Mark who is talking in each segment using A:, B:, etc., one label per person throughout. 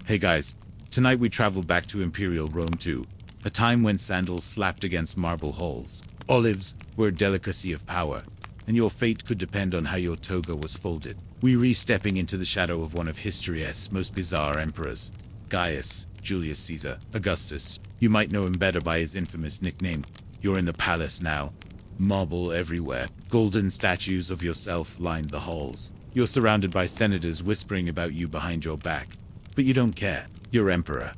A: Hey guys, tonight we travel back to Imperial Rome too, a time when sandals slapped against marble halls. Olives were a delicacy of power, and your fate could depend on how your toga was folded. We re-stepping into the shadow of one of history's most bizarre emperors, Gaius Julius Caesar Augustus. You might know him better by his infamous nickname. You're in the palace now. Marble everywhere. Golden statues of yourself line the halls. You're surrounded by senators whispering about you behind your back. But you don't care. You're emperor.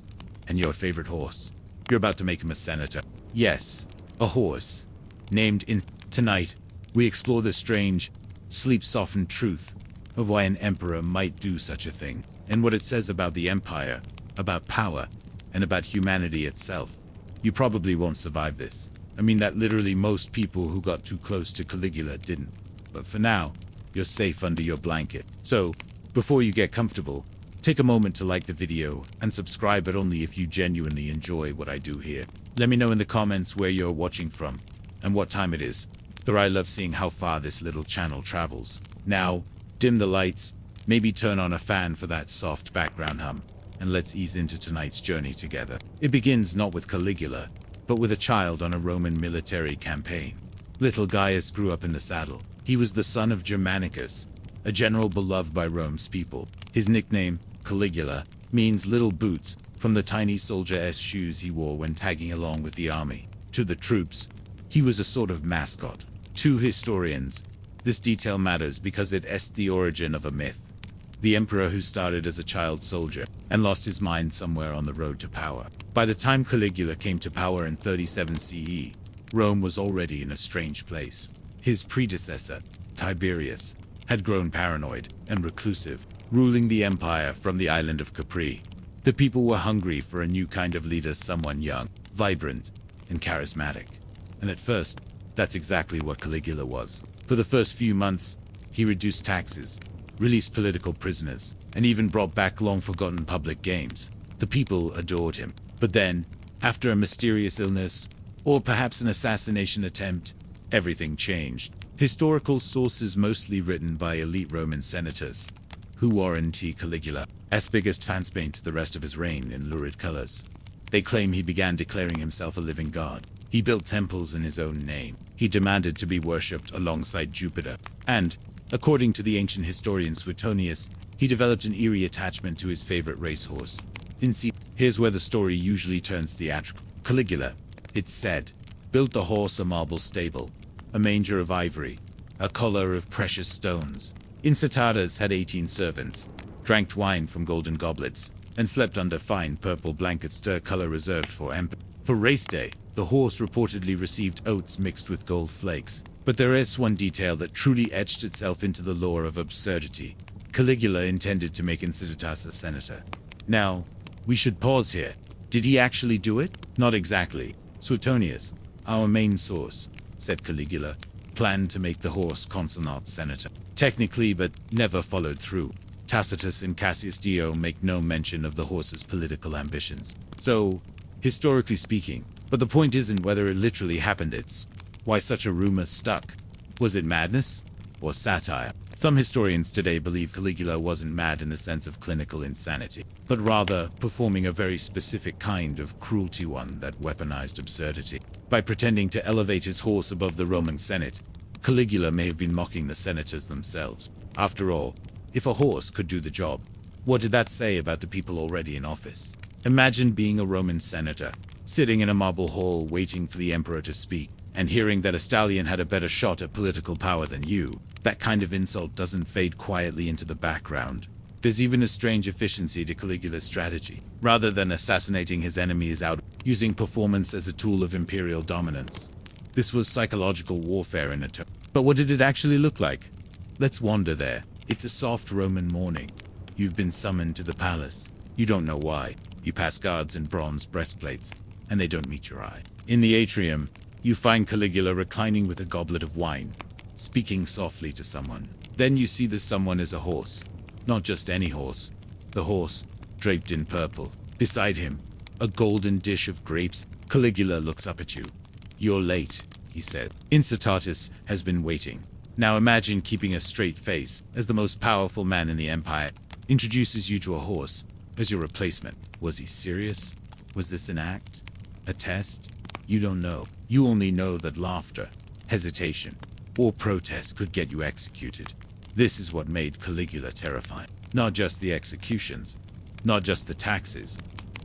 A: And your favorite horse. You're about to make him a senator. Yes, a horse. Named in... Tonight, we explore the strange, sleep-softened truth of why an emperor might do such a thing, and what it says about the empire, about power, and about humanity itself. You probably won't survive this. I mean that literally most people who got too close to Caligula didn't. But for now, you're safe under your blanket. So, before you get comfortable, take a moment to like the video and subscribe, but only if you genuinely enjoy what I do here. Let me know in the comments where you're watching from and what time it is. For I love seeing how far this little channel travels. Now, dim the lights, maybe turn on a fan for that soft background hum, and let's ease into tonight's journey together. It begins not with Caligula, but with a child on a Roman military campaign. Little Gaius grew up in the saddle. He was the son of Germanicus, a general beloved by Rome's people. His nickname, Caligula, means little boots, from the tiny soldier-esque shoes he wore when tagging along with the army. To the troops, he was a sort of mascot. To historians, this detail matters because it is the origin of a myth. The emperor who started as a child soldier and lost his mind somewhere on the road to power. By the time Caligula came to power in 37 CE, Rome was already in a strange place. His predecessor, Tiberius, had grown paranoid and reclusive, ruling the empire from the island of Capri. The people were hungry for a new kind of leader, someone young, vibrant, and charismatic. And at first, that's exactly what Caligula was. For the first few months, he reduced taxes, released political prisoners, and even brought back long-forgotten public games. The people adored him. But then, after a mysterious illness, or perhaps an assassination attempt, everything changed. Historical sources, mostly written by elite Roman senators, who warranty Caligula's biggest fans, paint the rest of his reign in lurid colors. They claim he began declaring himself a living god. He built temples in his own name. He demanded to be worshipped alongside Jupiter. And, according to the ancient historian Suetonius, he developed an eerie attachment to his favorite racehorse. Here's where the story usually turns theatrical. Caligula, it's said, built the horse a marble stable, a manger of ivory, a collar of precious stones. Incitatas had 18 servants, drank wine from golden goblets, and slept under fine purple blankets, the color reserved for emperors. For race day, the horse reportedly received oats mixed with gold flakes. But there is one detail that truly etched itself into the lore of absurdity. Caligula intended to make Incitatus a senator. Now, we should pause here. Did he actually do it? Not exactly. Suetonius, our main source, said Caligula planned to make the horse consular senator. Technically, but never followed through. Tacitus and Cassius Dio make no mention of the horse's political ambitions. So, historically speaking, but the point isn't whether it literally happened, it's why such a rumor stuck. Was it madness or satire? Some historians today believe Caligula wasn't mad in the sense of clinical insanity, but rather performing a very specific kind of cruelty, one that weaponized absurdity. By pretending to elevate his horse above the Roman Senate, Caligula may have been mocking the senators themselves. After all, if a horse could do the job, what did that say about the people already in office? Imagine being a Roman senator, sitting in a marble hall waiting for the emperor to speak, and hearing that a stallion had a better shot at political power than you. That kind of insult doesn't fade quietly into the background. There's even a strange efficiency to Caligula's strategy. Rather than assassinating his enemies out, using performance as a tool of imperial dominance. This was psychological warfare in a term. But what did it actually look like? Let's wander there. It's a soft Roman morning. You've been summoned to the palace. You don't know why. You pass guards in bronze breastplates, and they don't meet your eye. In the atrium, you find Caligula reclining with a goblet of wine, speaking softly to someone. Then you see the someone is a horse. Not just any horse. The horse, draped in purple. Beside him, a golden dish of grapes. Caligula looks up at you. You're late, he said. Incitatus has been waiting. Now imagine keeping a straight face as the most powerful man in the empire introduces you to a horse as your replacement. Was he serious? Was this an act? A test? You don't know. You only know that laughter, hesitation, or protest could get you executed. This is what made Caligula terrifying. Not just the executions, not just the taxes,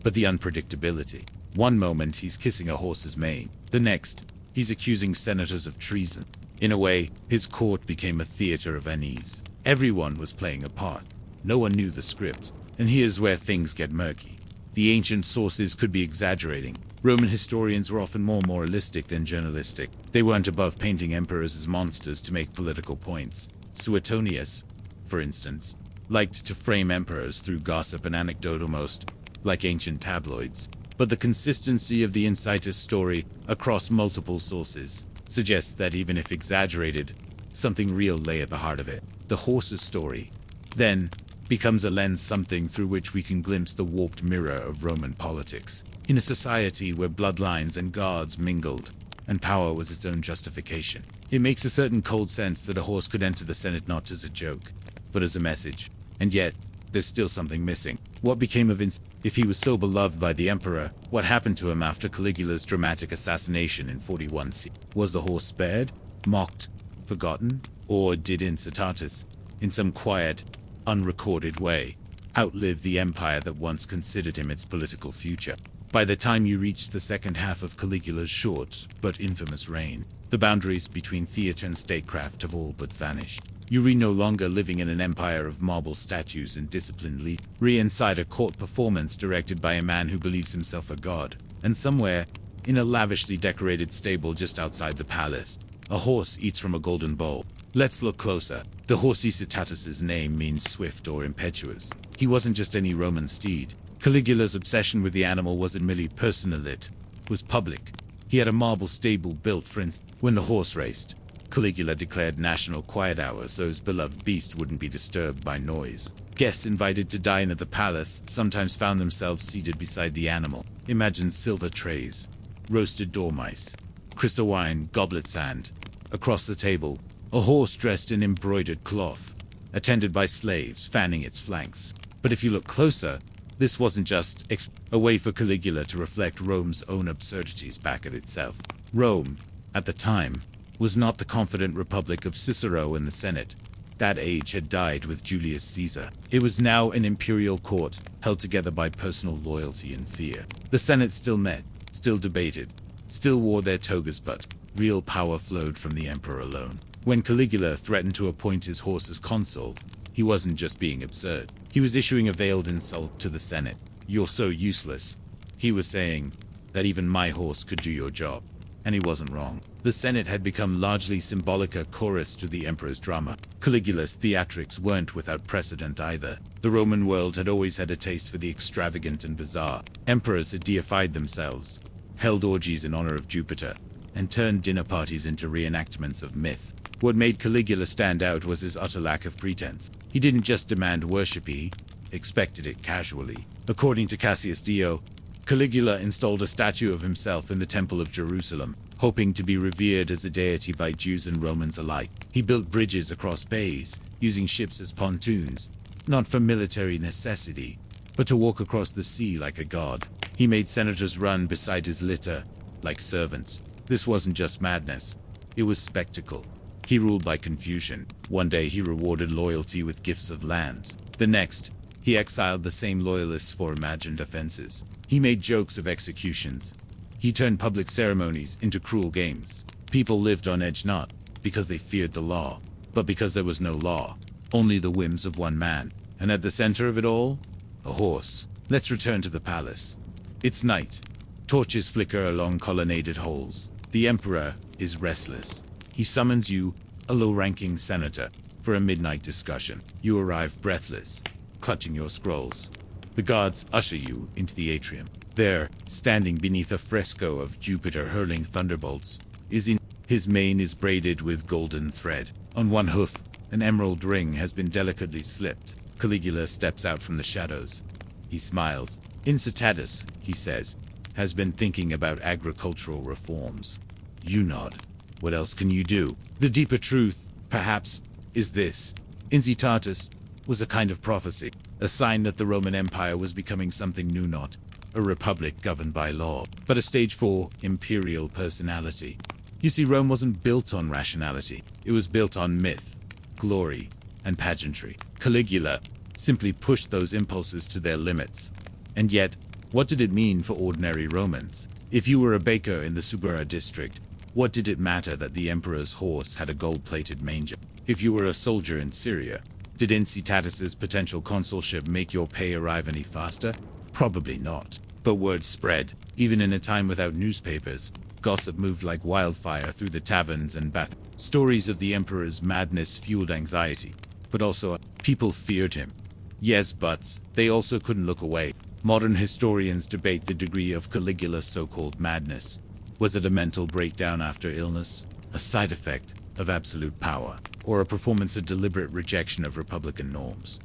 A: but the unpredictability. One moment he's kissing a horse's mane, the next he's accusing senators of treason. In a way, his court became a theater of unease. Everyone was playing a part. No one knew the script, and here's where things get murky. The ancient sources could be exaggerating. Roman historians were often more moralistic than journalistic. They weren't above painting emperors as monsters to make political points. Suetonius, for instance, liked to frame emperors through gossip and anecdote almost like ancient tabloids. But the consistency of the insider's story across multiple sources suggests that even if exaggerated, something real lay at the heart of it. The horse's story, then, becomes a lens, something through which we can glimpse the warped mirror of Roman politics. In a society where bloodlines and gods mingled, and power was its own justification, it makes a certain cold sense that a horse could enter the Senate not as a joke, but as a message. And yet, there's still something missing. What became of if he was so beloved by the emperor, what happened to him after Caligula's dramatic assassination in 41 C? Was the horse spared, mocked, forgotten? Or did Incitatus, in some quiet, unrecorded way, outlive the empire that once considered him its political future? By the time you reach the second half of Caligula's short but infamous reign, the boundaries between theater and statecraft have all but vanished. You read no longer living in an empire of marble statues and disciplined inside a court performance directed by a man who believes himself a god. And somewhere, in a lavishly decorated stable just outside the palace, a horse eats from a golden bowl. Let's look closer. The horse Incitatus's name means swift or impetuous. He wasn't just any Roman steed. Caligula's obsession with the animal wasn't merely personal, it was public. He had a marble stable built for instance. When the horse raced, Caligula declared national quiet hours so his beloved beast wouldn't be disturbed by noise. Guests invited to dine at the palace sometimes found themselves seated beside the animal. Imagine silver trays, roasted dormice, crystal wine goblets, and, across the table, a horse dressed in embroidered cloth, attended by slaves fanning its flanks. But if you look closer, this wasn't just a way for Caligula to reflect Rome's own absurdities back at itself. Rome, at the time, was not the confident republic of Cicero and the Senate. That age had died with Julius Caesar. It was now an imperial court, held together by personal loyalty and fear. The Senate still met, still debated, still wore their togas, but real power flowed from the emperor alone. When Caligula threatened to appoint his horse as consul, he wasn't just being absurd. He was issuing a veiled insult to the Senate. "You're so useless." He was saying that even my horse could do your job. And he wasn't wrong. The Senate had become largely symbolic, a chorus to the emperor's drama. Caligula's theatrics weren't without precedent either. The Roman world had always had a taste for the extravagant and bizarre. Emperors had deified themselves, held orgies in honor of Jupiter, and turned dinner parties into reenactments of myth. What made Caligula stand out was his utter lack of pretense. He didn't just demand worship, he expected it casually. According to Cassius Dio, Caligula installed a statue of himself in the Temple of Jerusalem, hoping to be revered as a deity by Jews and Romans alike. He built bridges across bays, using ships as pontoons, not for military necessity, but to walk across the sea like a god. He made senators run beside his litter, like servants. This wasn't just madness, it was spectacle. He ruled by confusion. One day he rewarded loyalty with gifts of land. The next, he exiled the same loyalists for imagined offenses. He made jokes of executions. He turned public ceremonies into cruel games. People lived on edge not because they feared the law, but because there was no law, only the whims of one man. And at the center of it all, a horse. Let's return to the palace. It's night. Torches flicker along colonnaded halls. The emperor is restless. He summons you, a low-ranking senator, for a midnight discussion. You arrive breathless, clutching your scrolls. The guards usher you into the atrium. There, standing beneath a fresco of Jupiter hurling thunderbolts, his mane is braided with golden thread. On one hoof, an emerald ring has been delicately slipped. Caligula steps out from the shadows. He smiles. Incitatus, he says, has been thinking about agricultural reforms. You nod. What else can you do? The deeper truth, perhaps, is this. Incitatus was a kind of prophecy. a sign that the Roman Empire was becoming something new, not a republic governed by law, but a stage for imperial personality. You see, Rome wasn't built on rationality. It was built on myth, glory, and pageantry. Caligula simply pushed those impulses to their limits. And yet, what did it mean for ordinary Romans? If you were a baker in the Subura district, what did it matter that the emperor's horse had a gold-plated manger? If you were a soldier in Syria, did Incitatus's potential consulship make your pay arrive any faster? Probably not. But word spread. Even in a time without newspapers, gossip moved like wildfire through the taverns and baths. Stories of the emperor's madness fueled anxiety, but also people feared him. Yes, but they also couldn't look away. Modern historians debate the degree of Caligula's so-called madness. Was it a mental breakdown after illness, a side effect of absolute power, or a performance of deliberate rejection of republican norms?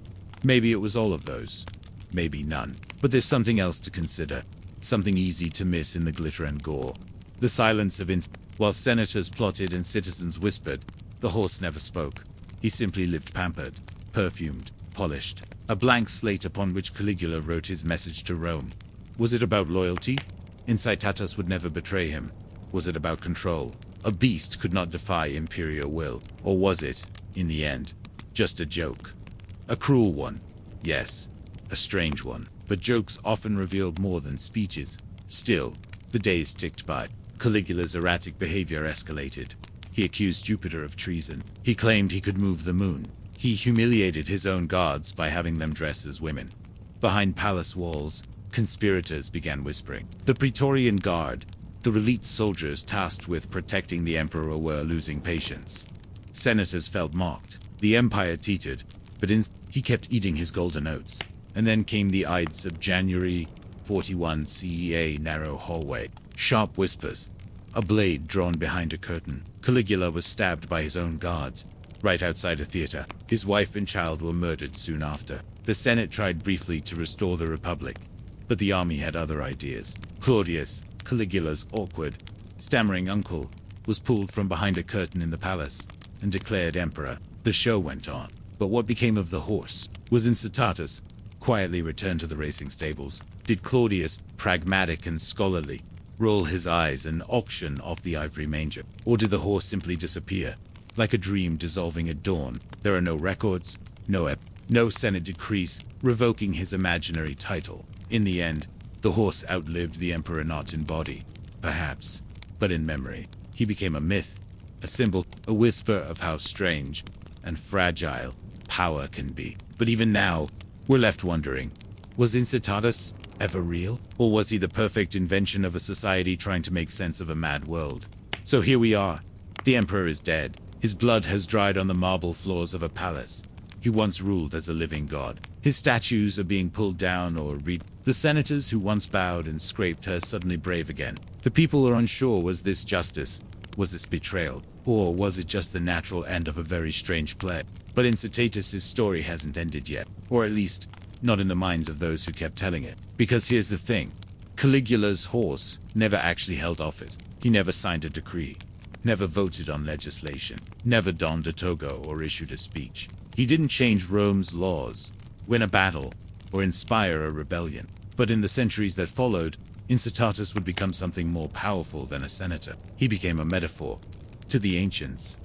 A: Maybe it was all of those. Maybe none. But there's something else to consider. Something easy to miss in the glitter and gore. The silence of while senators plotted and citizens whispered, the horse never spoke. He simply lived pampered, perfumed, polished. A blank slate upon which Caligula wrote his message to Rome. Was it about loyalty? Incitatus would never betray him. Was it about control? A beast could not defy imperial will. Or was it, in the end, just a joke? A cruel one. Yes, a strange one. But jokes often revealed more than speeches. Still, the days ticked by. Caligula's erratic behavior escalated. He accused Jupiter of treason. He claimed he could move the moon. He humiliated his own gods by having them dress as women. Behind palace walls, conspirators began whispering. The Praetorian Guard, the elite soldiers tasked with protecting the emperor, were losing patience. Senators felt mocked. The empire teetered, but he kept eating his golden oats. And then came the Ides of January 41 CE, narrow hallway. Sharp whispers. A blade drawn behind a curtain. Caligula was stabbed by his own guards, right outside a theater. His wife and child were murdered soon after. The Senate tried briefly to restore the Republic, but the army had other ideas. Claudius, Caligula's awkward, stammering uncle, was pulled from behind a curtain in the palace and declared emperor. The show went on. But what became of the horse? Was Incitatus quietly returned to the racing stables? Did Claudius, pragmatic and scholarly, roll his eyes and auction off the ivory manger? Or did the horse simply disappear, like a dream dissolving at dawn? There are no records, no Senate decrees revoking his imaginary title. In the end, the horse outlived the emperor, not in body, perhaps, but in memory. He became a myth, a symbol, a whisper of how strange and fragile power can be. But even now, we're left wondering, was Incitatus ever real? Or was he the perfect invention of a society trying to make sense of a mad world? So here we are. The emperor is dead. His blood has dried on the marble floors of a palace he once ruled as a living god. His statues are being pulled down or The senators who once bowed and scraped are suddenly brave again. The people are unsure, was this justice? Was this betrayal? Or was it just the natural end of a very strange play? But Incitatus's story hasn't ended yet. Or at least, not in the minds of those who kept telling it. Because here's the thing. Caligula's horse never actually held office. He never signed a decree. Never voted on legislation. Never donned a toga or issued a speech. He didn't change Rome's laws, win a battle, or inspire a rebellion. But in the centuries that followed, Incitatus would become something more powerful than a senator. He became a metaphor. To the ancients,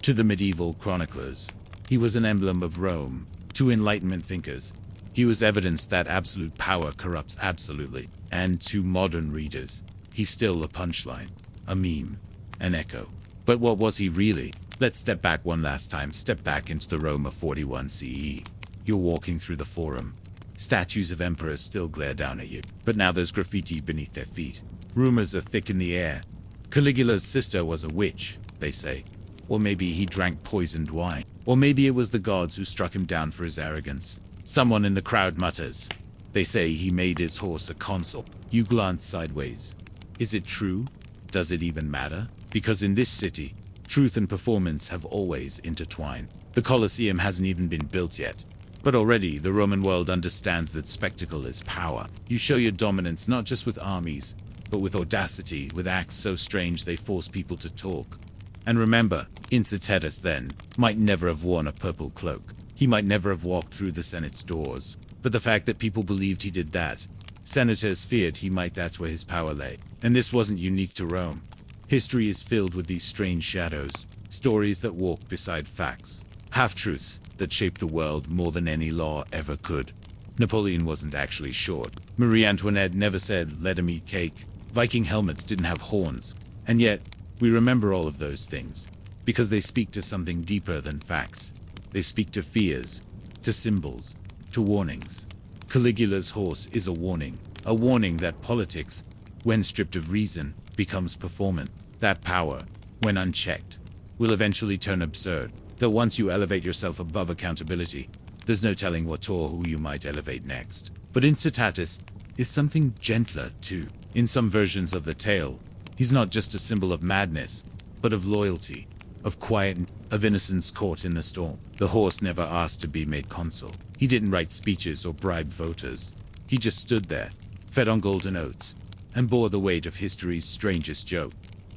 A: to the medieval chroniclers, he was an emblem of Rome. To Enlightenment thinkers, he was evidence that absolute power corrupts absolutely. And to modern readers, he's still a punchline, a meme, an echo. But what was he really? Let's step back one last time. Step back into the Rome of 41 CE. You're walking through the Forum. Statues of emperors still glare down at you. But now there's graffiti beneath their feet. Rumors are thick in the air. Caligula's sister was a witch, they say. Or maybe he drank poisoned wine. Or maybe it was the gods who struck him down for his arrogance. Someone in the crowd mutters. They say he made his horse a consul. You glance sideways. Is it true? Does it even matter? Because in this city, truth and performance have always intertwined. The Colosseum hasn't even been built yet. But already, the Roman world understands that spectacle is power. You show your dominance not just with armies, but with audacity, with acts so strange they force people to talk. And remember, Incitatus then might never have worn a purple cloak. He might never have walked through the Senate's doors. But the fact that people believed he did that, senators feared he might, that's where his power lay. And this wasn't unique to Rome. History is filled with these strange shadows, stories that walk beside facts, half-truths that shape the world more than any law ever could. Napoleon wasn't actually short. Marie Antoinette never said, "Let him eat cake." Viking helmets didn't have horns. And yet, we remember all of those things, because they speak to something deeper than facts. They speak to fears, to symbols, to warnings. Caligula's horse is a warning that politics, when stripped of reason, becomes performance. That power, when unchecked, will eventually turn absurd. That once you elevate yourself above accountability, there's no telling what or who you might elevate next. But Incitatus is something gentler too. In some versions of the tale, he's not just a symbol of madness, but of loyalty, of quiet, of innocence caught in the storm. The horse never asked to be made consul. He didn't write speeches or bribe voters. He just stood there, fed on golden oats, and bore the weight of history's strangest joke.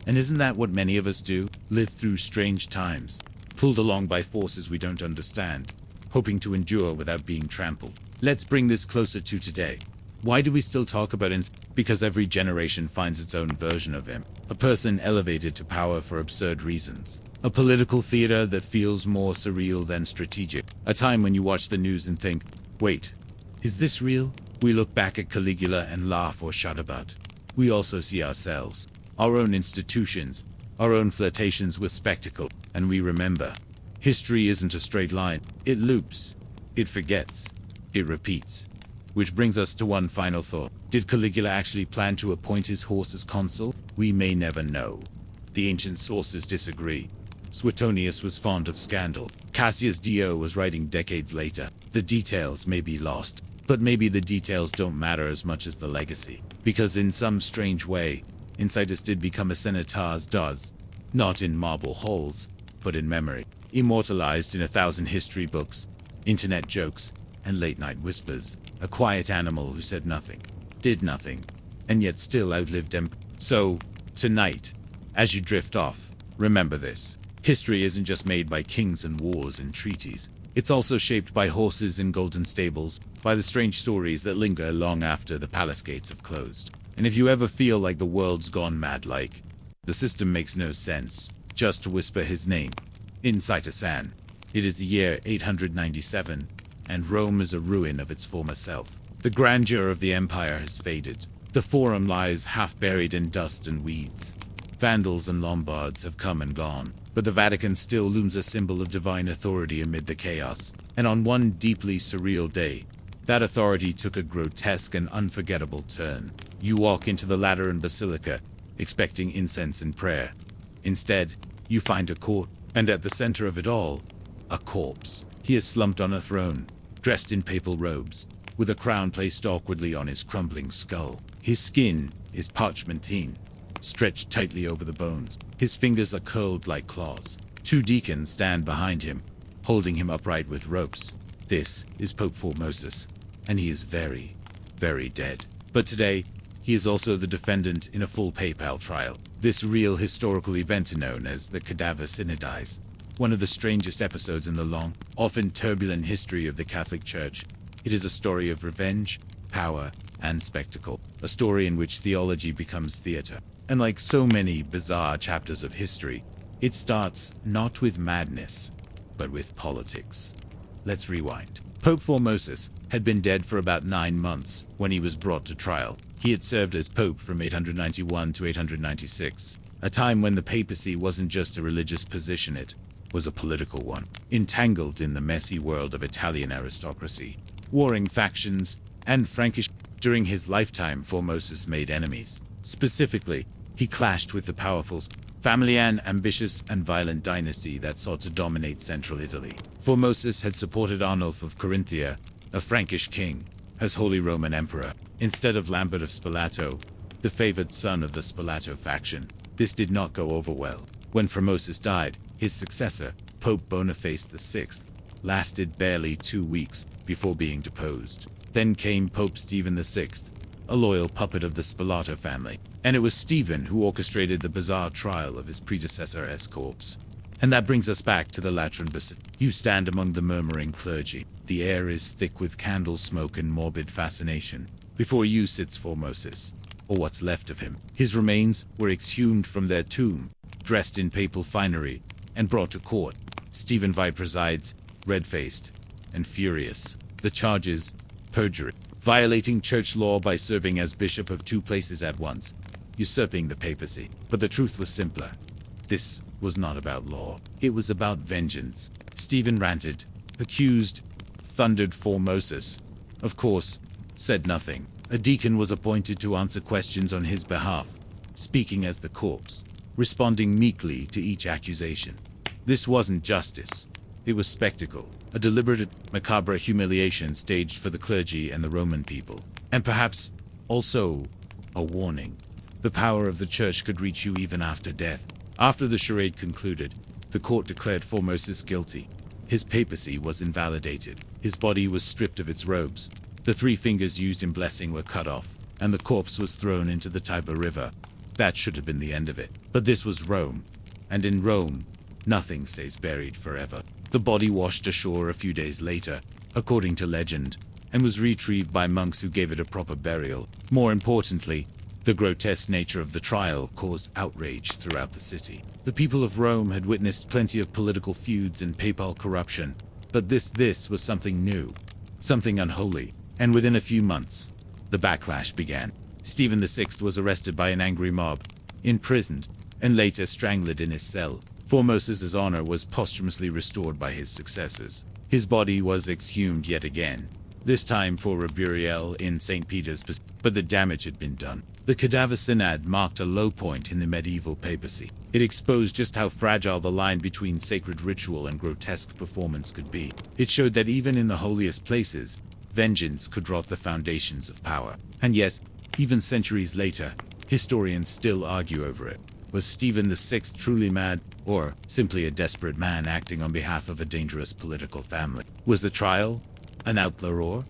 A: And isn't that what many of us do? Live through strange times, pulled along by forces we don't understand, hoping to endure without being trampled. Let's bring this closer to today. Why do we still talk about him? Because every generation finds its own version of him. A person elevated to power for absurd reasons. A political theater that feels more surreal than strategic. A time when you watch the news and think, wait, is this real? We look back at Caligula and laugh or shout about. We also see ourselves, our own institutions, our own flirtations with spectacle, and we remember. History isn't a straight line. It loops, it forgets, it repeats. Which brings us to one final thought. Did Caligula actually plan to appoint his horse as consul? We may never know. The ancient sources disagree. Suetonius was fond of scandal. Cassius Dio was writing decades later. The details may be lost, but maybe the details don't matter as much as the legacy. Because in some strange way, Incitatus did become a senator's does, not in marble halls, but in memory. Immortalized in 1,000 history books, internet jokes, and late-night whispers. A quiet animal who said nothing, did nothing, and yet still outlived Emperor. So, tonight, as you drift off, remember this. History isn't just made by kings and wars and treaties. It's also shaped by horses in golden stables, by the strange stories that linger long after the palace gates have closed. And if you ever feel like the world's gone mad, like the system makes no sense, just whisper his name. Incitatus. It is the year 897, and Rome is a ruin of its former self. The grandeur of the empire has faded. The Forum lies half buried in dust and weeds. Vandals and Lombards have come and gone, but the Vatican still looms a symbol of divine authority amid the chaos. And on one deeply surreal day, that authority took a grotesque and unforgettable turn. You walk into the Lateran Basilica, expecting incense and prayer. Instead, you find a court, and at the center of it all, a corpse. He is slumped on a throne, dressed in papal robes, with a crown placed awkwardly on his crumbling skull. His skin is parchmentine, stretched tightly over the bones. His fingers are curled like claws. 2 deacons stand behind him, holding him upright with ropes. This is Pope Formosus, and he is very, very dead. But today, he is also the defendant in a full papal trial. This real historical event is known as the Cadaver Synodize, one of the strangest episodes in the long, often turbulent history of the Catholic Church. It is a story of revenge, power, and spectacle. A story in which theology becomes theater. And like so many bizarre chapters of history, it starts not with madness, but with politics. Let's rewind. Pope Formosus had been dead for about 9 months when he was brought to trial. He had served as pope from 891 to 896, a time when the papacy wasn't just a religious position, it was a political one, entangled in the messy world of Italian aristocracy, warring factions, and Frankish. During his lifetime, Formosus made enemies. Specifically, he clashed with the powerful family, an ambitious and violent dynasty that sought to dominate central Italy. Formosus had supported Arnulf of Carinthia, a Frankish king, as Holy Roman Emperor, instead of Lambert of Spalato, the favored son of the Spalato faction. This did not go over well. When Formosus died, his successor, Pope Boniface VI, lasted barely 2 weeks before being deposed. Then came Pope Stephen VI, a loyal puppet of the Spalato family, and it was Stephen who orchestrated the bizarre trial of his predecessor's corpse. And that brings us back to the Lateran Basilica. You stand among the murmuring clergy. The air is thick with candle smoke and morbid fascination. Before you sits Formosus, or what's left of him. His remains were exhumed from their tomb, dressed in papal finery, and brought to court. Stephen Vi presides, red-faced and furious. The charges: perjury, violating church law by serving as bishop of two places at once, usurping the papacy. But the truth was simpler. This was not about law. It was about vengeance. Stephen ranted, accused, thundered. Formosus, of course, said nothing. A deacon was appointed to answer questions on his behalf, speaking as the corpse, responding meekly to each accusation. This wasn't justice. It was spectacle, a deliberate, macabre humiliation staged for the clergy and the Roman people. And perhaps, also, a warning. The power of the church could reach you even after death. After the charade concluded, the court declared Formosus guilty. His papacy was invalidated. His body was stripped of its robes. The 3 fingers used in blessing were cut off, and the corpse was thrown into the Tiber River. That should have been the end of it. But this was Rome, and in Rome, nothing stays buried forever. The body washed ashore a few days later, according to legend, and was retrieved by monks who gave it a proper burial. More importantly, the grotesque nature of the trial caused outrage throughout the city. The people of Rome had witnessed plenty of political feuds and papal corruption, but this was something new, something unholy. And within a few months, the backlash began. Stephen VI was arrested by an angry mob, imprisoned, and later strangled in his cell. Formosus's honor was posthumously restored by his successors. His body was exhumed yet again, this time for a burial in St. Peter's, but the damage had been done. The Cadaver Synod marked a low point in the medieval papacy. It exposed just how fragile the line between sacred ritual and grotesque performance could be. It showed that even in the holiest places, vengeance could rot the foundations of power. And yet, even centuries later, historians still argue over it. Was Stephen VI truly mad, or simply a desperate man acting on behalf of a dangerous political family? Was the trial an outlaw,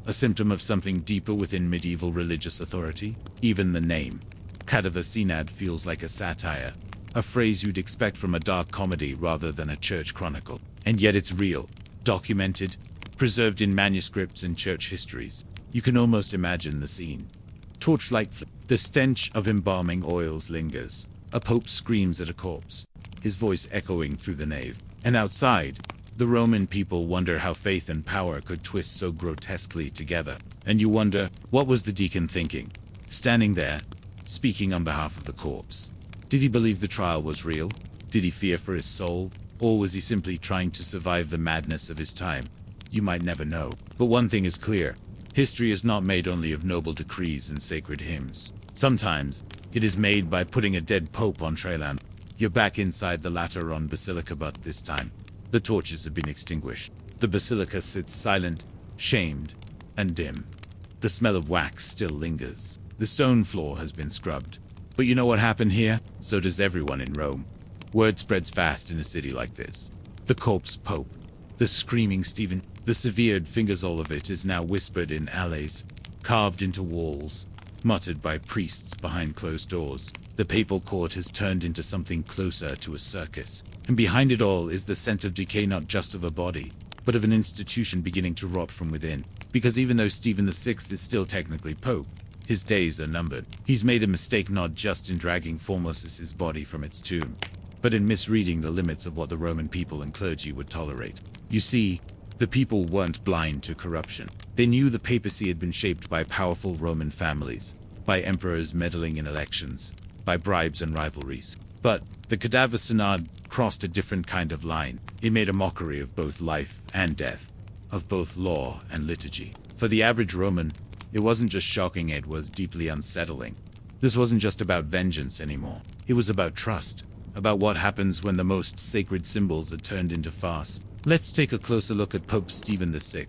A: a symptom of something deeper within medieval religious authority? Even the name, Cadaver Synod, feels like a satire, a phrase you'd expect from a dark comedy rather than a church chronicle. And yet it's real, documented, preserved in manuscripts and church histories. You can almost imagine the scene. Torchlight flip. The stench of embalming oils lingers. A pope screams at a corpse, his voice echoing through the nave. And outside, the Roman people wonder how faith and power could twist so grotesquely together. And you wonder, what was the deacon thinking? Standing there, speaking on behalf of the corpse. Did he believe the trial was real? Did he fear for his soul? Or was he simply trying to survive the madness of his time? You might never know. But one thing is clear. History is not made only of noble decrees and sacred hymns. Sometimes, it is made by putting a dead pope on trial. You're back inside the Lateran Basilica, but this time, the torches have been extinguished. The basilica sits silent, shamed, and dim. The smell of wax still lingers. The stone floor has been scrubbed. But you know what happened here? So does everyone in Rome. Word spreads fast in a city like this. The corpse pope, the screaming Stephen, the severed fingers, all of it is now whispered in alleys, carved into walls, muttered by priests behind closed doors. The papal court has turned into something closer to a circus. And behind it all is the scent of decay, not just of a body, but of an institution beginning to rot from within. Because even though Stephen VI is still technically pope, his days are numbered. He's made a mistake not just in dragging Formosus's body from its tomb, but in misreading the limits of what the Roman people and clergy would tolerate. You see, the people weren't blind to corruption. They knew the papacy had been shaped by powerful Roman families, by emperors meddling in elections, by bribes and rivalries. But the Cadaver Synod crossed a different kind of line. It made a mockery of both life and death, of both law and liturgy. For the average Roman, it wasn't just shocking, it was deeply unsettling. This wasn't just about vengeance anymore. It was about trust, about what happens when the most sacred symbols are turned into farce. Let's take a closer look at Pope Stephen VI.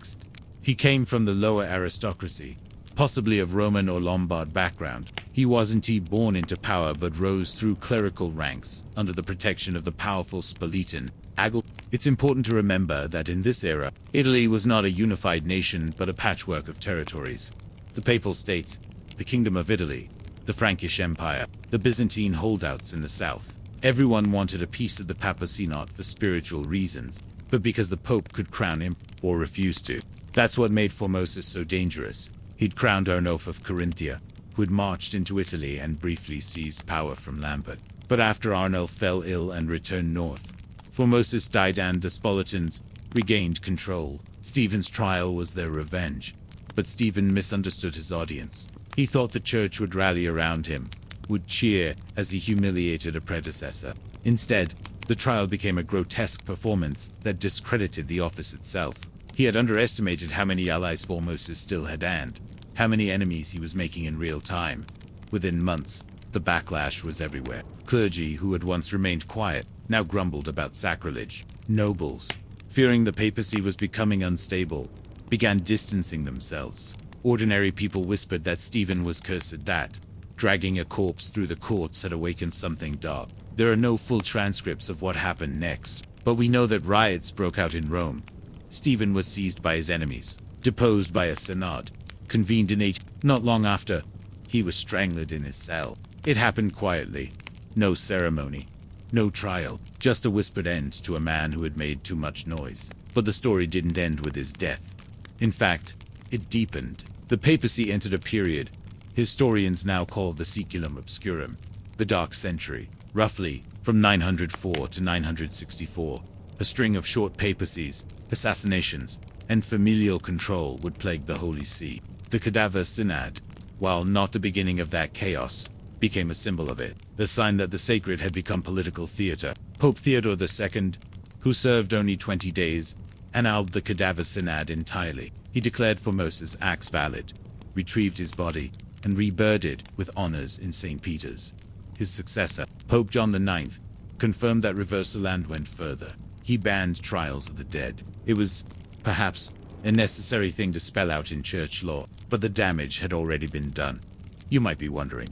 A: He came from the lower aristocracy, possibly of Roman or Lombard background. He wasn't born into power, but rose through clerical ranks under the protection of the powerful Spoletan Agil. It's important to remember that in this era, Italy was not a unified nation, but a patchwork of territories. The Papal States, the Kingdom of Italy, the Frankish Empire, the Byzantine holdouts in the south. Everyone wanted a piece of the papacy, not for spiritual reasons, but because the Pope could crown him, or refuse to. That's what made Formosus so dangerous. He'd crowned Arnulf of Carinthia, who had marched into Italy and briefly seized power from Lambert. But after Arnulf fell ill and returned north, Formosus died and Despolitans regained control. Stephen's trial was their revenge. But Stephen misunderstood his audience. He thought the church would rally around him, would cheer as he humiliated a predecessor. Instead, the trial became a grotesque performance that discredited the office itself. He had underestimated how many allies Formosus still had and how many enemies he was making in real time. Within months, the backlash was everywhere. Clergy who had once remained quiet now grumbled about sacrilege. Nobles, fearing the papacy was becoming unstable, began distancing themselves. Ordinary people whispered that Stephen was cursed, that dragging a corpse through the courts had awakened something dark. There are no full transcripts of what happened next, but we know that riots broke out in Rome. Stephen was seized by his enemies, deposed by a synod, convened in not long after, he was strangled in his cell. It happened quietly. No ceremony, no trial, just a whispered end to a man who had made too much noise. But the story didn't end with his death. In fact, it deepened. The papacy entered a period historians now call the Saeculum Obscurum, the Dark Century. Roughly, from 904 to 964, a string of short papacies, assassinations, and familial control would plague the Holy See. The Cadaver Synod, while not the beginning of that chaos, became a symbol of it, the sign that the sacred had become political theater. Pope Theodore II, who served only 20 days, annulled the Cadaver Synod entirely. He declared Formosus acts valid, retrieved his body, and reburied with honors in St. Peter's. His successor, Pope John IX, confirmed that reversal and went further. He banned trials of the dead. It was, perhaps, a necessary thing to spell out in church law, but the damage had already been done. You might be wondering,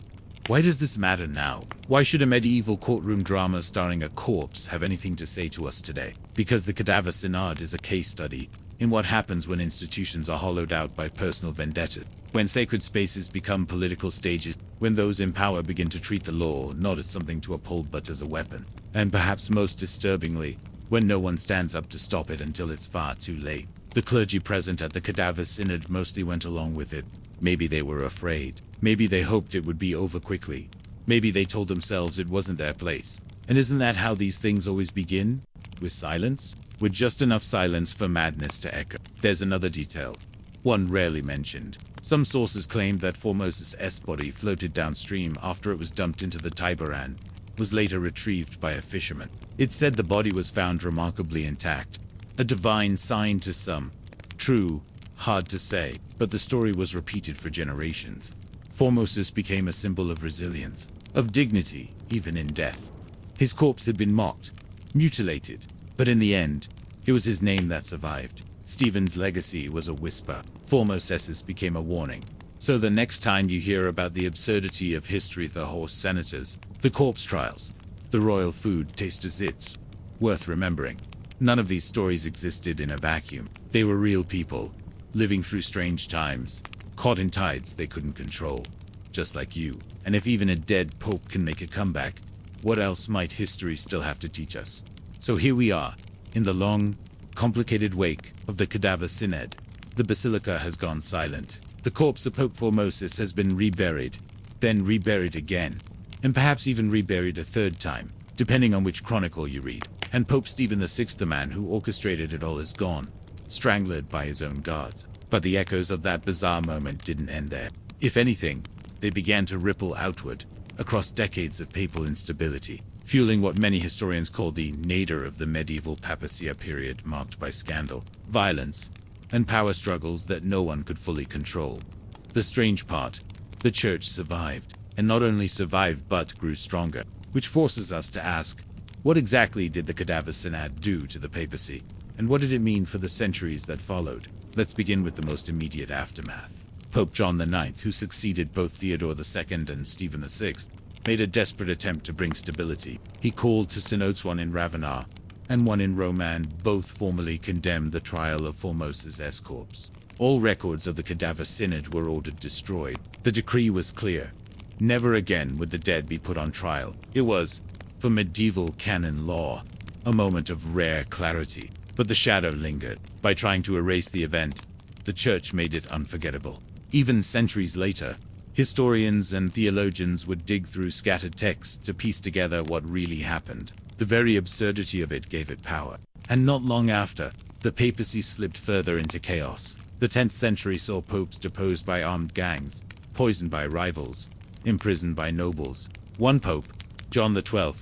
A: why does this matter now? Why should a medieval courtroom drama starring a corpse have anything to say to us today? Because the Cadaver Synod is a case study in what happens when institutions are hollowed out by personal vendetta, when sacred spaces become political stages, when those in power begin to treat the law not as something to uphold but as a weapon, and perhaps most disturbingly, when no one stands up to stop it until it's far too late. The clergy present at the Cadaver Synod mostly went along with it. Maybe they were afraid. Maybe they hoped it would be over quickly. Maybe they told themselves it wasn't their place. And isn't that how these things always begin? With silence? With just enough silence for madness to echo. There's another detail, one rarely mentioned. Some sources claim that Formosus' body floated downstream after it was dumped into the Tiber and was later retrieved by a fisherman. It said the body was found remarkably intact, a divine sign to some. True, hard to say, but the story was repeated for generations. Formosus became a symbol of resilience, of dignity, even in death. His corpse had been mocked, mutilated, but in the end, it was his name that survived. Stephen's legacy was a whisper. Formosus became a warning. So the next time you hear about the absurdity of history, the horse senators, the corpse trials, the royal food tasters, it's worth remembering. None of these stories existed in a vacuum. They were real people, living through strange times, caught in tides they couldn't control, just like you. And if even a dead pope can make a comeback, what else might history still have to teach us? So here we are, in the long, complicated wake of the Cadaver Synod. The basilica has gone silent. The corpse of Pope Formosus has been reburied, then reburied again, and perhaps even reburied a third time, depending on which chronicle you read. And Pope Stephen VI, the man who orchestrated it all, is gone, strangled by his own guards. But the echoes of that bizarre moment didn't end there. If anything, they began to ripple outward, across decades of papal instability, fueling what many historians call the nadir of the medieval papacy, a period marked by scandal, violence, and power struggles that no one could fully control. The strange part, the church survived, and not only survived but grew stronger, which forces us to ask, what exactly did the Cadaver Synod do to the papacy, and what did it mean for the centuries that followed? Let's begin with the most immediate aftermath. Pope John IX, who succeeded both Theodore II and Stephen VI, made a desperate attempt to bring stability. He called to synods, one in Ravenna and one in Rome, and both formally condemned the trial of Formosus' corpse. All records of the Cadaver Synod were ordered destroyed. The decree was clear. Never again would the dead be put on trial. It was, For medieval canon law, a moment of rare clarity. But the shadow lingered. By trying to erase the event, the church made it unforgettable. Even centuries later, historians and theologians would dig through scattered texts to piece together what really happened. The very absurdity of it gave it power. And not long after, the papacy slipped further into chaos. The 10th century saw popes deposed by armed gangs, poisoned by rivals, imprisoned by nobles. One pope, John XII,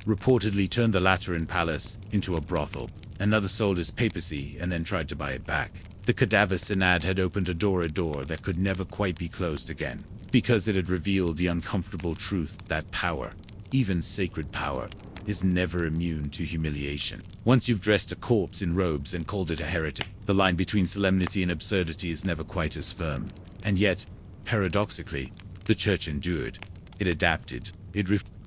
A: reportedly turned the Lateran Palace into a brothel. Another sold his papacy and then tried to buy it back. The cadaver synod had opened a door that could never quite be closed again, because it had revealed the uncomfortable truth that power, even sacred power, is never immune to humiliation. Once you've dressed a corpse in robes and called it a heretic, the line between solemnity and absurdity is never quite as firm. And yet, paradoxically, the church endured. It adapted.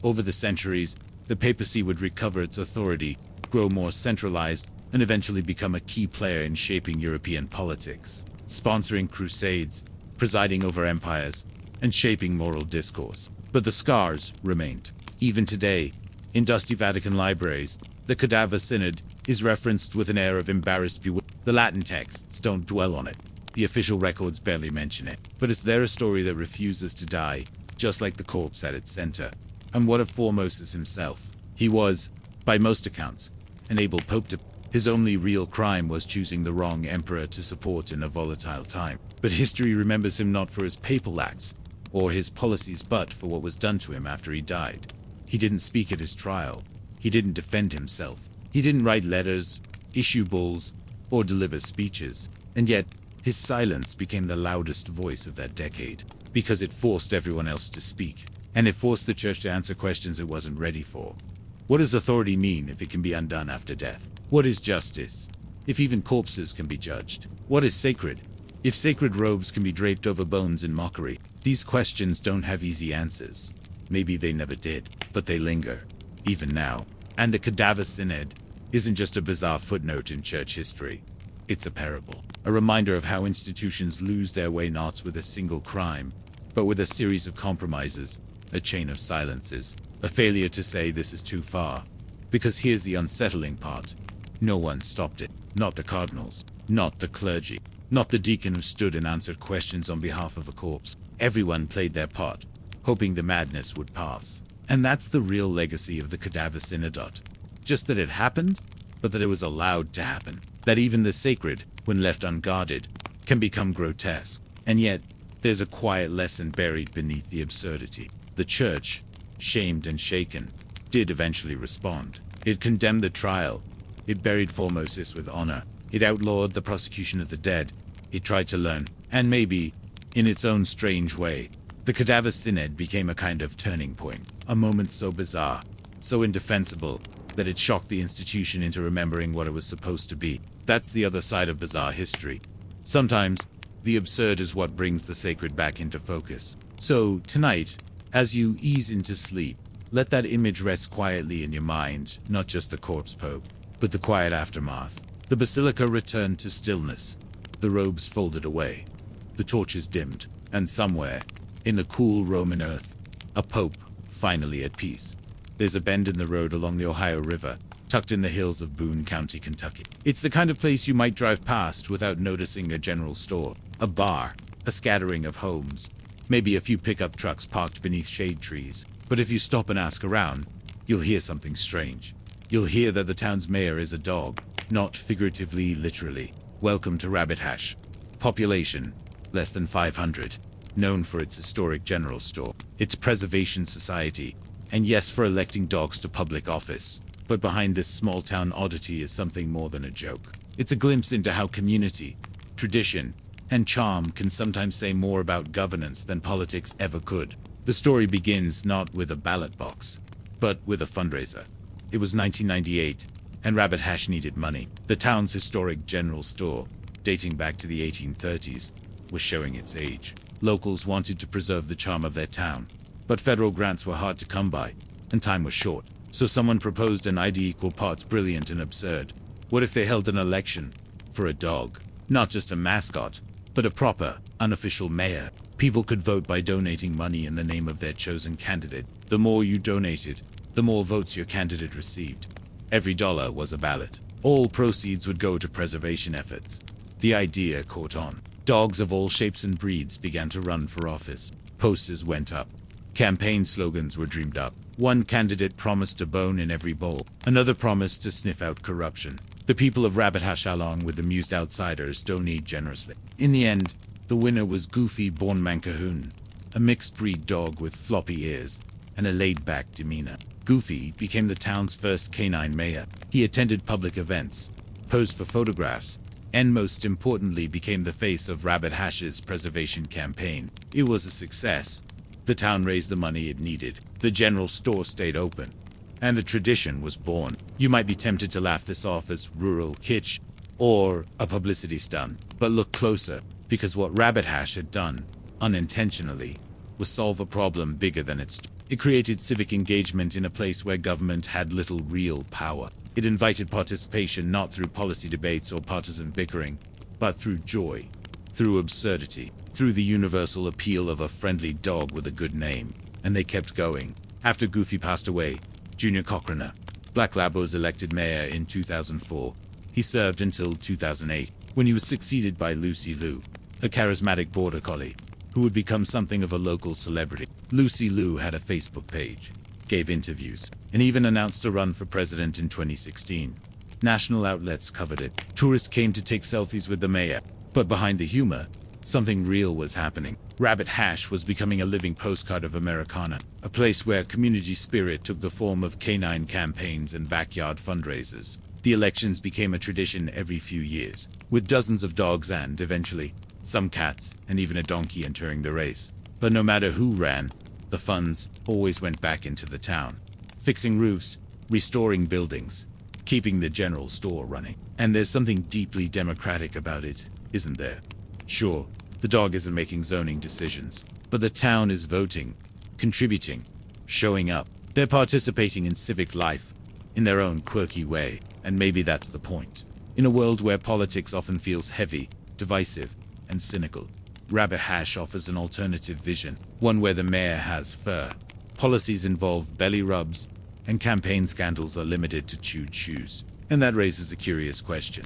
A: Over the centuries, the papacy would recover its authority, grow more centralized, and eventually become a key player in shaping European politics, sponsoring crusades, presiding over empires, and shaping moral discourse. But the scars remained. Even today, in dusty Vatican libraries, the Cadaver Synod is referenced with an air of embarrassed bewilderment. The Latin texts don't dwell on it. The official records barely mention it. But it's there a story that refuses to die, just like the corpse at its center. And what of Formosus himself? He was, by most accounts, an able pope to... His only real crime was choosing the wrong emperor to support in a volatile time. But history remembers him not for his papal acts, or his policies, but for what was done to him after he died. He didn't speak at his trial. He didn't defend himself. He didn't write letters, issue bulls, or deliver speeches. And yet, his silence became the loudest voice of that decade, because it forced everyone else to speak, and it forced the church to answer questions it wasn't ready for. What does authority mean if it can be undone after death? What is justice, if even corpses can be judged? What is sacred, if sacred robes can be draped over bones in mockery? These questions don't have easy answers. Maybe they never did, but they linger, even now. And the Cadaver Synod isn't just a bizarre footnote in church history. It's a parable, a reminder of how institutions lose their way not with a single crime, but with a series of compromises, a chain of silences, a failure to say this is too far. Because here's the unsettling part. No one stopped it. Not the cardinals, not the clergy, not the deacon who stood and answered questions on behalf of a corpse. Everyone played their part, hoping the madness would pass. And that's the real legacy of the Cadaver Synod. Just that it happened, but that it was allowed to happen. That even the sacred, when left unguarded, can become grotesque. And yet, there's a quiet lesson buried beneath the absurdity. The church, shamed and shaken, did eventually respond. It condemned the trial. It buried Formosus with honor. It outlawed the prosecution of the dead. It tried to learn. And maybe, in its own strange way, the Cadaver Synod became a kind of turning point. A moment so bizarre, so indefensible, that it shocked the institution into remembering what it was supposed to be. That's the other side of bizarre history. Sometimes, the absurd is what brings the sacred back into focus. So, tonight, as you ease into sleep, let that image rest quietly in your mind, not just the corpse pope, but the quiet aftermath. The basilica returned to stillness, the robes folded away, the torches dimmed, and somewhere, in the cool Roman earth, a pope finally at peace. There's a bend in the road along the Ohio River, tucked in the hills of Boone County, Kentucky. It's the kind of place you might drive past without noticing a general store, a bar, a scattering of homes, maybe a few pickup trucks parked beneath shade trees. But if you stop and ask around, you'll hear something strange. You'll hear that the town's mayor is a dog, not figuratively, literally. Welcome to Rabbit Hash. Population, less than 500. Known for its historic general store, its preservation society, and yes, for electing dogs to public office. But behind this small-town oddity is something more than a joke. It's a glimpse into how community, tradition, and charm can sometimes say more about governance than politics ever could. The story begins not with a ballot box, but with a fundraiser. It was 1998, and Rabbit Hash needed money. The town's historic general store, dating back to the 1830s, was showing its age. Locals wanted to preserve the charm of their town, but federal grants were hard to come by, and time was short. So someone proposed an idea equal parts brilliant and absurd. What if they held an election for a dog? Not just a mascot, but a proper, unofficial mayor. People could vote by donating money in the name of their chosen candidate. The more you donated, the more votes your candidate received. Every dollar was a ballot. All proceeds would go to preservation efforts. The idea caught on. Dogs of all shapes and breeds began to run for office. Posters went up. Campaign slogans were dreamed up. One candidate promised a bone in every bowl. Another promised to sniff out corruption. The people of Rabbit Hash, along with amused outsiders, donated generously. In the end, the winner was Goofy Born Mancahoon, a mixed-breed dog with floppy ears and a laid-back demeanor. Goofy became the town's first canine mayor. He attended public events, posed for photographs, and most importantly became the face of Rabbit Hash's preservation campaign. It was a success. The town raised the money it needed. The general store stayed open, and a tradition was born. You might be tempted to laugh this off as rural kitsch or a publicity stunt, but look closer, because what Rabbit Hash had done, unintentionally, was solve a problem bigger than its. It created civic engagement in a place where government had little real power. It invited participation not through policy debates or partisan bickering, but through joy, through absurdity, through the universal appeal of a friendly dog with a good name. And they kept going. After Goofy passed away, Junior Cochrane, Black Lab, was elected mayor in 2004. He served until 2008, when he was succeeded by Lucy Liu, a charismatic border collie, who would become something of a local celebrity. Lucy Liu had a Facebook page, gave interviews, and even announced a run for president in 2016. National outlets covered it. Tourists came to take selfies with the mayor. But behind the humor, something real was happening. Rabbit Hash was becoming a living postcard of Americana, a place where community spirit took the form of canine campaigns and backyard fundraisers. The elections became a tradition every few years, with dozens of dogs and, eventually, some cats, and even a donkey entering the race. But no matter who ran, the funds always went back into the town, fixing roofs, restoring buildings, keeping the general store running. And there's something deeply democratic about it, isn't there? Sure, the dog isn't making zoning decisions, but the town is voting, contributing, showing up. They're participating in civic life, in their own quirky way, and maybe that's the point. In a world where politics often feels heavy, divisive, and cynical, Rabbit Hash offers an alternative vision, one where the mayor has fur, policies involve belly rubs, and campaign scandals are limited to chewed shoes. And that raises a curious question.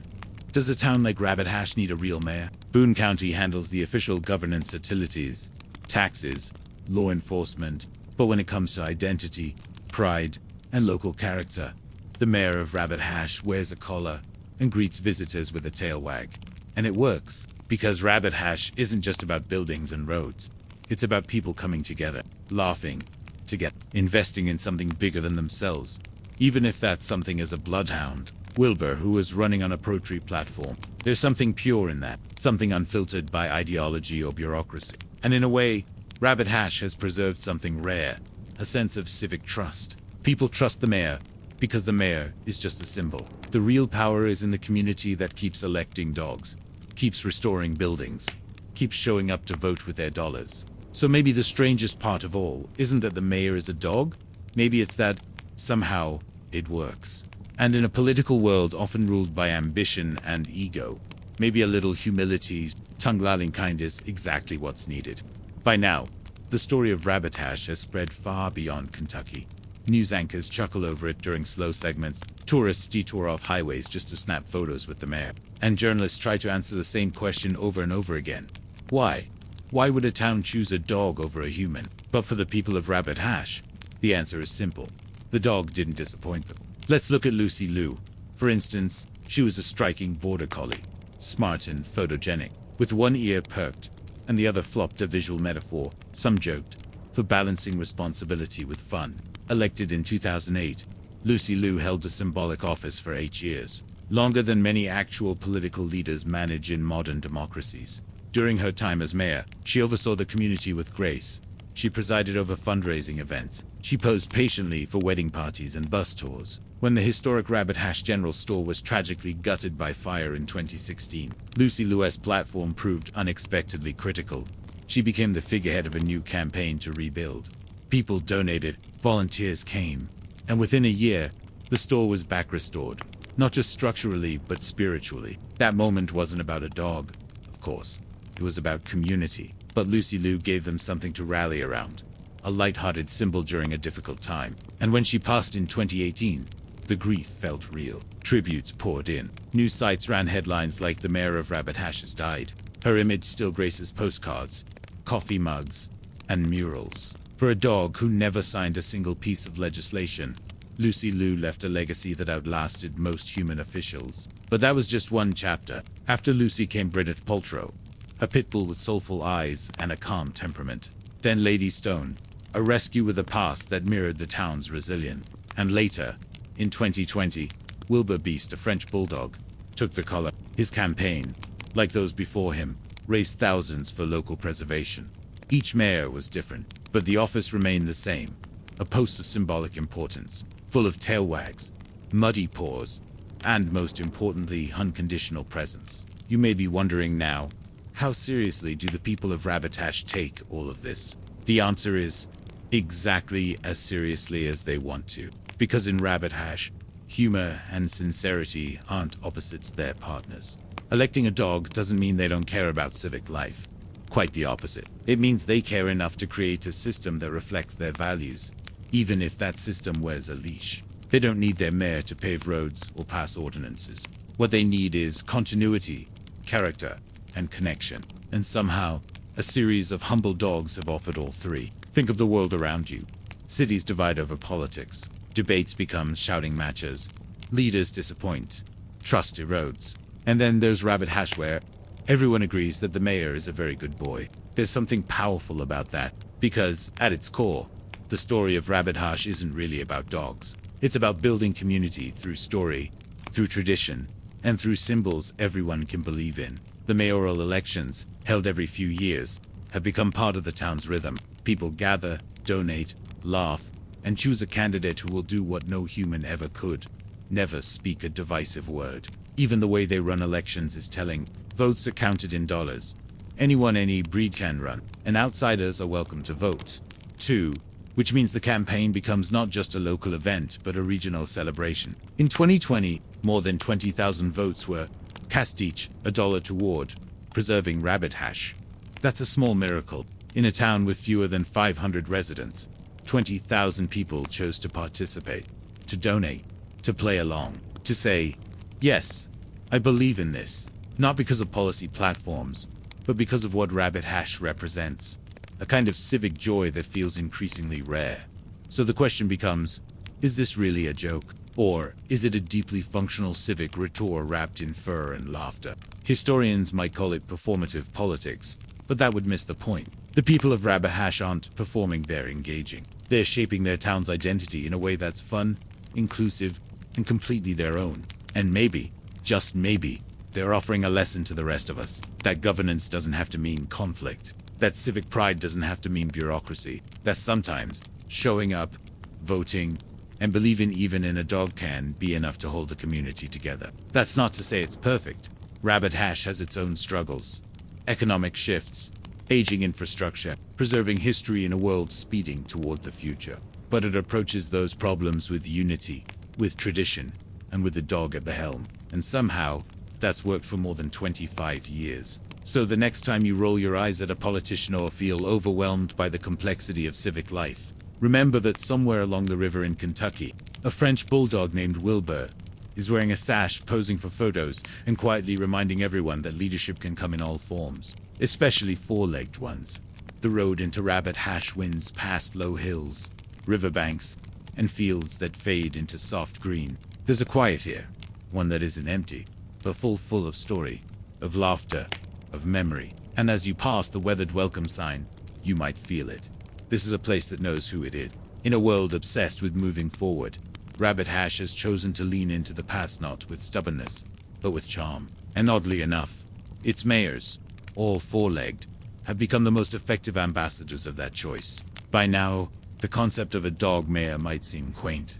A: Does a town like Rabbit Hash need a real mayor? Boone County handles the official governance utilities, taxes, law enforcement, but when it comes to identity, pride, and local character, the mayor of Rabbit Hash wears a collar and greets visitors with a tail wag. And it works, because Rabbit Hash isn't just about buildings and roads. It's about people coming together, laughing, together, investing in something bigger than themselves, even if that something is a bloodhound. Wilbur, who was running on a pro-tree platform. There's something pure in that, something unfiltered by ideology or bureaucracy. And in a way, Rabbit Hash has preserved something rare, a sense of civic trust. People trust the mayor because the mayor is just a symbol. The real power is in the community that keeps electing dogs, keeps restoring buildings, keeps showing up to vote with their dollars. So maybe the strangest part of all isn't that the mayor is a dog. Maybe it's that, somehow, it works. And in a political world often ruled by ambition and ego, maybe a little humility, tongue-lolling kind is exactly what's needed. By now, the story of Rabbit Hash has spread far beyond Kentucky. News anchors chuckle over it during slow segments, tourists detour off highways just to snap photos with the mayor, and journalists try to answer the same question over and over again. Why? Why would a town choose a dog over a human? But for the people of Rabbit Hash, the answer is simple. The dog didn't disappoint them. Let's look at Lucy Liu. For instance, she was a striking border collie, smart and photogenic, with one ear perked and the other flopped, a visual metaphor, some joked, for balancing responsibility with fun. Elected in 2008, Lucy Liu held a symbolic office for 8 years, longer than many actual political leaders manage in modern democracies. During her time as mayor, she oversaw the community with grace. She presided over fundraising events. She posed patiently for wedding parties and bus tours. When the historic Rabbit Hash General Store was tragically gutted by fire in 2016, Lucy Liu's platform proved unexpectedly critical. She became the figurehead of a new campaign to rebuild. People donated, volunteers came, and within a year, the store was back restored. Not just structurally, but spiritually. That moment wasn't about a dog, of course. It was about community. But Lucy Liu gave them something to rally around. a light-hearted symbol during a difficult time. And when she passed in 2018, the grief felt real. Tributes poured in. News sites ran headlines like "The mayor of Rabbit Hash has died." Her image still graces postcards, coffee mugs, and murals. For a dog who never signed a single piece of legislation, Lucy Liu left a legacy that outlasted most human officials. But that was just one chapter. After Lucy came Gwyneth Paltrow, a pit bull with soulful eyes and a calm temperament. Then Lady Stone, a rescue with a past that mirrored the town's resilience. And later, in 2020, Wilbur Beast, a French bulldog, took the color. His campaign, like those before him, raised thousands for local preservation. Each mayor was different, but the office remained the same, a post of symbolic importance, full of tail wags, muddy paws, and most importantly, unconditional presence. You may be wondering now, how seriously do the people of Rabbit Hash take all of this? The answer is, exactly as seriously as they want to. Because in Rabbit Hash, humor and sincerity aren't opposites, they're partners. Electing a dog doesn't mean they don't care about civic life. Quite the opposite. It means they care enough to create a system that reflects their values, even if that system wears a leash. They don't need their mayor to pave roads or pass ordinances. What they need is continuity, character, and connection. And somehow, a series of humble dogs have offered all three. Think of the world around you. Cities divide over politics. Debates become shouting matches. Leaders disappoint. Trust erodes. And then there's Rabbit Hash, where everyone agrees that the mayor is a very good boy. There's something powerful about that, because, at its core, the story of Rabbit Hash isn't really about dogs. It's about building community through story, through tradition, and through symbols everyone can believe in. The mayoral elections, held every few years, have become part of the town's rhythm. People gather, donate, laugh, and choose a candidate who will do what no human ever could: never speak a divisive word. Even the way they run elections is telling. Votes are counted in dollars. Anyone, any breed can run, and outsiders are welcome to vote, too, which means the campaign becomes not just a local event, but a regional celebration. In 2020, more than 20,000 votes were cast, each $1 toward preserving Rabbit Hash. That's a small miracle. In a town with fewer than 500 residents, 20,000 people chose to participate, to donate, to play along, to say, yes, I believe in this. Not because of policy platforms, but because of what Rabbit Hash represents. A kind of civic joy that feels increasingly rare. So the question becomes, is this really a joke? Or is it a deeply functional civic ritual wrapped in fur and laughter? Historians might call it performative politics, but that would miss the point. The people of Rabbit Hash aren't performing, they're engaging. They're shaping their town's identity in a way that's fun, inclusive, and completely their own. And maybe, just maybe, they're offering a lesson to the rest of us, that governance doesn't have to mean conflict, that civic pride doesn't have to mean bureaucracy, that sometimes showing up, voting, and believing even in a dog can be enough to hold the community together. That's not to say it's perfect. Rabbit Hash has its own struggles. Economic shifts, aging infrastructure, preserving history in a world speeding toward the future. But it approaches those problems with unity, with tradition, and with the dog at the helm. And somehow, that's worked for more than 25 years. So the next time you roll your eyes at a politician or feel overwhelmed by the complexity of civic life, remember that somewhere along the river in Kentucky, a French bulldog named Wilbur is wearing a sash, posing for photos, and quietly reminding everyone that leadership can come in all forms, especially four-legged ones. The road into Rabbit Hash winds past low hills, riverbanks, and fields that fade into soft green. There's a quiet here, one that isn't empty, but full of story, of laughter, of memory. And as you pass the weathered welcome sign, you might feel it. This is a place that knows who it is. In a world obsessed with moving forward, Rabbit Hash has chosen to lean into the past, not with stubbornness, but with charm. And oddly enough, its mayors, all four-legged, have become the most effective ambassadors of that choice. By now, the concept of a dog mayor might seem quaint,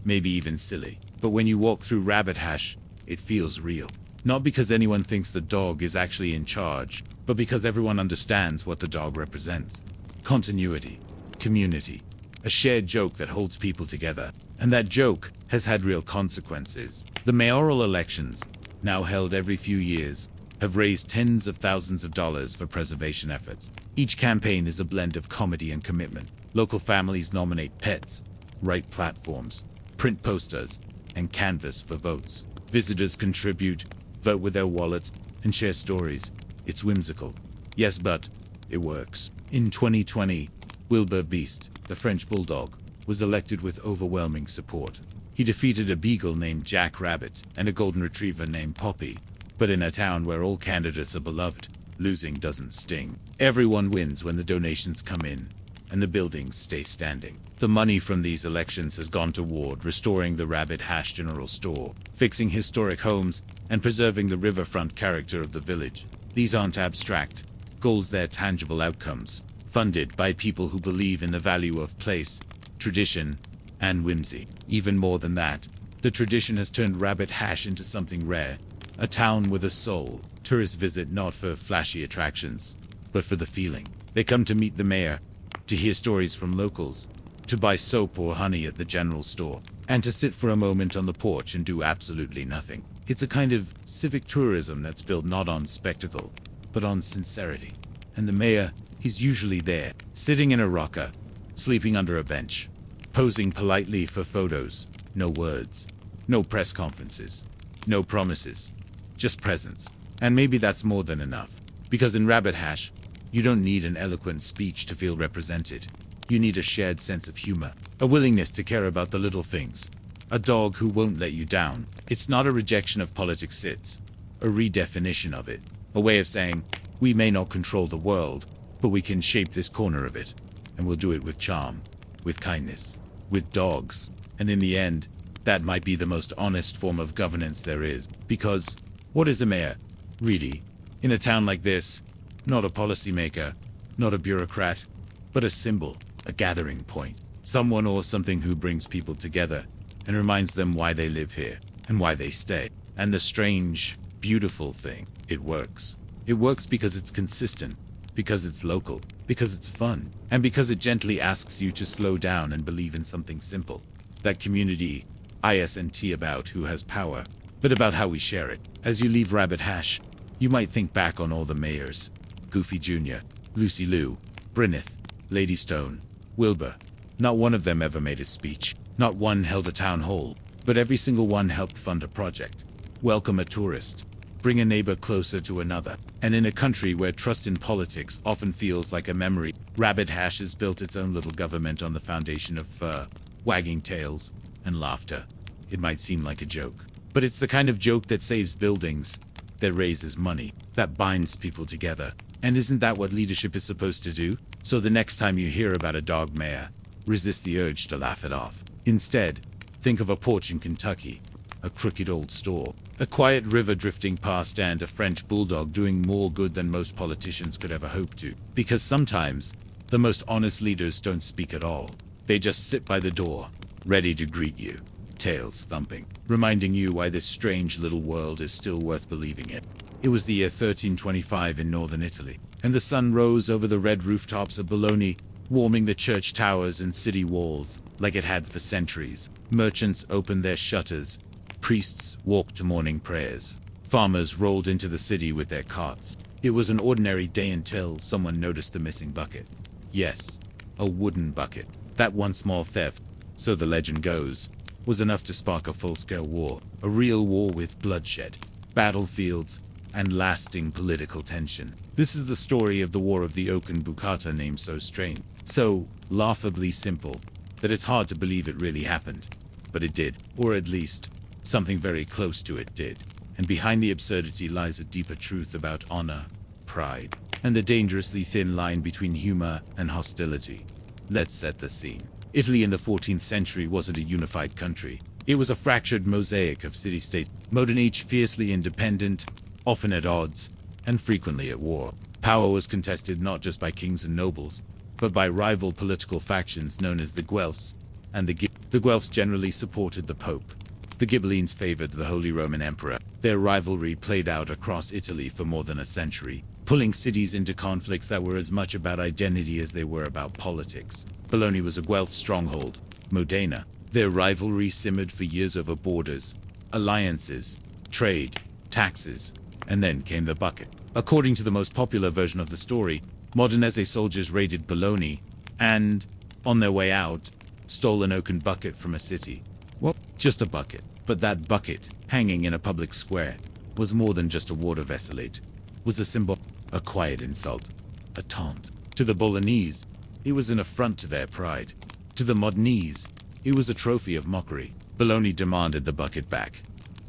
A: maybe even silly. But when you walk through Rabbit Hash, it feels real. Not because anyone thinks the dog is actually in charge, but because everyone understands what the dog represents. Continuity, community, a shared joke that holds people together. And that joke has had real consequences. The mayoral elections, now held every few years, have raised tens of thousands of dollars for preservation efforts. Each campaign is a blend of comedy and commitment. Local families nominate pets, write platforms, print posters, and canvass for votes. Visitors contribute, vote with their wallets, and share stories. It's whimsical. Yes, but it works. In 2020, Wilbur Beast, the French bulldog, was elected with overwhelming support. He defeated a beagle named Jack Rabbit and a golden retriever named Poppy. But in a town where all candidates are beloved, losing doesn't sting. Everyone wins when the donations come in, and the buildings stay standing. The money from these elections has gone toward restoring the Rabbit Hash General Store, fixing historic homes, and preserving the riverfront character of the village. These aren't abstract goals, they're tangible outcomes, funded by people who believe in the value of place, tradition, and whimsy. Even more than that, the tradition has turned Rabbit Hash into something rare, a town with a soul. Tourists visit not for flashy attractions, but for the feeling. They come to meet the mayor, to hear stories from locals, to buy soap or honey at the general store, and to sit for a moment on the porch and do absolutely nothing. It's a kind of civic tourism that's built not on spectacle, but on sincerity. And the mayor, he's usually there, sitting in a rocker, sleeping under a bench, posing politely for photos. No words, no press conferences, no promises, just presence. And maybe that's more than enough. Because in Rabbit Hash, you don't need an eloquent speech to feel represented. You need a shared sense of humor, a willingness to care about the little things, a dog who won't let you down. It's not a rejection of politics, it's a redefinition of it, a way of saying, we may not control the world, but we can shape this corner of it, and we'll do it with charm, with kindness, with dogs. And in the end, that might be the most honest form of governance there is. Because what is a mayor, really, in a town like this? Not a policymaker, not a bureaucrat, but a symbol, a gathering point. Someone or something who brings people together and reminds them why they live here and why they stay. And the strange, beautiful thing, it works. It works because it's consistent, because it's local, because it's fun, and because it gently asks you to slow down and believe in something simple. That community isn't about who has power, but about how we share it. As you leave Rabbit Hash, you might think back on all the mayors: Goofy Jr., Lucy Liu, Bryneth, Lady Stone, Wilbur. Not one of them ever made a speech. Not one held a town hall, but every single one helped fund a project, welcome a tourist, bring a neighbor closer to another. And in a country where trust in politics often feels like a memory, Rabbit Hash has built its own little government on the foundation of fur, wagging tails, and laughter. It might seem like a joke, but it's the kind of joke that saves buildings, that raises money, that binds people together. And isn't that what leadership is supposed to do? So the next time you hear about a dog mayor, resist the urge to laugh it off. Instead, think of a porch in Kentucky, a crooked old store, a quiet river drifting past, and a French bulldog doing more good than most politicians could ever hope to. Because sometimes, the most honest leaders don't speak at all. They just sit by the door, ready to greet you, tails thumping, reminding you why this strange little world is still worth believing in. It was the year 1325 in northern Italy, and the sun rose over the red rooftops of Bologna, warming the church towers and city walls like it had for centuries. Merchants opened their shutters, priests walked to morning prayers, farmers rolled into the city with their carts. It was an ordinary day until someone noticed the missing bucket. Yes, a wooden bucket. That one small theft, so the legend goes, was enough to spark a full-scale war, a real war with bloodshed, battlefields, and lasting political tension. This is the story of the War of the Oaken Bucata, named so strange, so laughably simple, that it's hard to believe it really happened. But it did, or at least, something very close to it did. And behind the absurdity lies a deeper truth about honor, pride, and the dangerously thin line between humor and hostility. Let's set the scene. Italy in the 14th century wasn't a unified country. It was a fractured mosaic of city-states, modern each fiercely independent, often at odds, and frequently at war. Power was contested not just by kings and nobles, but by rival political factions known as the Guelphs and the Ghibellines. The Guelphs generally supported the Pope. The Ghibellines favored the Holy Roman Emperor. Their rivalry played out across Italy for more than a century, pulling cities into conflicts that were as much about identity as they were about politics. Bologna was a Guelph stronghold. Modena. Their rivalry simmered for years over borders, alliances, trade, taxes, And then came the bucket. According to the most popular version of the story, Modenese soldiers raided Bologna and, on their way out, stole an oaken bucket from a city. Well, just a bucket. But that bucket, hanging in a public square, was more than just a water vessel. It was a symbol, a quiet insult, a taunt. To the Bolognese, it was an affront to their pride. To the Modenese, it was a trophy of mockery. Bologna demanded the bucket back.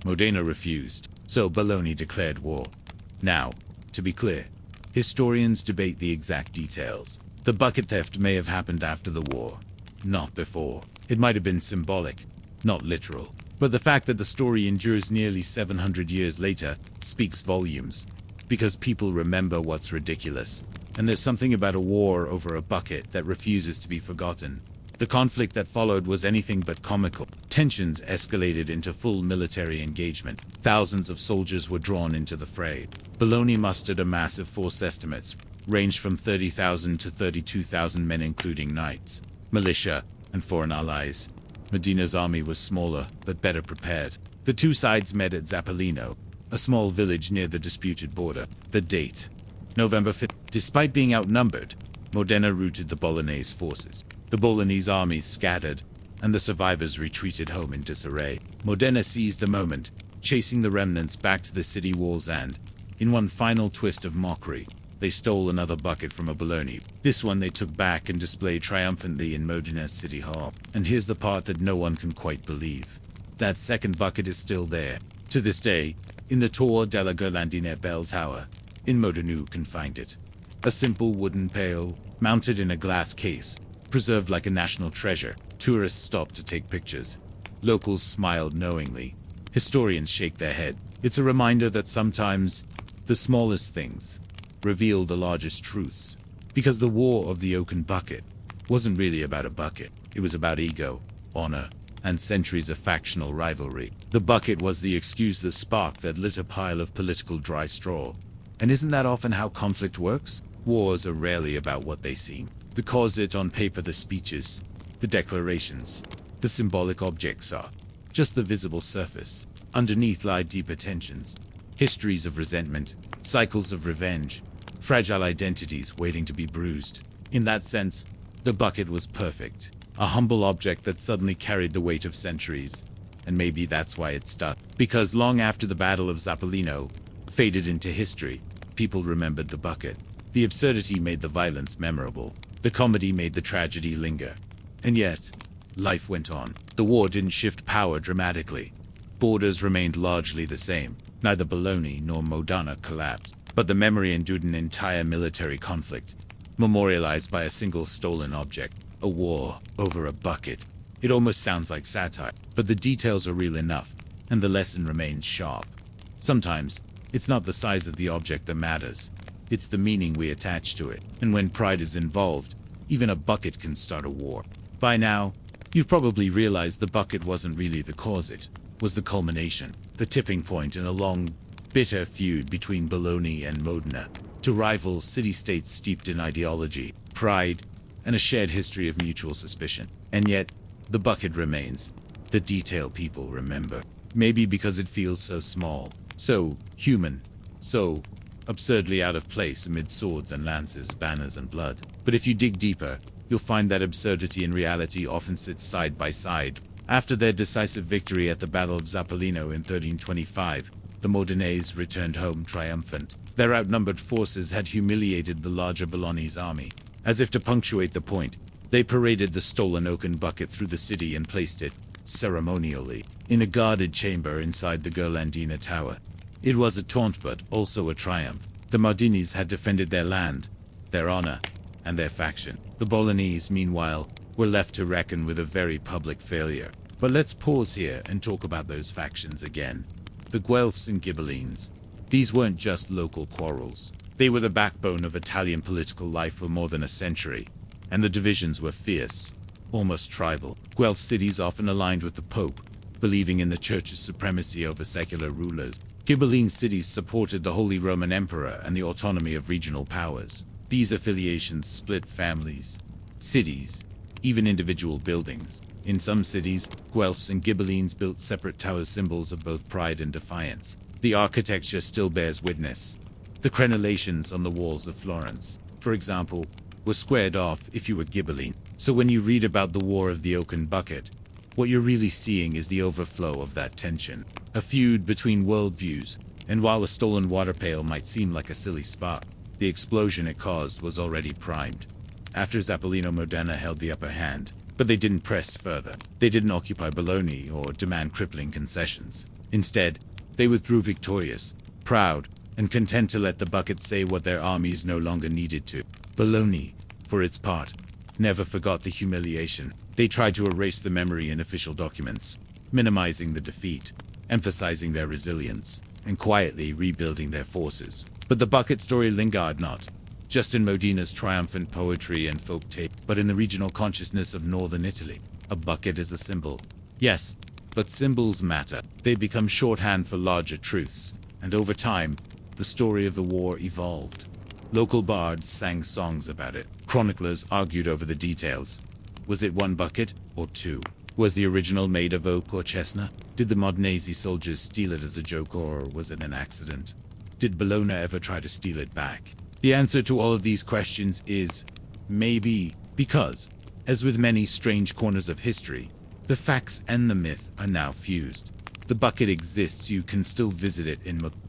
A: Modena refused, so Bologna declared war. Now, to be clear, historians debate the exact details. The bucket theft may have happened after the war, not before. It might have been symbolic, not literal. But the fact that the story endures nearly 700 years later speaks volumes, because people remember what's ridiculous. And there's something about a war over a bucket that refuses to be forgotten. The conflict that followed was anything but comical. Tensions escalated into full military engagement. Thousands of soldiers were drawn into the fray. Bologna mustered a massive force. Estimates ranged from 30,000 to 32,000 men, including knights, militia, and foreign allies. Modena's army was smaller, but better prepared. The two sides met at Zappolino, a small village near the disputed border. The date, November 5th. Despite being outnumbered, Modena routed the Bolognese forces. The Bolognese armies scattered, and the survivors retreated home in disarray. Modena seized the moment, chasing the remnants back to the city walls and, in one final twist of mockery, they stole another bucket from a Bologna. This one they took back and displayed triumphantly in Modena's city hall. And here's the part that no one can quite believe. That second bucket is still there. To this day, in the Torre della Ghirlandina bell tower, in Modena you can find it. A simple wooden pail, mounted in a glass case, preserved like a national treasure. Tourists stopped to take pictures. Locals smiled knowingly. Historians shake their head. It's a reminder that sometimes the smallest things reveal the largest truths. Because the War of the Oaken Bucket wasn't really about a bucket. It was about ego, honor, and centuries of factional rivalry. The bucket was the excuse, the spark that lit a pile of political dry straw. And isn't that often how conflict works? Wars are rarely about what they seem. The cause on paper, the speeches, the declarations, the symbolic objects are just the visible surface. Underneath lie deeper tensions, histories of resentment, cycles of revenge, fragile identities waiting to be bruised. In that sense, the bucket was perfect. A humble object that suddenly carried the weight of centuries. And maybe that's why it stuck. Because long after the Battle of Zappolino faded into history, people remembered the bucket. The absurdity made the violence memorable. The comedy made the tragedy linger. And yet, life went on. The war didn't shift power dramatically. Borders remained largely the same. Neither Bologna nor Modena collapsed. But the memory endured an entire military conflict, memorialized by a single stolen object. A war over a bucket. It almost sounds like satire, but the details are real enough, and the lesson remains sharp. Sometimes, it's not the size of the object that matters. It's the meaning we attach to it. And when pride is involved, even a bucket can start a war. By now, you've probably realized the bucket wasn't really the cause. It was the culmination, the tipping point in a long, bitter feud between Bologna and Modena. Two rival city-states steeped in ideology, pride, and a shared history of mutual suspicion. And yet, the bucket remains, the detail people remember. Maybe because it feels so small, so human, so absurdly out of place amid swords and lances, banners and blood. But if you dig deeper, you'll find that absurdity and reality often sit side by side. After their decisive victory at the Battle of Zappolino in 1325, the Modenese returned home triumphant. Their outnumbered forces had humiliated the larger Bolognese army. As if to punctuate the point, they paraded the stolen oaken bucket through the city and placed it, ceremonially, in a guarded chamber inside the Ghirlandina tower. It was a taunt but also a triumph. The Modenese had defended their land, their honor, and their faction. The Bolognese, meanwhile, were left to reckon with a very public failure. But let's pause here and talk about those factions again. The Guelphs and Ghibellines. These weren't just local quarrels. They were the backbone of Italian political life for more than a century, and the divisions were fierce, almost tribal. Guelph cities often aligned with the Pope, believing in the Church's supremacy over secular rulers. Ghibelline cities supported the Holy Roman Emperor and the autonomy of regional powers. These affiliations split families, cities, even individual buildings. In some cities, Guelphs and Ghibellines built separate towers, symbols of both pride and defiance. The architecture still bears witness. The crenellations on the walls of Florence, for example, were squared off if you were Ghibelline. So when you read about the War of the Oaken Bucket, what you're really seeing is the overflow of that tension. A feud between worldviews, and while a stolen water pail might seem like a silly spot, the explosion it caused was already primed. After Zappolino Modena held the upper hand, but they didn't press further. They didn't occupy Bologna or demand crippling concessions. Instead, they withdrew victorious, proud, and content to let the bucket say what their armies no longer needed to. Bologna, for its part, never forgot the humiliation. They tried to erase the memory in official documents, minimizing the defeat, emphasizing their resilience, and quietly rebuilding their forces. But the bucket story lingered not just in Modena's triumphant poetry and folk tale, but in the regional consciousness of northern Italy. A bucket is a symbol. Yes, but symbols matter. They become shorthand for larger truths, and over time, the story of the war evolved. Local bards sang songs about it. Chroniclers argued over the details. Was it one bucket or two? Was the original made of oak or chestnut? Did the Modenese soldiers steal it as a joke, or was it an accident? Did Bologna ever try to steal it back? The answer to all of these questions is maybe, because, as with many strange corners of history, the facts and the myth are now fused. The bucket exists, you can still visit it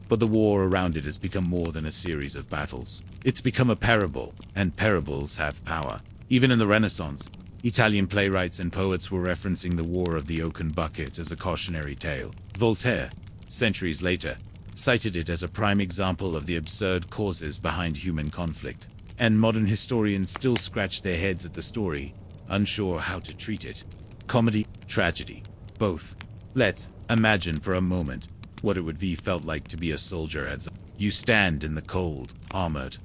A: but the war around it has become more than a series of battles. It's become a parable, and parables have power. Even in the Renaissance, Italian playwrights and poets were referencing the War of the Oaken Bucket as a cautionary tale. Voltaire, centuries later, cited it as a prime example of the absurd causes behind human conflict. And modern historians still scratch their heads at the story, unsure how to treat it. Comedy, tragedy, both. Let's imagine for a moment what it would be felt like to be a soldier as you stand in the cold, armored,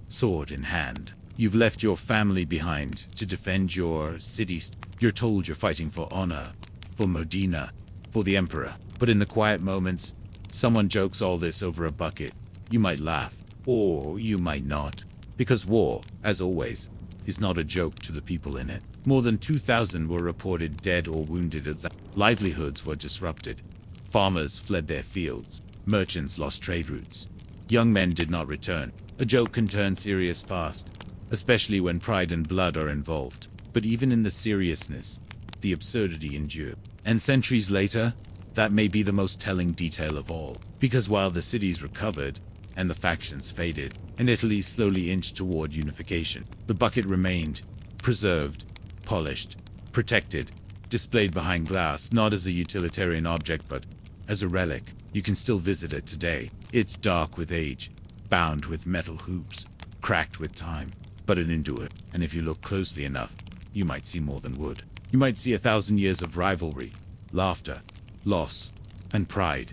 A: sword in hand. You've left your family behind to defend your city. You're told you're fighting for honor, for Modena, for the Emperor. But in the quiet moments, someone jokes all this over a bucket. You might laugh, or you might not. Because war, as always, is not a joke to the people in it. More than 2,000 were reported dead or wounded as livelihoods were disrupted. Farmers fled their fields. Merchants lost trade routes. Young men did not return. A joke can turn serious fast, especially when pride and blood are involved. But even in the seriousness, the absurdity endured. And centuries later, that may be the most telling detail of all. Because while the cities recovered, and the factions faded, and Italy slowly inched toward unification, the bucket remained, preserved, polished, protected, displayed behind glass, not as a utilitarian object but as a relic. You can still visit it today. It's dark with age, bound with metal hoops, cracked with time, but it endured. And if you look closely enough, you might see more than wood. You might see 1,000 years of rivalry, laughter, loss, and pride.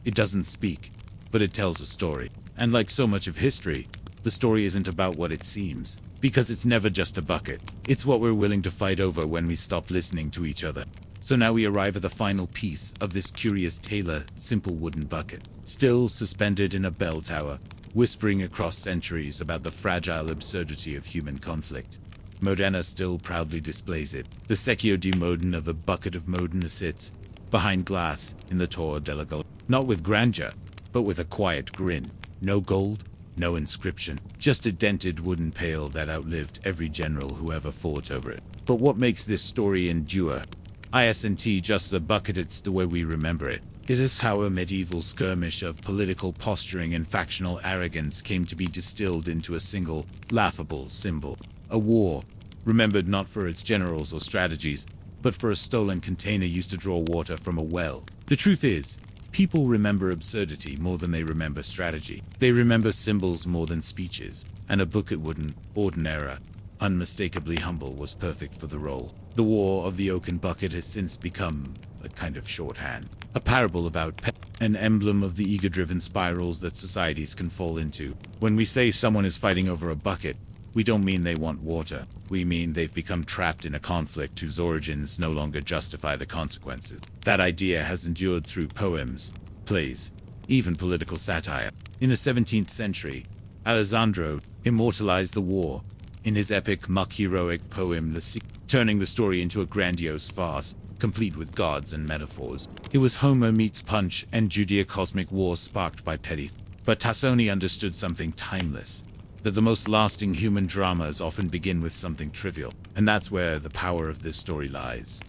A: It doesn't speak, but it tells a story. And like so much of history, the story isn't about what it seems, because it's never just a bucket. It's what we're willing to fight over when we stop listening to each other. So now we arrive at the final piece of this curious tale, simple wooden bucket, still suspended in a bell tower, whispering across centuries about the fragile absurdity of human conflict. Modena still proudly displays it. The Secchio di Modena of the bucket of Modena sits behind glass in the Torre della Galleria, not with grandeur, but with a quiet grin. No gold, no inscription, just a dented wooden pail that outlived every general who ever fought over it. But what makes this story endure isn't just the bucket, it's the way we remember it. It is how a medieval skirmish of political posturing and factional arrogance came to be distilled into a single, laughable symbol. A war, remembered not for its generals or strategies, but for a stolen container used to draw water from a well. The truth is, people remember absurdity more than they remember strategy. They remember symbols more than speeches. And a bucket wooden, ordinary, unmistakably humble was perfect for the role. The War of the Oaken Bucket has since become a kind of shorthand. A parable about an emblem of the ego-driven spirals that societies can fall into. When we say someone is fighting over a bucket, we don't mean they want water. We mean they've become trapped in a conflict whose origins no longer justify the consequences. That idea has endured through poems, plays, even political satire. In the 17th century, Alessandro immortalized the war in his epic mock-heroic poem The Sea, turning the story into a grandiose farce. complete with gods and metaphors. It was Homer meets Punch and Judeo-cosmic wars sparked by petty. But Tassoni understood something timeless, that the most lasting human dramas often begin with something trivial. And that's where the power of this story lies.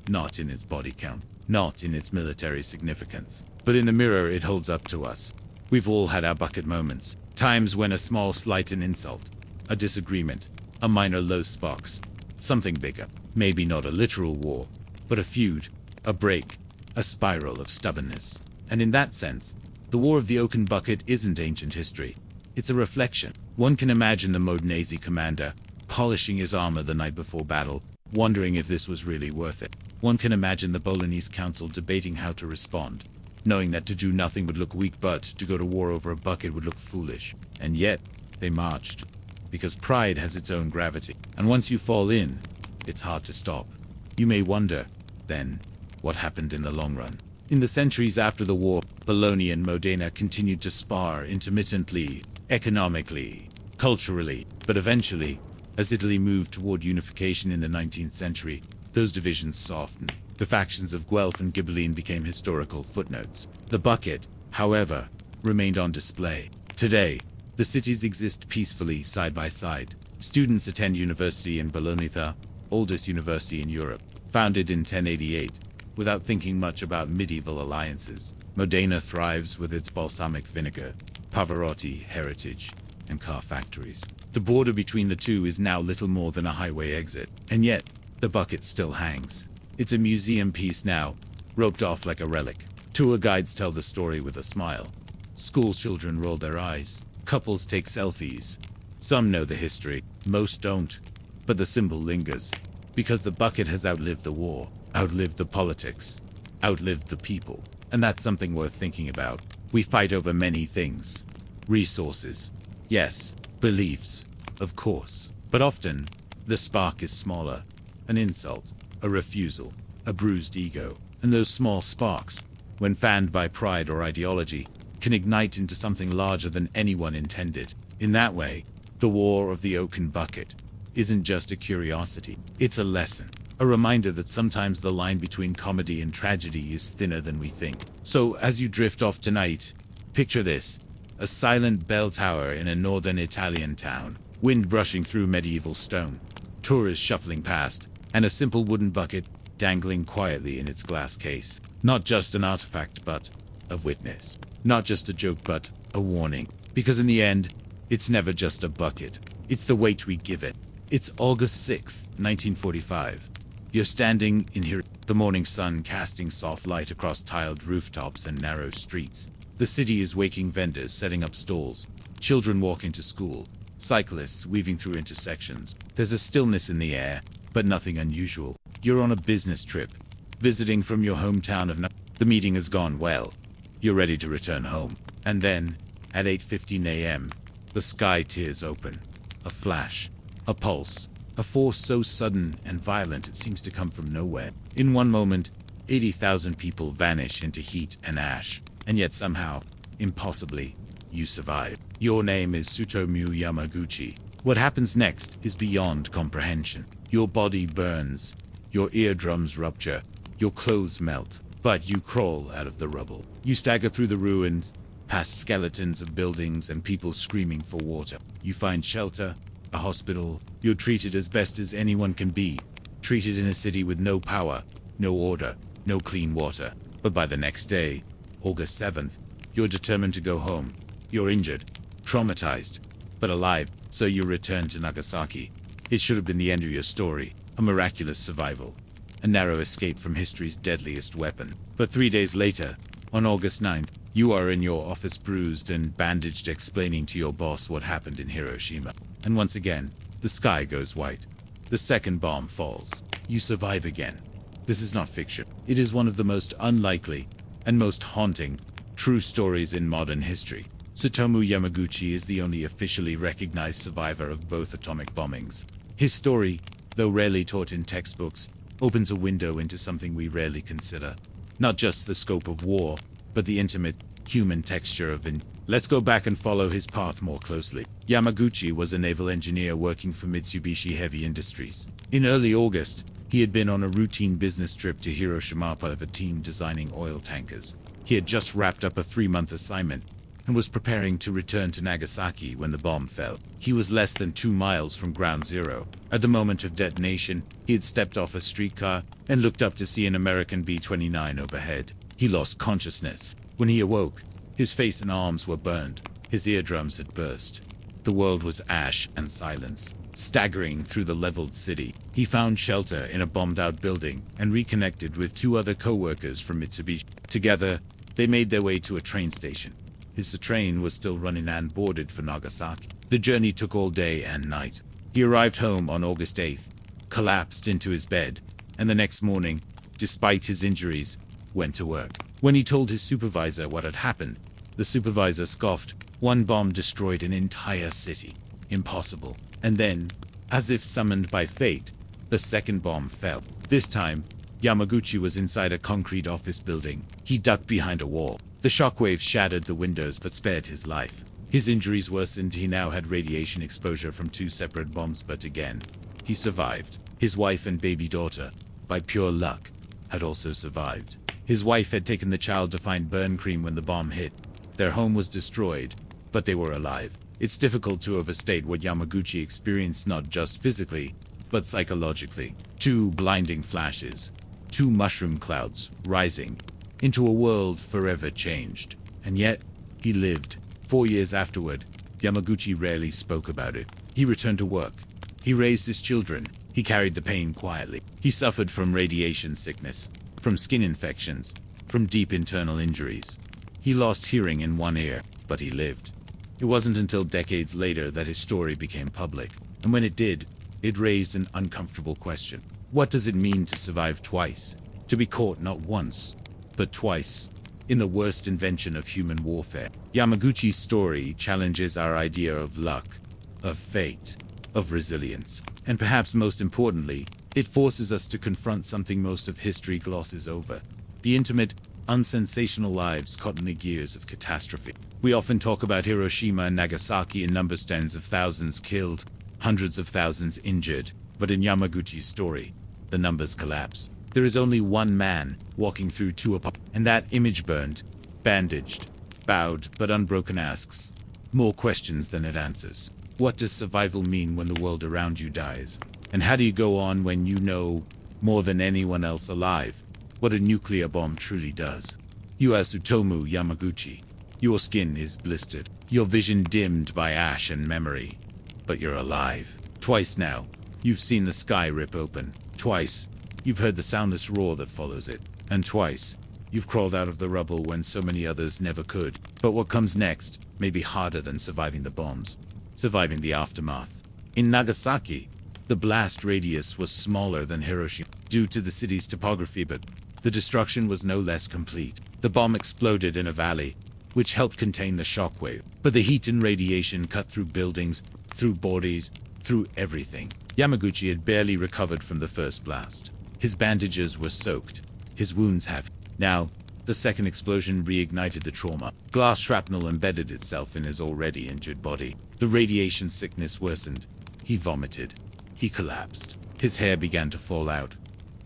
A: Not in its body count, not in its military significance, but in the mirror it holds up to us. We've all had our bucket moments, times when a small slight, an insult, a disagreement, a minor low sparks, something bigger, maybe not a literal war, but a feud, a break, a spiral of stubbornness. And in that sense, the War of the Oaken Bucket isn't ancient history. It's a reflection. One can imagine the Modenese commander polishing his armor the night before battle, wondering if this was really worth it. One can imagine the Bolognese council debating how to respond, knowing that to do nothing would look weak, but to go to war over a bucket would look foolish. And yet, they marched, because pride has its own gravity. And once you fall in, it's hard to stop. You may wonder, then, what happened in the long run. In the centuries after the war, Bologna and Modena continued to spar intermittently, economically, culturally, but eventually, as Italy moved toward unification in the 19th century, those divisions softened. The factions of Guelph and Ghibelline became historical footnotes. The bucket, however, remained on display. Today, the cities exist peacefully side by side. Students attend university in Bologna, the oldest university in Europe, founded in 1088, without thinking much about medieval alliances. Modena thrives with its balsamic vinegar, Pavarotti heritage, and car factories. The border between the two is now little more than a highway exit, and yet, the bucket still hangs. It's a museum piece now, roped off like a relic. Tour guides tell the story with a smile. School children roll their eyes. Couples take selfies. Some know the history, most don't. But the symbol lingers, because the bucket has outlived the war, outlived the politics, outlived the people. And that's something worth thinking about. We fight over many things. Resources. Yes, beliefs, of course. But often, the spark is smaller. An insult, a refusal, a bruised ego. And those small sparks, when fanned by pride or ideology, can ignite into something larger than anyone intended. In that way, the War of the Oaken Bucket isn't just a curiosity. It's a lesson. A reminder that sometimes the line between comedy and tragedy is thinner than we think. So, as you drift off tonight, picture this. A silent bell tower in a northern Italian town. Wind brushing through medieval stone. Tourists shuffling past. And a simple wooden bucket dangling quietly in its glass case. Not just an artifact, but a witness. Not just a joke, but a warning. Because in the end, it's never just a bucket. It's the weight we give it. It's August 6, 1945. You're standing in here, the morning sun casting soft light across tiled rooftops and narrow streets. The city is waking, vendors setting up stalls, children walking to school, cyclists weaving through intersections. There's a stillness in the air, but nothing unusual. You're on a business trip, visiting from your hometown of The meeting has gone well. You're ready to return home. And then, at 8:15 a.m., the sky tears open. A flash, a pulse, a force so sudden and violent it seems to come from nowhere. In one moment, 80,000 people vanish into heat and ash. And yet somehow, impossibly, you survive. Your name is Tsutomu Yamaguchi. What happens next is beyond comprehension. Your body burns, your eardrums rupture, your clothes melt, but you crawl out of the rubble. You stagger through the ruins, past skeletons of buildings and people screaming for water. You find shelter, a hospital. You're treated as best as anyone can be, treated in a city with no power, no order, no clean water. But by the next day, August 7th, you're determined to go home. You're injured, traumatized, but alive, so you return to Nagasaki. It should have been the end of your story, a miraculous survival, a narrow escape from history's deadliest weapon. But 3 days later, on August 9th, you are in your office bruised and bandaged, explaining to your boss what happened in Hiroshima. And once again, the sky goes white. The second bomb falls. You survive again. This is not fiction. It is one of the most unlikely and most haunting true stories in modern history. Tsutomu Yamaguchi is the only officially recognized survivor of both atomic bombings. His story, though rarely taught in textbooks, opens a window into something we rarely consider. Not just the scope of war, but the intimate, human texture of it. Let's go back and follow his path more closely. Yamaguchi was a naval engineer working for Mitsubishi Heavy Industries. In early August, He had been on a routine business trip to Hiroshima, part of a team designing oil tankers. He had just wrapped up a 3-month assignment and was preparing to return to Nagasaki when the bomb fell. He was less than 2 miles from ground zero. At the moment of detonation, he had stepped off a streetcar and looked up to see an American B-29 overhead. He lost consciousness. When he awoke, his face and arms were burned. His eardrums had burst. The world was ash and silence. Staggering through the leveled city, he found shelter in a bombed-out building and reconnected with 2 other co-workers from Mitsubishi. Together, they made their way to a train station. His train was still running and boarded for Nagasaki. The journey took all day and night. He arrived home on August 8th, collapsed into his bed, and the next morning, despite his injuries, went to work. When he told his supervisor what had happened, the supervisor scoffed. One bomb destroyed an entire city. Impossible. And then, as if summoned by fate, the second bomb fell. This time, Yamaguchi was inside a concrete office building. He ducked behind a wall. The shockwaves shattered the windows but spared his life. His injuries worsened. He now had radiation exposure from 2 separate bombs, but again, he survived. His wife and baby daughter, by pure luck, had also survived. His wife had taken the child to find burn cream when the bomb hit. Their home was destroyed, but they were alive. It's difficult to overstate what Yamaguchi experienced, not just physically, but psychologically. 2 blinding flashes, 2 mushroom clouds rising into a world forever changed. And yet, he lived. 4 years afterward, Yamaguchi rarely spoke about it. He returned to work. He raised his children. He carried the pain quietly. He suffered from radiation sickness, from skin infections, from deep internal injuries. He lost hearing in one ear, but he lived. It wasn't until decades later that his story became public, and when it did, it raised an uncomfortable question. What does it mean to survive twice? To be caught not once, but twice, in the worst invention of human warfare. Yamaguchi's story challenges our idea of luck, of fate, of resilience, and perhaps most importantly, it forces us to confront something most of history glosses over: the intimate, unsensational lives caught in the gears of catastrophe. We often talk about Hiroshima and Nagasaki in numbers, tens of thousands killed, hundreds of thousands injured, but in Yamaguchi's story, the numbers collapse. There is only one man walking through 2 apartments, and that image burned, bandaged, bowed, but unbroken asks more questions than it answers. What does survival mean when the world around you dies? And how do you go on when you know, more than anyone else alive, what a nuclear bomb truly does? You are Tsutomu Yamaguchi. Your skin is blistered, your vision dimmed by ash and memory, but you're alive. Twice now, you've seen the sky rip open. Twice, you've heard the soundless roar that follows it. And twice, you've crawled out of the rubble when so many others never could. But what comes next may be harder than surviving the bombs, surviving the aftermath. In Nagasaki, the blast radius was smaller than Hiroshima due to the city's topography, but the destruction was no less complete. The bomb exploded in a valley, which helped contain the shockwave, but the heat and radiation cut through buildings, through bodies, through everything. Yamaguchi had barely recovered from the first blast. His bandages were soaked, his wounds heavy. Now, the second explosion reignited the trauma. Glass shrapnel embedded itself in his already injured body. The radiation sickness worsened. He vomited. He collapsed. His hair began to fall out.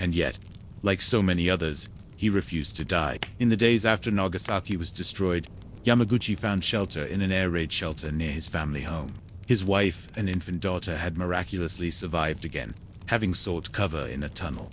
A: And yet, like so many others, he refused to die. In the days after Nagasaki was destroyed, Yamaguchi found shelter in an air raid shelter near his family home. His wife and infant daughter had miraculously survived again, having sought cover in a tunnel.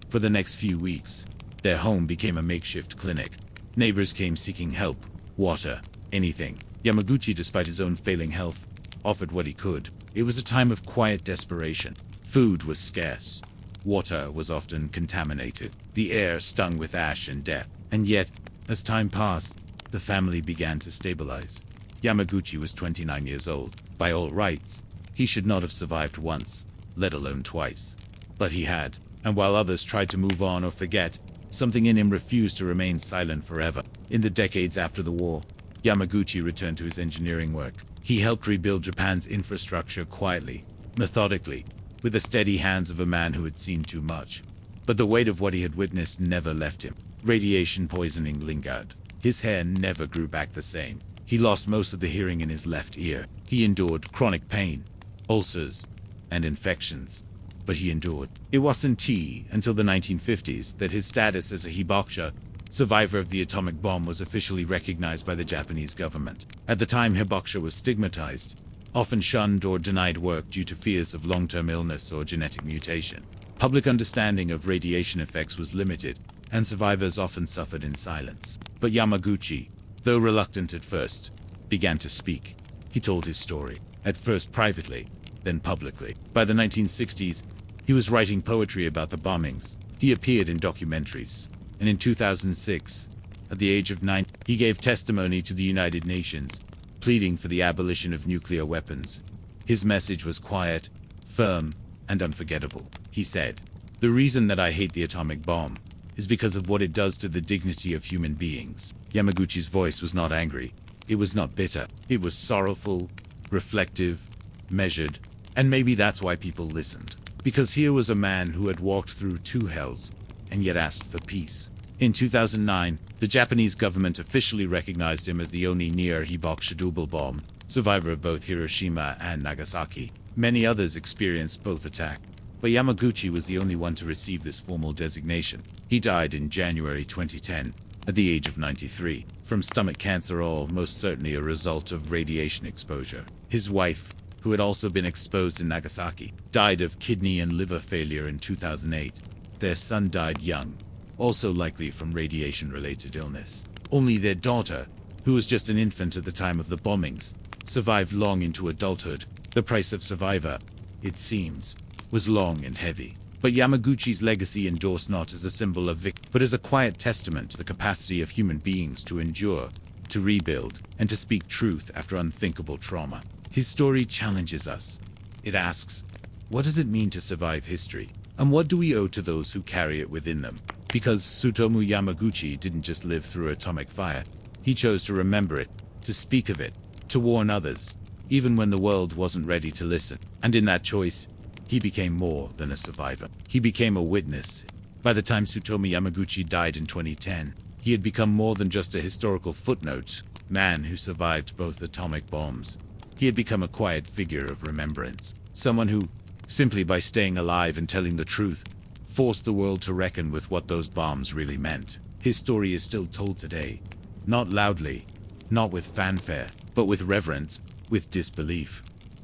A: For the next few weeks, their home became a makeshift clinic. Neighbors came seeking help, water, anything. Yamaguchi, despite his own failing health, offered what he could. It was a time of quiet desperation. Food was scarce. Water was often contaminated. The air stung with ash and death. And yet, as time passed, the family began to stabilize. Yamaguchi was 29 years old. By all rights, he should not have survived once, let alone twice. But he had, and while others tried to move on or forget, something in him refused to remain silent forever. In the decades after the war, Yamaguchi returned to his engineering work. He helped rebuild Japan's infrastructure quietly, methodically, with the steady hands of a man who had seen too much. But the weight of what he had witnessed never left him. Radiation poisoning lingered. His hair never grew back the same. He lost most of the hearing in his left ear. He endured chronic pain, ulcers, and infections. but he endured. It wasn't until the 1950s that his status as a hibakusha, survivor of the atomic bomb, was officially recognized by the Japanese government. At the time, hibakusha was stigmatized, often shunned or denied work due to fears of long-term illness or genetic mutation. Public understanding of radiation effects was limited, and survivors often suffered in silence. But Yamaguchi, though reluctant at first, began to speak. He told his story, at first privately, then publicly. By the 1960s, he was writing poetry about the bombings. He appeared in documentaries. And in 2006, at the age of 9, he gave testimony to the United Nations, pleading for the abolition of nuclear weapons. His message was quiet, firm, and unforgettable. He said, "The reason that I hate the atomic bomb is because of what it does to the dignity of human beings." Yamaguchi's voice was not angry. It was not bitter. It was sorrowful, reflective, measured, and maybe that's why people listened. Because here was a man who had walked through two hells, and yet asked for peace. In 2009, the Japanese government officially recognized him as the only near-hibakusha double bomb survivor of both Hiroshima and Nagasaki. Many others experienced both attacks, but Yamaguchi was the only one to receive this formal designation. He died in January 2010, at the age of 93, from stomach cancer, or most certainly a result of radiation exposure. His wife, who had also been exposed in Nagasaki, died of kidney and liver failure in 2008. Their son died young, also likely from radiation-related illness. Only their daughter, who was just an infant at the time of the bombings, survived long into adulthood. The price of survivor, it seems, was long and heavy. But Yamaguchi's legacy endorsed not as a symbol of victory, but as a quiet testament to the capacity of human beings to endure, to rebuild, and to speak truth after unthinkable trauma. His story challenges us. It asks, what does it mean to survive history? And what do we owe to those who carry it within them? Because Tsutomu Yamaguchi didn't just live through atomic fire. He chose to remember it, to speak of it, to warn others, even when the world wasn't ready to listen. And in that choice, he became more than a survivor. He became a witness. By the time Tsutomu Yamaguchi died in 2010, he had become more than just a historical footnote, man who survived both atomic bombs. He had become a quiet figure of remembrance, someone who, simply by staying alive and telling the truth, forced the world to reckon with what those bombs really meant. His story is still told today, not loudly, not with fanfare, but with reverence, with disbelief,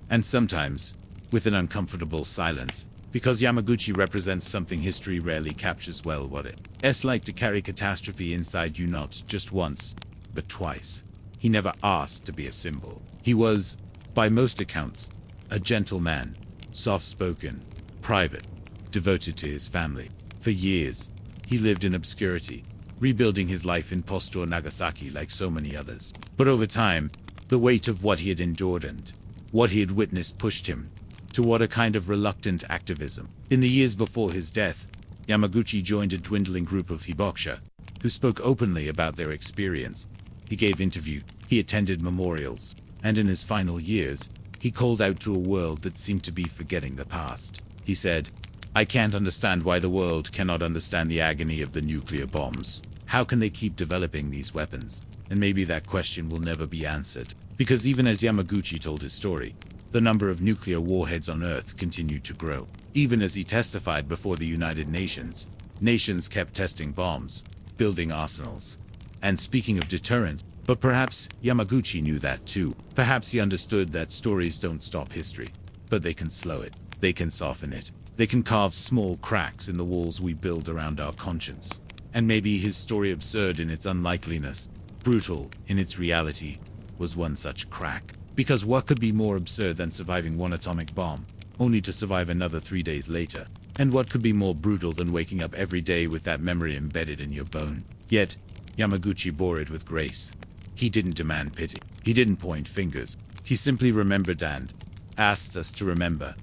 A: and sometimes with an uncomfortable silence, because Yamaguchi represents something history rarely captures well: what it's like to carry catastrophe inside you, not just once, but twice. He never asked to be a symbol. He was, by most accounts, a gentle man, soft-spoken, private, devoted to his family. For years, he lived in obscurity, rebuilding his life in post-war Nagasaki like so many others. But over time, the weight of what he had endured and what he had witnessed pushed him toward a kind of reluctant activism. In the years before his death, Yamaguchi joined a dwindling group of hibakusha who spoke openly about their experience. He gave interviews, he attended memorials, and in his final years, he called out to a world that seemed to be forgetting the past. He said, "I can't understand why the world cannot understand the agony of the nuclear bombs. How can they keep developing these weapons?" And maybe that question will never be answered. Because even as Yamaguchi told his story, the number of nuclear warheads on Earth continued to grow. Even as he testified before the United Nations, nations kept testing bombs, building arsenals, and speaking of deterrence. But perhaps Yamaguchi knew that too. Perhaps he understood that stories don't stop history, but they can slow it. They can soften it. They can carve small cracks in the walls we build around our conscience. And maybe his story, absurd in its unlikeliness, brutal in its reality, was one such crack. Because what could be more absurd than surviving one atomic bomb, only to survive another 3 days later? And what could be more brutal than waking up every day with that memory embedded in your bone? Yet, Yamaguchi bore it with grace. He didn't demand pity. He didn't point fingers. He simply remembered and asked us to remember.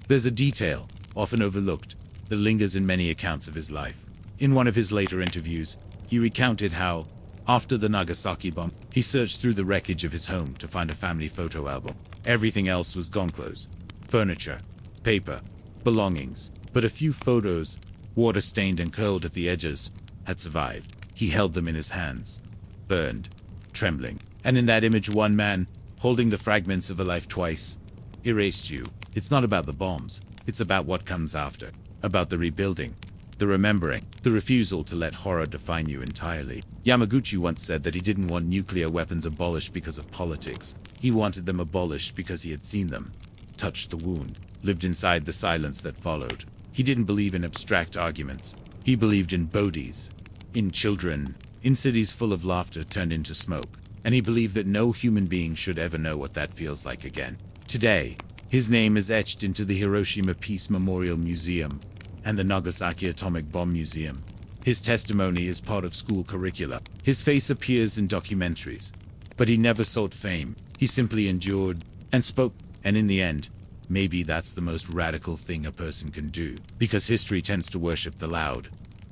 A: There's a detail, often overlooked, that lingers in many accounts of his life. In one of his later interviews, he recounted how, after the Nagasaki bomb, he searched through the wreckage of his home to find a family photo album. Everything else was gone: clothes, furniture, paper, belongings. But a few photos, water-stained and curled at the edges, had survived. He held them in his hands, burned, trembling. And in that image, one man, holding the fragments of a life twice, erased you, It's not about the bombs, it's about what comes after. About the rebuilding, the remembering, the refusal to let horror define you entirely. Yamaguchi once said that he didn't want nuclear weapons abolished because of politics. He wanted them abolished because he had seen them, touched the wound, lived inside the silence that followed. He didn't believe in abstract arguments. He believed in bodies, in children, in cities full of laughter turned into smoke. And he believed that no human being should ever know what that feels like again. Today, his name is etched into the Hiroshima Peace Memorial Museum and the Nagasaki Atomic Bomb Museum. His testimony is part of school curricula. His face appears in documentaries. But he never sought fame. He simply endured and spoke. And in the end, maybe that's the most radical thing a person can do. Because history tends to worship the loud,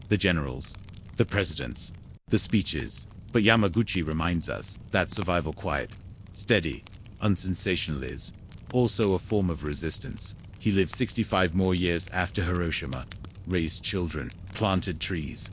A: the generals, the presidents, the speeches. But Yamaguchi reminds us that survival quiet, steady, unsensational is also a form of resistance. He lived 65 more years after Hiroshima, raised children, planted trees,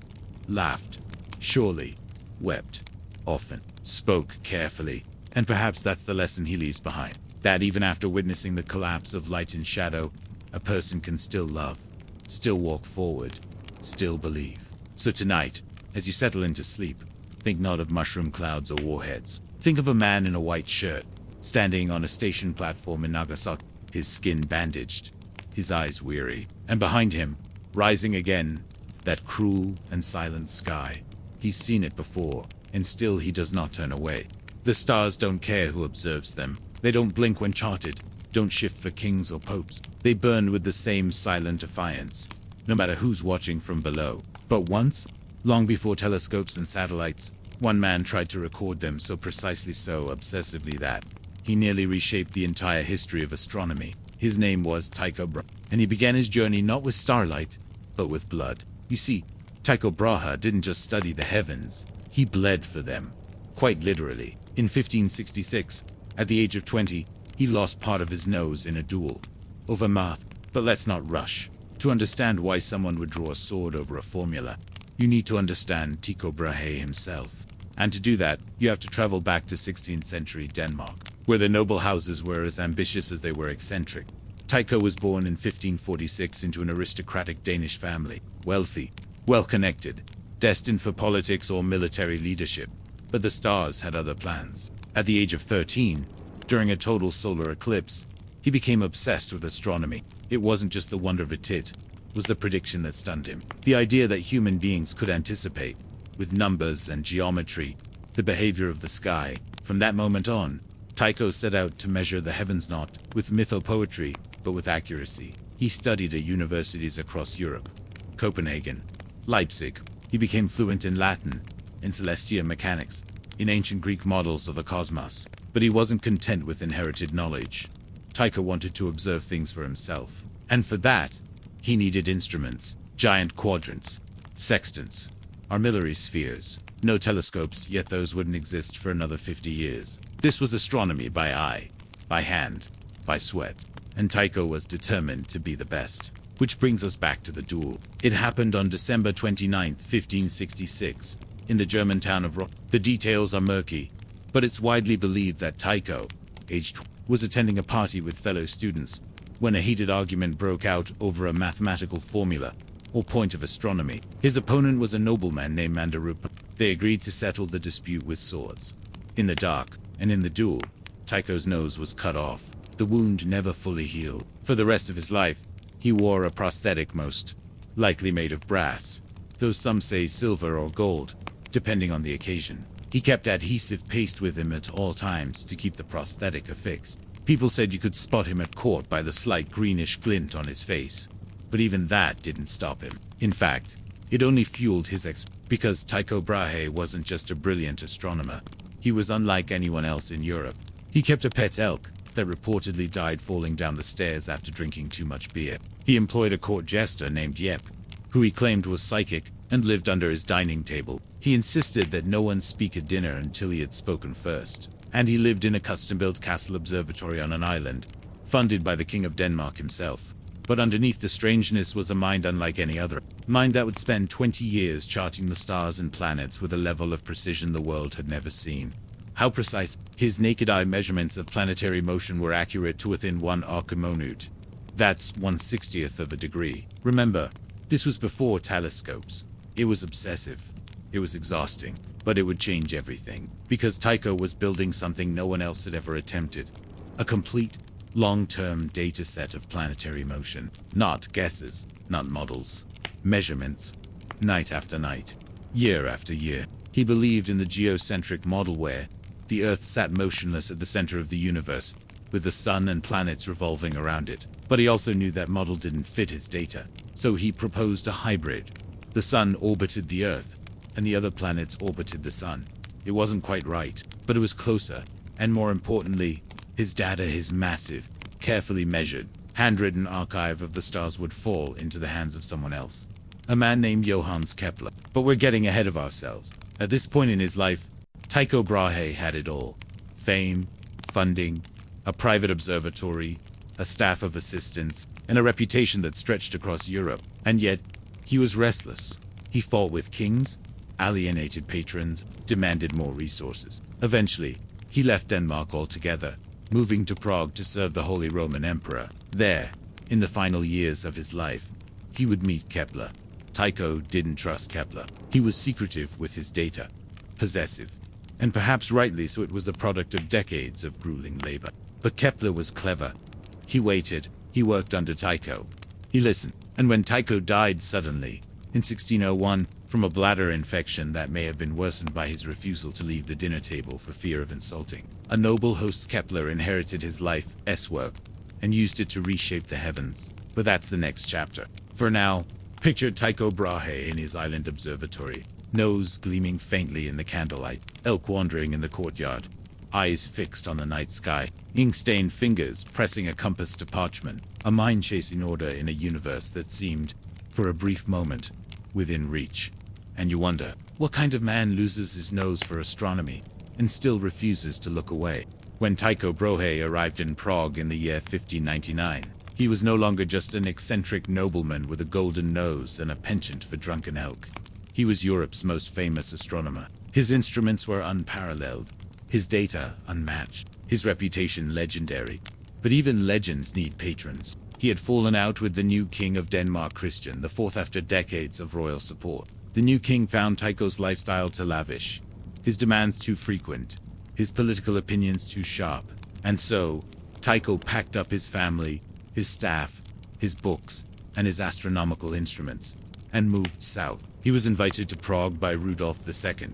A: laughed, surely, wept, often, spoke carefully, and perhaps that's the lesson he leaves behind. That even after witnessing the collapse of light and shadow, a person can still love, still walk forward, still believe. So tonight, as you settle into sleep, think not of mushroom clouds or warheads. Think of a man in a white shirt, standing on a station platform in Nagasaki, his skin bandaged, his eyes weary, and behind him, rising again, that cruel and silent sky. He's seen it before, and still he does not turn away. The stars don't care who observes them. They don't blink when charted, don't shift for kings or popes. They burn with the same silent defiance, no matter who's watching from below. But once, long before telescopes and satellites, one man tried to record them so precisely, so obsessively that he nearly reshaped the entire history of astronomy. His name was Tycho Brahe, and he began his journey not with starlight, but with blood. You see, Tycho Brahe didn't just study the heavens, he bled for them, quite literally. In 1566, at the age of 20, he lost part of his nose in a duel over math. But let's not rush. To understand why someone would draw a sword over a formula, you need to understand Tycho Brahe himself. And to do that, you have to travel back to 16th century Denmark, where the noble houses were as ambitious as they were eccentric. Tycho was born in 1546 into an aristocratic Danish family, wealthy, well-connected, destined for politics or military leadership. But the stars had other plans. At the age of 13, during a total solar eclipse, he became obsessed with astronomy. It wasn't just the wonder of it was the prediction that stunned him. The idea that human beings could anticipate, with numbers and geometry, the behavior of the sky. From that moment on, Tycho set out to measure the heavens not with mythopoetry, but with accuracy. He studied at universities across Europe, Copenhagen, Leipzig. He became fluent in Latin, in celestial mechanics, in ancient Greek models of the cosmos. But he wasn't content with inherited knowledge. Tycho wanted to observe things for himself. And for that, he needed instruments, giant quadrants, sextants, armillary spheres. No telescopes, yet those wouldn't exist for another 50 years. This was astronomy by eye, by hand, by sweat. And Tycho was determined to be the best. Which brings us back to the duel. It happened on December 29, 1566, in the German town of Rock. The details are murky, but it's widely believed that Tycho, aged 12, was attending a party with fellow students when a heated argument broke out over a mathematical formula or point of astronomy. His opponent was a nobleman named Mandarupa. They agreed to settle the dispute with swords. In the dark, and in the duel, Tycho's nose was cut off. The wound never fully healed. For the rest of his life, he wore a prosthetic most likely made of brass, though some say silver or gold, depending on the occasion. He kept adhesive paste with him at all times to keep the prosthetic affixed. People said you could spot him at court by the slight greenish glint on his face, but even that didn't stop him. In fact, it only fueled his because Tycho Brahe wasn't just a brilliant astronomer. He was unlike anyone else in Europe. He kept a pet elk that reportedly died falling down the stairs after drinking too much beer. He employed a court jester named Yep, who he claimed was psychic and lived under his dining table. He insisted that no one speak at dinner until he had spoken first. And he lived in a custom-built castle observatory on an island, funded by the King of Denmark himself. But underneath the strangeness was a mind unlike any other. Mind that would spend 20 years charting the stars and planets with a level of precision the world had never seen. How precise? His naked eye measurements of planetary motion were accurate to within 1 archiminute. That's 1/60th of a degree. Remember, this was before telescopes. It was obsessive. It was exhausting. But it would change everything, because Tycho was building something no one else had ever attempted. A complete, long-term data set of planetary motion. Not guesses, not models. Measurements. Night after night. Year after year. He believed in the geocentric model where the Earth sat motionless at the center of the universe, with the sun and planets revolving around it. But he also knew that model didn't fit his data. So he proposed a hybrid. The sun orbited the Earth, and the other planets orbited the sun. It wasn't quite right, but it was closer. And more importantly, his data, his massive, carefully measured, handwritten archive of the stars would fall into the hands of someone else. A man named Johannes Kepler. But we're getting ahead of ourselves. At this point in his life, Tycho Brahe had it all. Fame, funding, a private observatory, a staff of assistants, and a reputation that stretched across Europe. And yet, he was restless. He fought with kings, alienated patrons, demanded more resources. Eventually, he left Denmark altogether, moving to Prague to serve the Holy Roman Emperor. There, in the final years of his life, he would meet Kepler. Tycho didn't trust Kepler. He was secretive with his data, possessive, and perhaps rightly so. It was the product of decades of grueling labor. But Kepler was clever. He waited. He worked under Tycho. He listened. And when Tycho died suddenly, in 1601, from a bladder infection that may have been worsened by his refusal to leave the dinner table for fear of insulting a noble host, Kepler inherited his life's work and used it to reshape the heavens. But that's the next chapter. For now, picture Tycho Brahe in his island observatory, nose gleaming faintly in the candlelight, elk wandering in the courtyard, eyes fixed on the night sky, ink-stained fingers pressing a compass to parchment, a mind chasing order in a universe that seemed, for a brief moment, within reach. And you wonder, what kind of man loses his nose for astronomy and still refuses to look away? When Tycho Brahe arrived in Prague in the year 1599, he was no longer just an eccentric nobleman with a golden nose and a penchant for drunken elk. He was Europe's most famous astronomer. His instruments were unparalleled, his data unmatched, his reputation legendary. But even legends need patrons. He had fallen out with the new king of Denmark, Christian IV, after decades of royal support. The new king found Tycho's lifestyle too lavish, his demands too frequent, his political opinions too sharp. And so, Tycho packed up his family, his staff, his books, and his astronomical instruments, and moved south. He was invited to Prague by Rudolf II,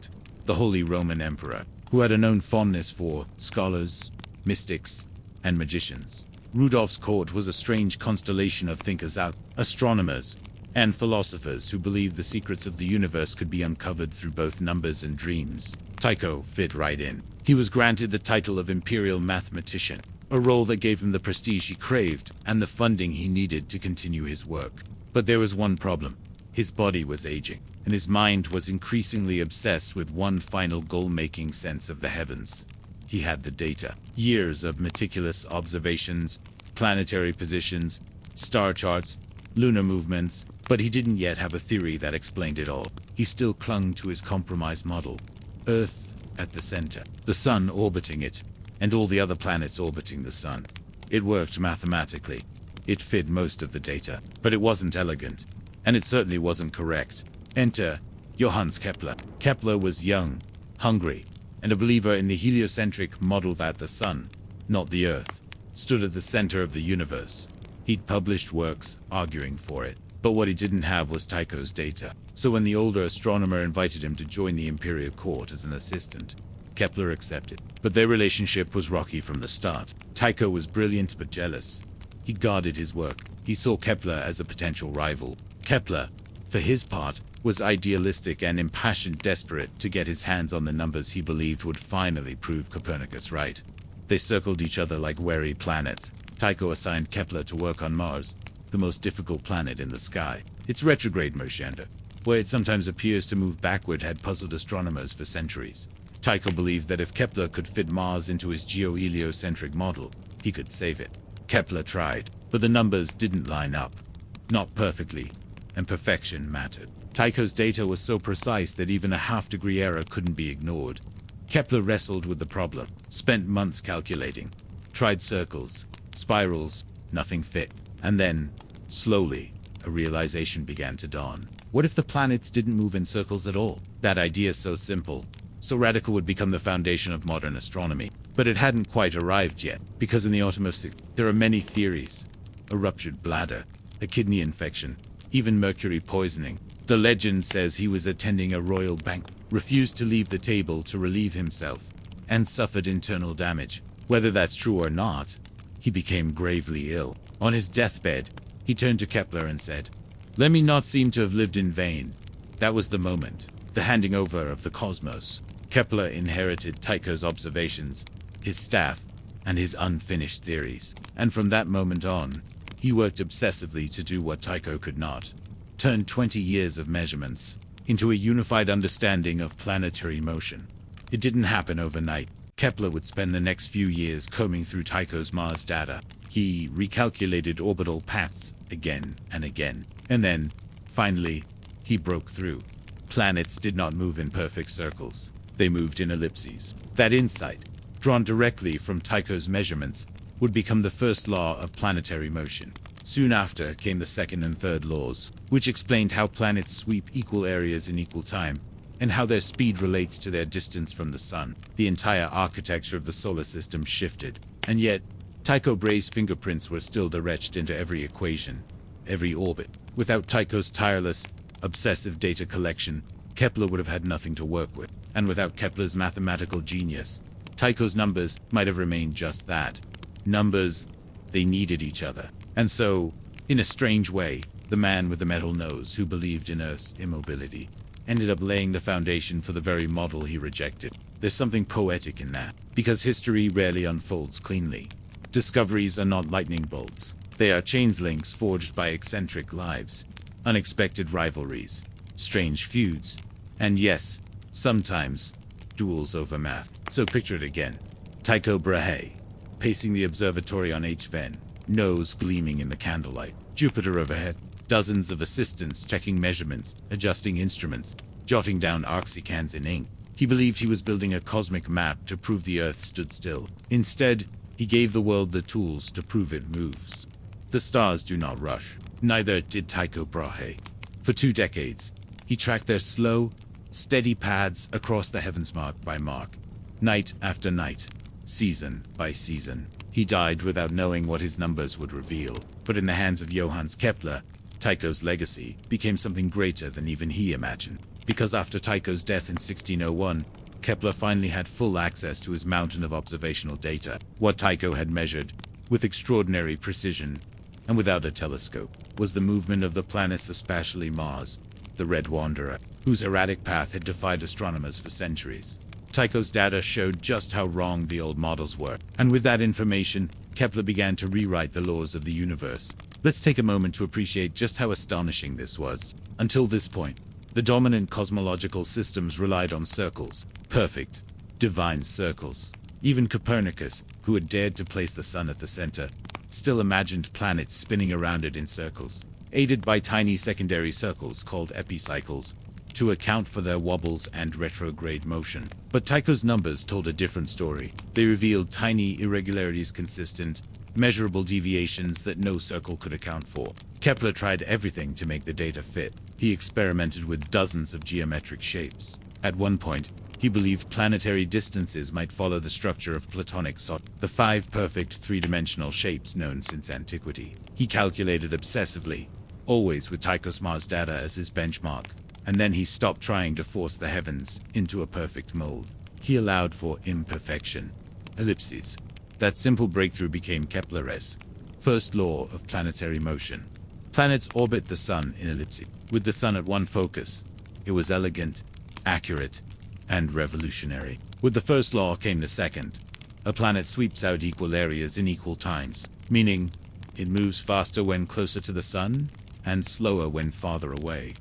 A: the Holy Roman Emperor, who had a known fondness for scholars, mystics, and magicians. Rudolf's court was a strange constellation of thinkers out, astronomers, and philosophers who believed the secrets of the universe could be uncovered through both numbers and dreams. Tycho fit right in. He was granted the title of imperial mathematician, a role that gave him the prestige he craved and the funding he needed to continue his work. But there was one problem. His body was aging, and his mind was increasingly obsessed with one final goal: making sense of the heavens. He had the data. Years of meticulous observations, planetary positions, star charts, lunar movements, but he didn't yet have a theory that explained it all. He still clung to his compromise model. Earth at the center, the sun orbiting it, and all the other planets orbiting the sun. It worked mathematically. It fit most of the data, but it wasn't elegant, and it certainly wasn't correct. Enter Johannes Kepler. Kepler was young, hungry, and a believer in the heliocentric model that the sun, not the Earth, stood at the center of the universe. He'd published works arguing for it, but what he didn't have was Tycho's data. So when the older astronomer invited him to join the imperial court as an assistant, Kepler accepted. But their relationship was rocky from the start. Tycho was brilliant but jealous. He guarded his work. He saw Kepler as a potential rival. Kepler, for his part, was idealistic and impassioned, desperate to get his hands on the numbers he believed would finally prove Copernicus right. They circled each other like wary planets. Tycho assigned Kepler to work on Mars, the most difficult planet in the sky. Its retrograde motion, where it sometimes appears to move backward, had puzzled astronomers for centuries. Tycho believed that if Kepler could fit Mars into his geo-heliocentric model, he could save it. Kepler tried, but the numbers didn't line up. Not perfectly, and perfection mattered. Tycho's data was so precise that even a half-degree error couldn't be ignored. Kepler wrestled with the problem, spent months calculating, tried circles, spirals, nothing fit. And then, slowly, a realization began to dawn. What if the planets didn't move in circles at all? That idea so simple, so radical would become the foundation of modern astronomy. But it hadn't quite arrived yet, because in the autumn of there are many theories. A ruptured bladder, a kidney infection, even mercury poisoning. The legend says he was attending a royal banquet, refused to leave the table to relieve himself, and suffered internal damage. Whether that's true or not, he became gravely ill. On his deathbed, he turned to Kepler and said, "Let me not seem to have lived in vain." That was the moment, the handing over of the cosmos. Kepler inherited Tycho's observations, his staff, and his unfinished theories. And from that moment on, he worked obsessively to do what Tycho could not: turn 20 years of measurements into a unified understanding of planetary motion. It didn't happen overnight. Kepler would spend the next few years combing through Tycho's Mars data. He recalculated orbital paths again and again. And then, finally, he broke through. Planets did not move in perfect circles. They moved in ellipses. That insight, drawn directly from Tycho's measurements, would become the first law of planetary motion. Soon after came the second and third laws, which explained how planets sweep equal areas in equal time, and how their speed relates to their distance from the sun. The entire architecture of the solar system shifted. And yet, Tycho Brahe's fingerprints were still etched into every equation, every orbit. Without Tycho's tireless, obsessive data collection, Kepler would have had nothing to work with. And without Kepler's mathematical genius, Tycho's numbers might have remained just that. Numbers. They needed each other. And so, in a strange way, the man with the metal nose who believed in Earth's immobility ended up laying the foundation for the very model he rejected. There's something poetic in that, because history rarely unfolds cleanly. Discoveries are not lightning bolts. They are chains links forged by eccentric lives, unexpected rivalries, strange feuds, and yes, sometimes, duels over math. So picture it again. Tycho Brahe, pacing the observatory on H-Ven, nose gleaming in the candlelight. Jupiter overhead, dozens of assistants checking measurements, adjusting instruments, jotting down oxycans in ink. He believed he was building a cosmic map to prove the Earth stood still. Instead, he gave the world the tools to prove it moves. The stars do not rush. Neither did Tycho Brahe. For 2 decades, he tracked their slow, steady paths across the heavens mark by mark, night after night, season by season. He died without knowing what his numbers would reveal. But in the hands of Johannes Kepler, Tycho's legacy became something greater than even he imagined. Because after Tycho's death in 1601, Kepler finally had full access to his mountain of observational data. What Tycho had measured, with extraordinary precision, and without a telescope, was the movement of the planets, especially Mars, the Red Wanderer, whose erratic path had defied astronomers for centuries. Tycho's data showed just how wrong the old models were, and with that information, Kepler began to rewrite the laws of the universe. Let's take a moment to appreciate just how astonishing this was. Until this point, the dominant cosmological systems relied on circles, perfect, divine circles. Even Copernicus, who had dared to place the sun at the center, still imagined planets spinning around it in circles, aided by tiny secondary circles called epicycles, to account for their wobbles and retrograde motion. But Tycho's numbers told a different story. They revealed tiny irregularities, consistent, measurable deviations that no circle could account for. Kepler tried everything to make the data fit. He experimented with dozens of geometric shapes. At one point, he believed planetary distances might follow the structure of Platonic solid, the 5 perfect 3-dimensional shapes known since antiquity. He calculated obsessively, always with Tycho's Mars data as his benchmark. And then he stopped trying to force the heavens into a perfect mold. He allowed for imperfection, ellipses. That simple breakthrough became Kepler's first law of planetary motion. Planets orbit the sun in ellipses, with the sun at one focus. It was elegant, accurate, and revolutionary. With the first law came the second. A planet sweeps out equal areas in equal times, meaning it moves faster when closer to the sun and slower when farther away.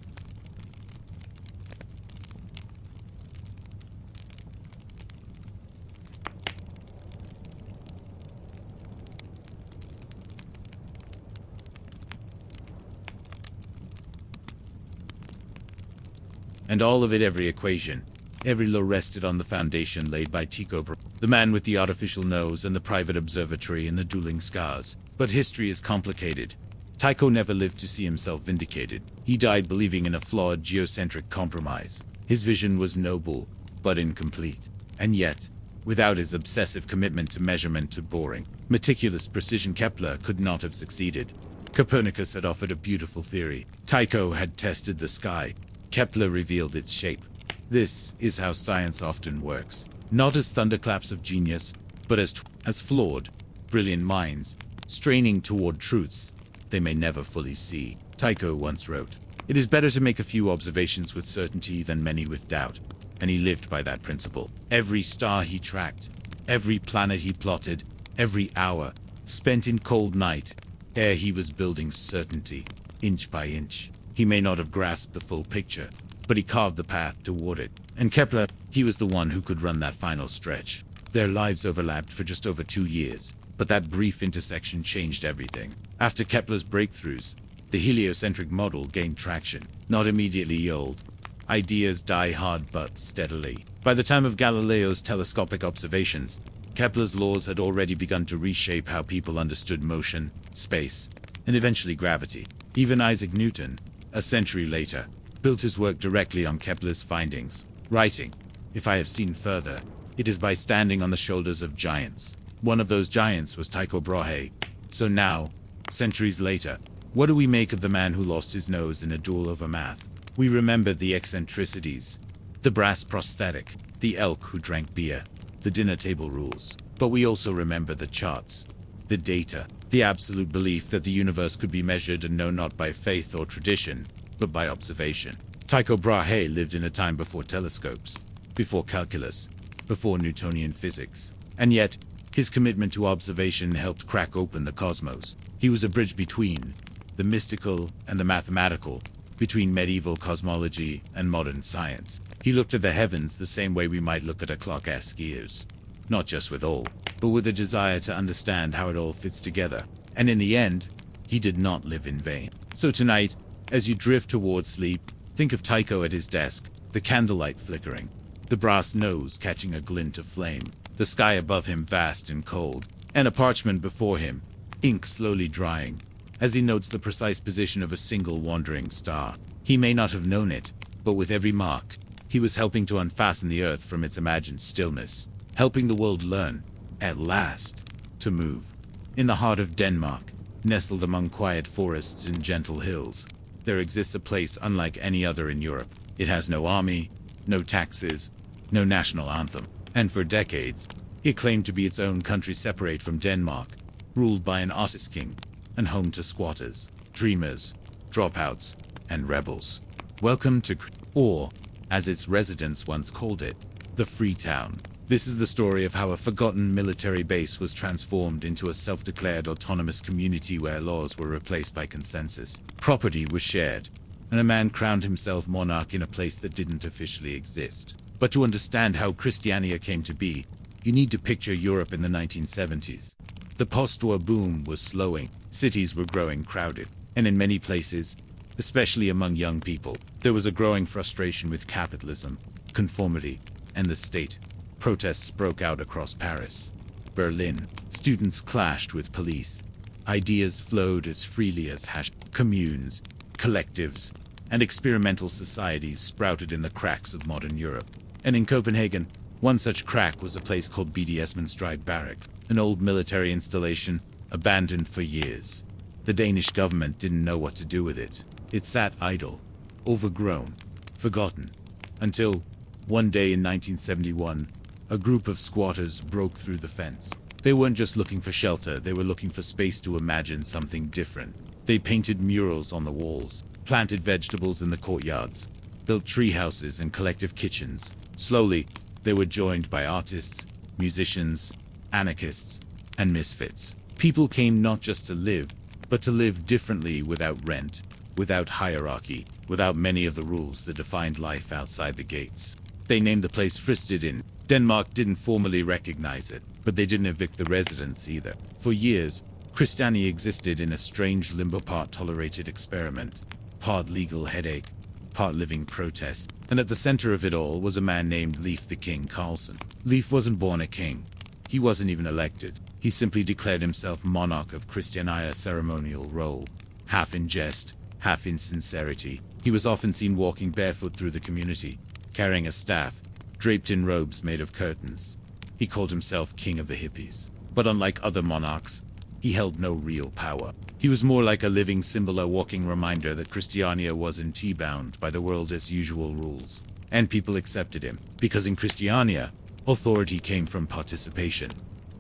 A: And all of it, every equation, every law rested on the foundation laid by Tycho Brahe, the man with the artificial nose and the private observatory and the dueling scars. But history is complicated. Tycho never lived to see himself vindicated. He died believing in a flawed geocentric compromise. His vision was noble, but incomplete. And yet, without his obsessive commitment to measurement to boring, meticulous precision, Kepler could not have succeeded. Copernicus had offered a beautiful theory. Tycho had tested the sky. Kepler revealed its shape. This is how science often works. Not as thunderclaps of genius, but as flawed, brilliant minds, straining toward truths they may never fully see. Tycho once wrote, "It is better to make a few observations with certainty than many with doubt." And he lived by that principle. Every star he tracked, every planet he plotted, every hour spent in cold night, ere he was building certainty, inch by inch. He may not have grasped the full picture, but he carved the path toward it. And Kepler, he was the one who could run that final stretch. Their lives overlapped for just over 2 years, but that brief intersection changed everything. After Kepler's breakthroughs, the heliocentric model gained traction. Not immediately old. Ideas die hard but steadily. By the time of Galileo's telescopic observations, Kepler's laws had already begun to reshape how people understood motion, space, and eventually gravity. Even Isaac Newton, a century later, built his work directly on Kepler's findings, writing, "If I have seen further, it is by standing on the shoulders of giants." One of those giants was Tycho Brahe. So now, centuries later, what do we make of the man who lost his nose in a duel over math? We remember the eccentricities, the brass prosthetic, the elk who drank beer, the dinner table rules. But we also remember the charts, the data, the absolute belief that the universe could be measured and known not by faith or tradition, but by observation. Tycho Brahe lived in a time before telescopes, before calculus, before Newtonian physics. And yet, his commitment to observation helped crack open the cosmos. He was a bridge between the mystical and the mathematical, between medieval cosmology and modern science. He looked at the heavens the same way we might look at a clock-esque ears. Not just with awe, but with a desire to understand how it all fits together. And in the end, he did not live in vain. So tonight, as you drift towards sleep, think of Tycho at his desk, the candlelight flickering, the brass nose catching a glint of flame, the sky above him vast and cold, and a parchment before him, ink slowly drying, as he notes the precise position of a single wandering star. He may not have known it, but with every mark, he was helping to unfasten the earth from its imagined stillness, helping the world learn, at last, to move. In the heart of Denmark, nestled among quiet forests and gentle hills, there exists a place unlike any other in Europe. It has no army, no taxes, no national anthem, and for decades, it claimed to be its own country separate from Denmark, ruled by an artist king, and home to squatters, dreamers, dropouts, and rebels. Welcome to or, as its residents once called it, the Free Town. This is the story of how a forgotten military base was transformed into a self-declared autonomous community where laws were replaced by consensus. Property was shared, and a man crowned himself monarch in a place that didn't officially exist. But to understand how Christiania came to be, you need to picture Europe in the 1970s. The post-war boom was slowing, cities were growing crowded, and in many places, especially among young people, there was a growing frustration with capitalism, conformity, and the state. Protests broke out across Paris, Berlin. Students clashed with police. Ideas flowed as freely as communes, collectives, and experimental societies sprouted in the cracks of modern Europe. And in Copenhagen, one such crack was a place called Bedtime Barracks, an old military installation abandoned for years. The Danish government didn't know what to do with it. It sat idle, overgrown, forgotten, until one day in 1971, a group of squatters broke through the fence. They weren't just looking for shelter, they were looking for space to imagine something different. They painted murals on the walls, planted vegetables in the courtyards, built tree houses and collective kitchens. Slowly, they were joined by artists, musicians, anarchists, and misfits. People came not just to live, but to live differently, without rent, without hierarchy, without many of the rules that defined life outside the gates. They named the place Fristedin. Denmark didn't formally recognize it, but they didn't evict the residents either. For years, Christiania existed in a strange limbo, part tolerated experiment, part legal headache, part living protest. And at the center of it all was a man named Leif the King Carlson. Leif wasn't born a king. He wasn't even elected. He simply declared himself monarch of Christiania, ceremonial role. half in jest, half in sincerity. He was often seen walking barefoot through the community, carrying a staff, draped in robes made of curtains. He called himself King of the Hippies. But unlike other monarchs, he held no real power. He was more like a living symbol, a walking reminder that Christiania wasn't bound by the world as usual rules. And people accepted him, because in Christiania, authority came from participation,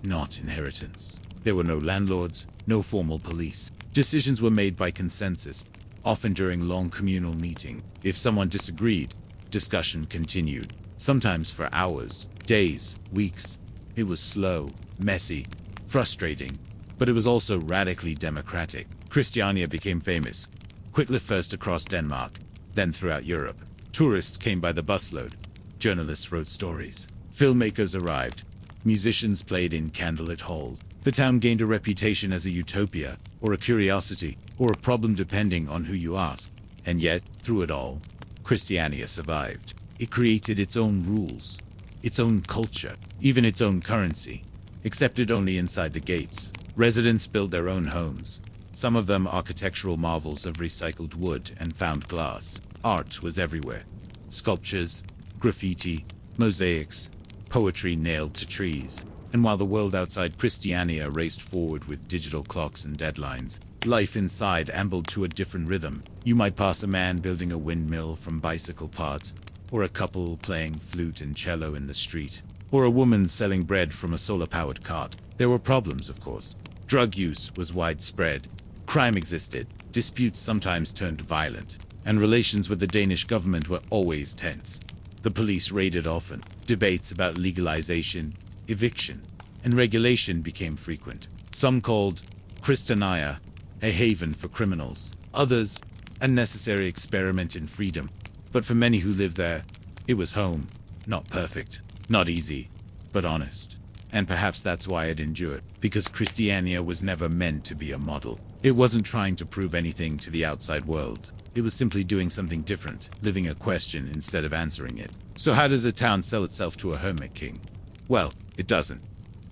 A: not inheritance. There were no landlords, no formal police. Decisions were made by consensus, often during long communal meetings. If someone disagreed, discussion continued, sometimes for hours, days, weeks. It was slow, messy, frustrating, but it was also radically democratic. Christiania became famous, quickly first across Denmark, then throughout Europe. Tourists came by the busload. Journalists wrote stories. Filmmakers arrived. Musicians played in candlelit halls. The town gained a reputation as a utopia, or a curiosity, or a problem depending on who you ask. And yet, through it all, Christiania survived. It created its own rules, its own culture, even its own currency, accepted only inside the gates. Residents built their own homes, some of them architectural marvels of recycled wood and found glass. Art was everywhere. Sculptures, graffiti, mosaics, poetry nailed to trees. And while the world outside Christiania raced forward with digital clocks and deadlines, life inside ambled to a different rhythm. You might pass a man building a windmill from bicycle parts, or a couple playing flute and cello in the street, or a woman selling bread from a solar-powered cart. There were problems, of course. Drug use was widespread. Crime existed. Disputes sometimes turned violent. And relations with the Danish government were always tense. The police raided often. Debates about legalization, eviction, and regulation became frequent. Some called Christiania a haven for criminals. Others, a necessary experiment in freedom. But for many who lived there, it was home. Not perfect, not easy, but honest. And perhaps that's why it endured, because Christiania was never meant to be a model. It wasn't trying to prove anything to the outside world. It was simply doing something different, living a question instead of answering it. So how does a town sell itself to a hermit king? Well, it doesn't.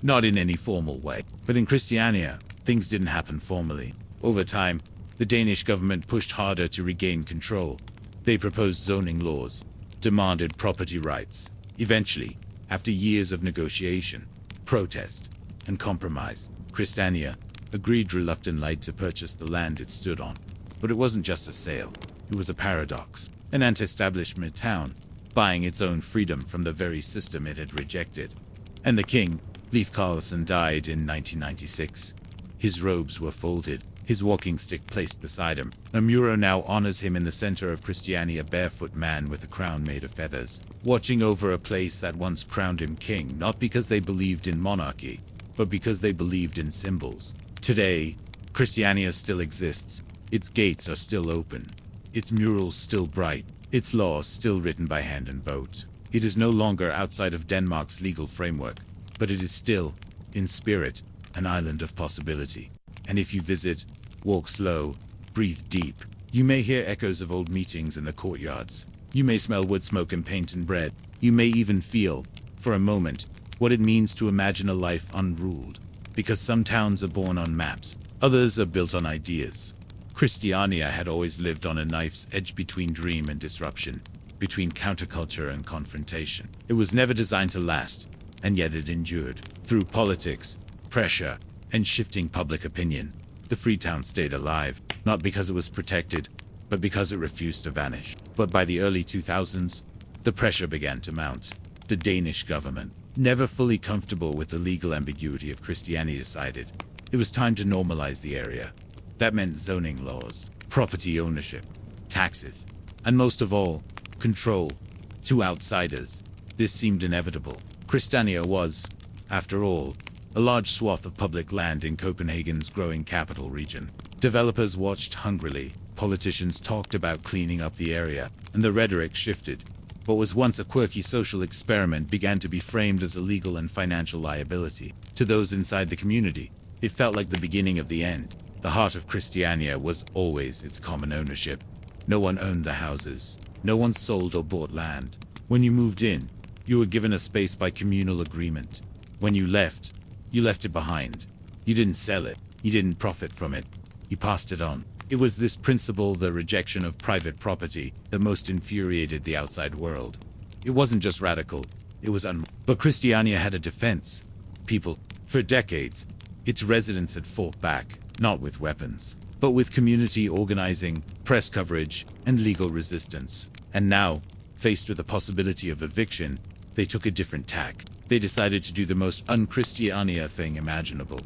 A: Not in any formal way. But in Christiania, things didn't happen formally. Over time, the Danish government pushed harder to regain control. They proposed zoning laws, demanded property rights. Eventually, after years of negotiation, protest, and compromise, Christiania agreed reluctantly to purchase the land it stood on. But it wasn't just a sale. It was a paradox. An anti-establishment town, buying its own freedom from the very system it had rejected. And the king, Leif Carlson, died in 1996. His robes were folded, his walking stick placed beside him. A mural now honors him in the center of Christiania, a barefoot man with a crown made of feathers, watching over a place that once crowned him king, not because they believed in monarchy, but because they believed in symbols. Today, Christiania still exists. Its gates are still open. Its murals still bright. Its laws still written by hand and vote. It is no longer outside of Denmark's legal framework, but it is still, in spirit, an island of possibility. And if you visit, walk slow, breathe deep, you may hear echoes of old meetings in the courtyards. You may smell wood smoke and paint and bread. You may even feel, for a moment, what it means to imagine a life unruled. Because some towns are born on maps, others are built on ideas. Christiania had always lived on a knife's edge between dream and disruption, between counterculture and confrontation. It was never designed to last, and yet it endured. Through politics, pressure, and shifting public opinion, the free town stayed alive, not because it was protected, but because it refused to vanish. But by the early 2000s, the pressure began to mount. The Danish government, never fully comfortable with the legal ambiguity of Christianity, decided it was time to normalize the area. That meant zoning laws, property ownership, taxes, and most of all, control. To outsiders, this seemed inevitable. Christiania was, after all, a large swath of public land in Copenhagen's growing capital region. Developers watched hungrily, politicians talked about cleaning up the area, and the rhetoric shifted. What was once a quirky social experiment began to be framed as a legal and financial liability. To those inside the community, it felt like the beginning of the end. The heart of Christiania was always its common ownership. No one owned the houses. No one sold or bought land. When you moved in, you were given a space by communal agreement. When you left it behind. You didn't sell it. You didn't profit from it. You passed it on. It was this principle, the rejection of private property, that most infuriated the outside world. It wasn't just radical, it was But Christiania had a defense. People, for decades, its residents had fought back, not with weapons, but with community organizing, press coverage, and legal resistance. And now, faced with the possibility of eviction, they took a different tack. They decided to do the most un-Christiania thing imaginable.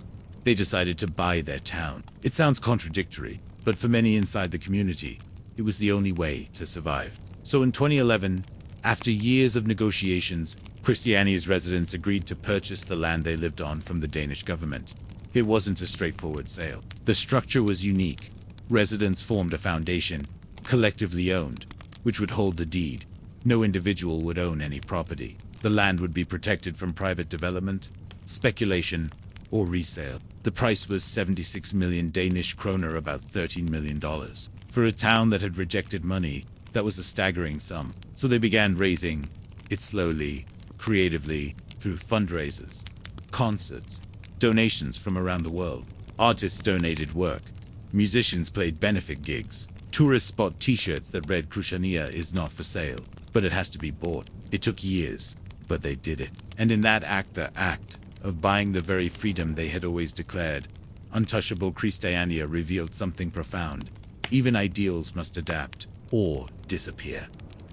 A: They decided to buy their town. It sounds contradictory, but for many inside the community, it was the only way to survive. So in 2011, after years of negotiations, Christiania's residents agreed to purchase the land they lived on from the Danish government. It wasn't a straightforward sale. The structure was unique. Residents formed a foundation, collectively owned, which would hold the deed. No individual would own any property. The land would be protected from private development, speculation, or resale. The price was 76 million Danish kroner, about $13 million. For a town that had rejected money, that was a staggering sum. So they began raising it slowly, creatively, through fundraisers, concerts, donations from around the world. Artists donated work. Musicians played benefit gigs. Tourists bought t-shirts that read "Christiania is not for sale, but it has to be bought." It took years, but they did it. And in that act, the act of buying the very freedom they had always declared, untouchable Christiania revealed something profound. Even ideals must adapt or disappear.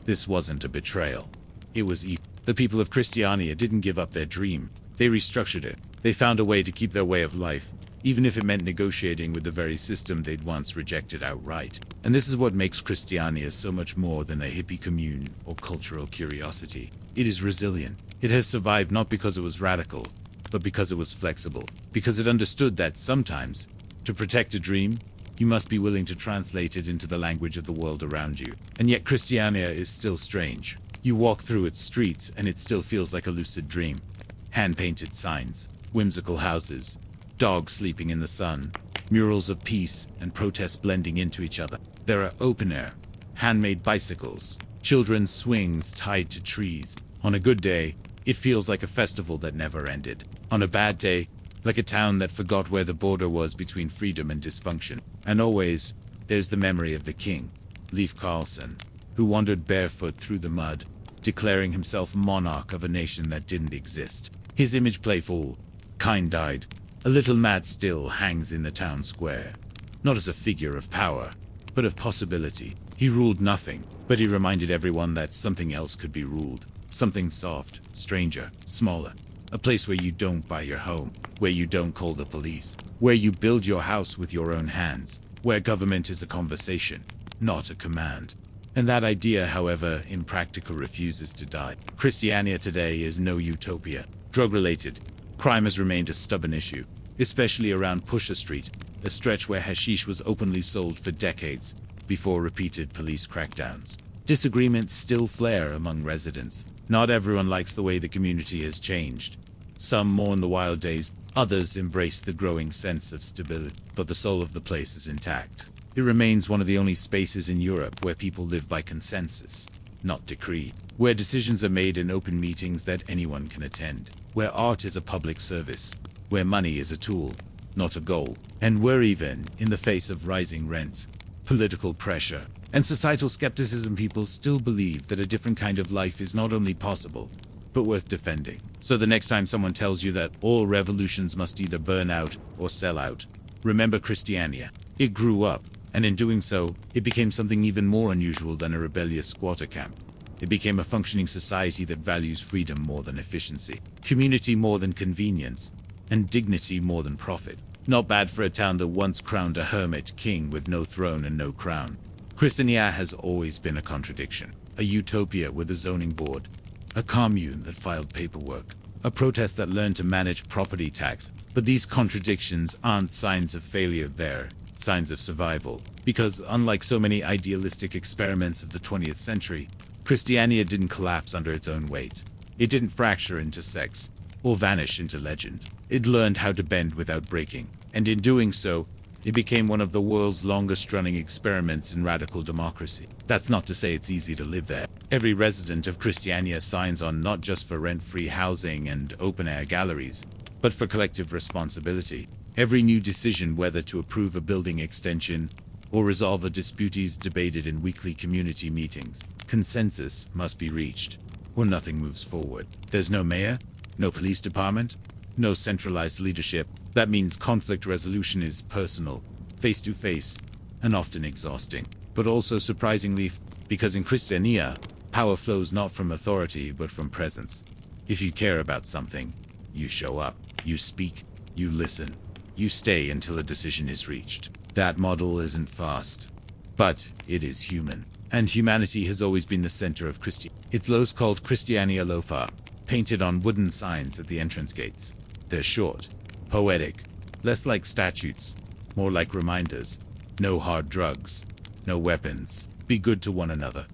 A: This wasn't a betrayal. It was evil. The people of Christiania didn't give up their dream. They restructured it. They found a way to keep their way of life, even if it meant negotiating with the very system they'd once rejected outright. And this is what makes Christiania so much more than a hippie commune or cultural curiosity. It is resilient. It has survived not because it was radical, but because it was flexible. Because it understood that sometimes, to protect a dream, you must be willing to translate it into the language of the world around you. And yet Christiania is still strange. You walk through its streets and it still feels like a lucid dream. Hand-painted signs, whimsical houses, dogs sleeping in the sun, murals of peace and protest blending into each other. There are open-air, handmade bicycles, children's swings tied to trees. On a good day, it feels like a festival that never ended. On a bad day, like a town that forgot where the border was between freedom and dysfunction. And always, there's the memory of the king, Leif Carlson, who wandered barefoot through the mud, declaring himself monarch of a nation that didn't exist. His image, playful, kind-eyed, a little mad, still hangs in the town square. Not as a figure of power, but of possibility. He ruled nothing, but he reminded everyone that something else could be ruled. Something soft, stranger, smaller. A place where you don't buy your home, where you don't call the police, where you build your house with your own hands, where government is a conversation, not a command. And that idea, however impractical, refuses to die. Christiania today is no utopia. Drug-related, crime has remained a stubborn issue, especially around Pusher Street, a stretch where hashish was openly sold for decades before repeated police crackdowns. Disagreements still flare among residents. Not everyone likes the way the community has changed. Some mourn the wild days, others embrace the growing sense of stability, but the soul of the place is intact. It remains one of the only spaces in Europe where people live by consensus, not decree, where decisions are made in open meetings that anyone can attend, where art is a public service, where money is a tool, not a goal, and where even, in the face of rising rent, political pressure, and societal skepticism, people still believe that a different kind of life is not only possible, but worth defending. So the next time someone tells you that all revolutions must either burn out or sell out, remember Christiania. It grew up, and in doing so, it became something even more unusual than a rebellious squatter camp. It became a functioning society that values freedom more than efficiency, community more than convenience, and dignity more than profit. Not bad for a town that once crowned a hermit king with no throne and no crown. Christiania has always been a contradiction, a utopia with a zoning board, a commune that filed paperwork, a protest that learned to manage property tax. But these contradictions aren't signs of failure, they're signs of survival. Because unlike so many idealistic experiments of the 20th century, Christiania didn't collapse under its own weight. It didn't fracture into sects or vanish into legend. It learned how to bend without breaking, and in doing so, it became one of the world's longest-running experiments in radical democracy. That's not to say it's easy to live there. Every resident of Christiania signs on not just for rent-free housing and open-air galleries, but for collective responsibility. Every new decision, whether to approve a building extension or resolve a dispute is debated in weekly community meetings. Consensus must be reached, or nothing moves forward. There's no mayor, no police department, no centralized leadership. That means conflict resolution is personal, face-to-face, and often exhausting. But also surprisingly, because in Christiania, power flows not from authority but from presence. If you care about something, you show up, you speak, you listen, you stay until a decision is reached. That model isn't fast, but it is human. And humanity has always been the center of Christianity. Its loaves called Christiania Lofa, painted on wooden signs at the entrance gates. They're short, poetic, less like statutes, more like reminders. No hard drugs, no weapons, be good to one another,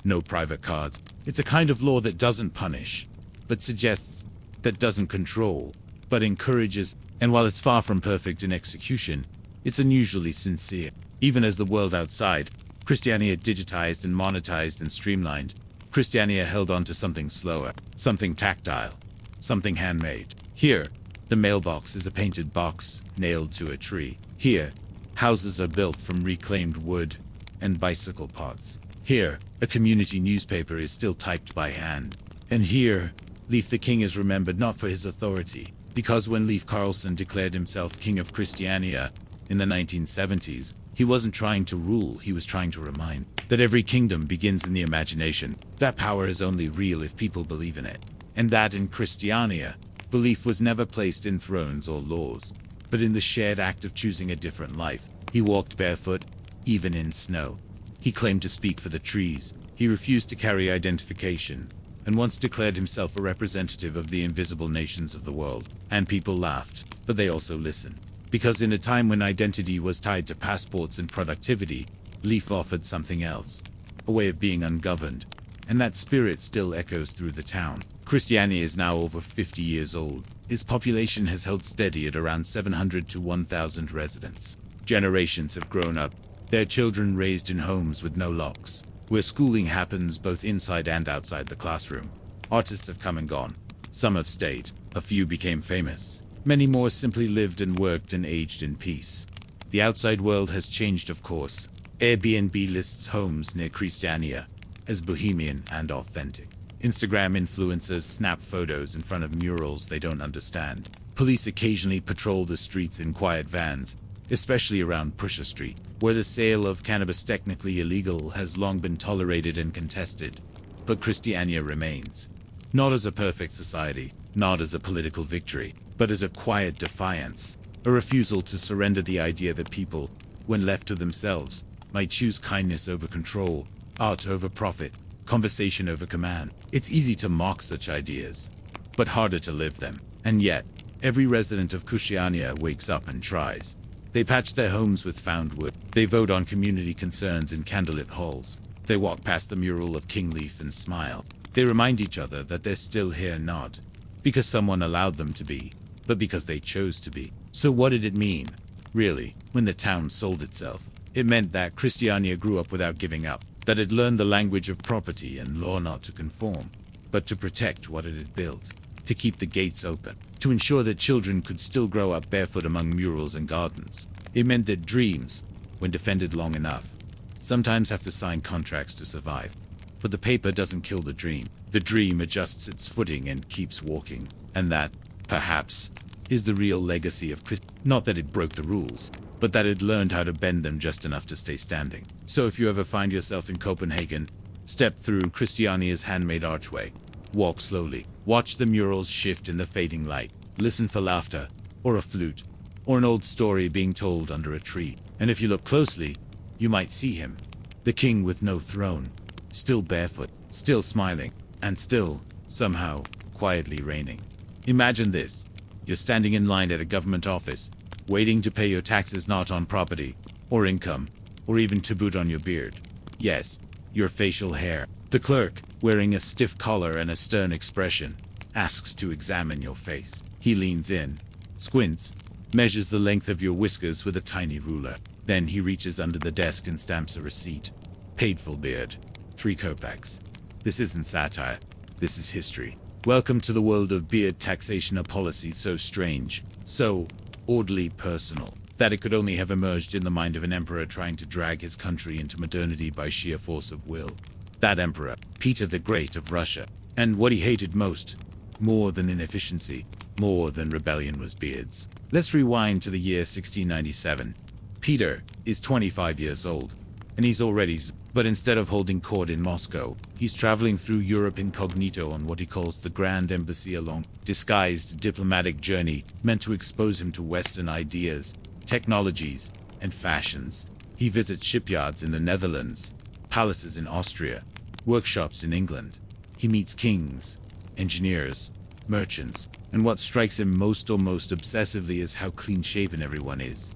A: no private cards. It's a kind of law that doesn't punish, but suggests, that doesn't control, but encourages. And while it's far from perfect in execution, it's unusually sincere. Even as the world outside, Christiania digitized and monetized and streamlined, Christiania held on to something slower, something tactile, something handmade. Here, the mailbox is a painted box nailed to a tree. Here, houses are built from reclaimed wood and bicycle pods. Here, a community newspaper is still typed by hand. And here, Leif the King is remembered not for his authority, because when Leif Carlson declared himself King of Christiania in the 1970s, he wasn't trying to rule, he was trying to remind that every kingdom begins in the imagination. That power is only real if people believe in it. And that in Christiania, belief was never placed in thrones or laws, but in the shared act of choosing a different life. He walked barefoot, even in snow. He claimed to speak for the trees. He refused to carry identification, and once declared himself a representative of the invisible nations of the world. And people laughed, but they also listened. Because in a time when identity was tied to passports and productivity, Leif offered something else, a way of being ungoverned, and that spirit still echoes through the town. Christiania is now over 50 years old. Its population has held steady at around 700 to 1,000 residents. Generations have grown up, their children raised in homes with no locks, where schooling happens both inside and outside the classroom. Artists have come and gone. Some have stayed. A few became famous. Many more simply lived and worked and aged in peace. The outside world has changed, of course. Airbnb lists homes near Christiania as bohemian and authentic. Instagram influencers snap photos in front of murals they don't understand. Police occasionally patrol the streets in quiet vans, especially around Pusher Street, where the sale of cannabis, technically illegal, has long been tolerated and contested. But Christiania remains. Not as a perfect society, not as a political victory, but as a quiet defiance, a refusal to surrender the idea that people, when left to themselves, might choose kindness over control, art over profit, conversation over command. It's easy to mock such ideas, but harder to live them. And yet, every resident of Christiania wakes up and tries. They patch their homes with found wood. They vote on community concerns in candlelit halls. They walk past the mural of King Leif and smile. They remind each other that they're still here, not because someone allowed them to be, but because they chose to be. So what did it mean, really, when the town sold itself? It meant that Christiania grew up without giving up, that it learned the language of property and law, not to conform, but to protect what it had built, to keep the gates open, to ensure that children could still grow up barefoot among murals and gardens. It meant that dreams, when defended long enough, sometimes have to sign contracts to survive. But the paper doesn't kill the dream. The dream adjusts its footing and keeps walking. And that, perhaps, is the real legacy of not that it broke the rules, but that it learned how to bend them just enough to stay standing. So if you ever find yourself in Copenhagen, step through Christiania's handmade archway. Walk slowly. Watch the murals shift in the fading light. Listen for laughter, or a flute, or an old story being told under a tree. And if you look closely, you might see him, the king with no throne, still barefoot, still smiling, and still, somehow, quietly reigning. Imagine this. You're standing in line at a government office, waiting to pay your taxes, not on property, or income, or even to boot on your beard. Yes, your facial hair. The clerk, wearing a stiff collar and a stern expression, asks to examine your face. He leans in, squints, measures the length of your whiskers with a tiny ruler. Then he reaches under the desk and stamps a receipt. Paid full beard. 3 kopecks. This isn't satire. This is history. Welcome to the world of beard taxation, a policy so strange, so oddly personal, that it could only have emerged in the mind of an emperor trying to drag his country into modernity by sheer force of will. That emperor, Peter the Great of Russia. And what he hated most, more than inefficiency, more than rebellion, was beards. Let's rewind to the year 1697. Peter is 25 years old, and he's already but instead of holding court in Moscow, he's traveling through Europe incognito on what he calls the Grand Embassy, a long, disguised diplomatic journey meant to expose him to Western ideas, technologies, and fashions. He visits shipyards in the Netherlands, palaces in Austria, workshops in England. He meets kings, engineers, merchants, and what strikes him most obsessively is how clean-shaven everyone is.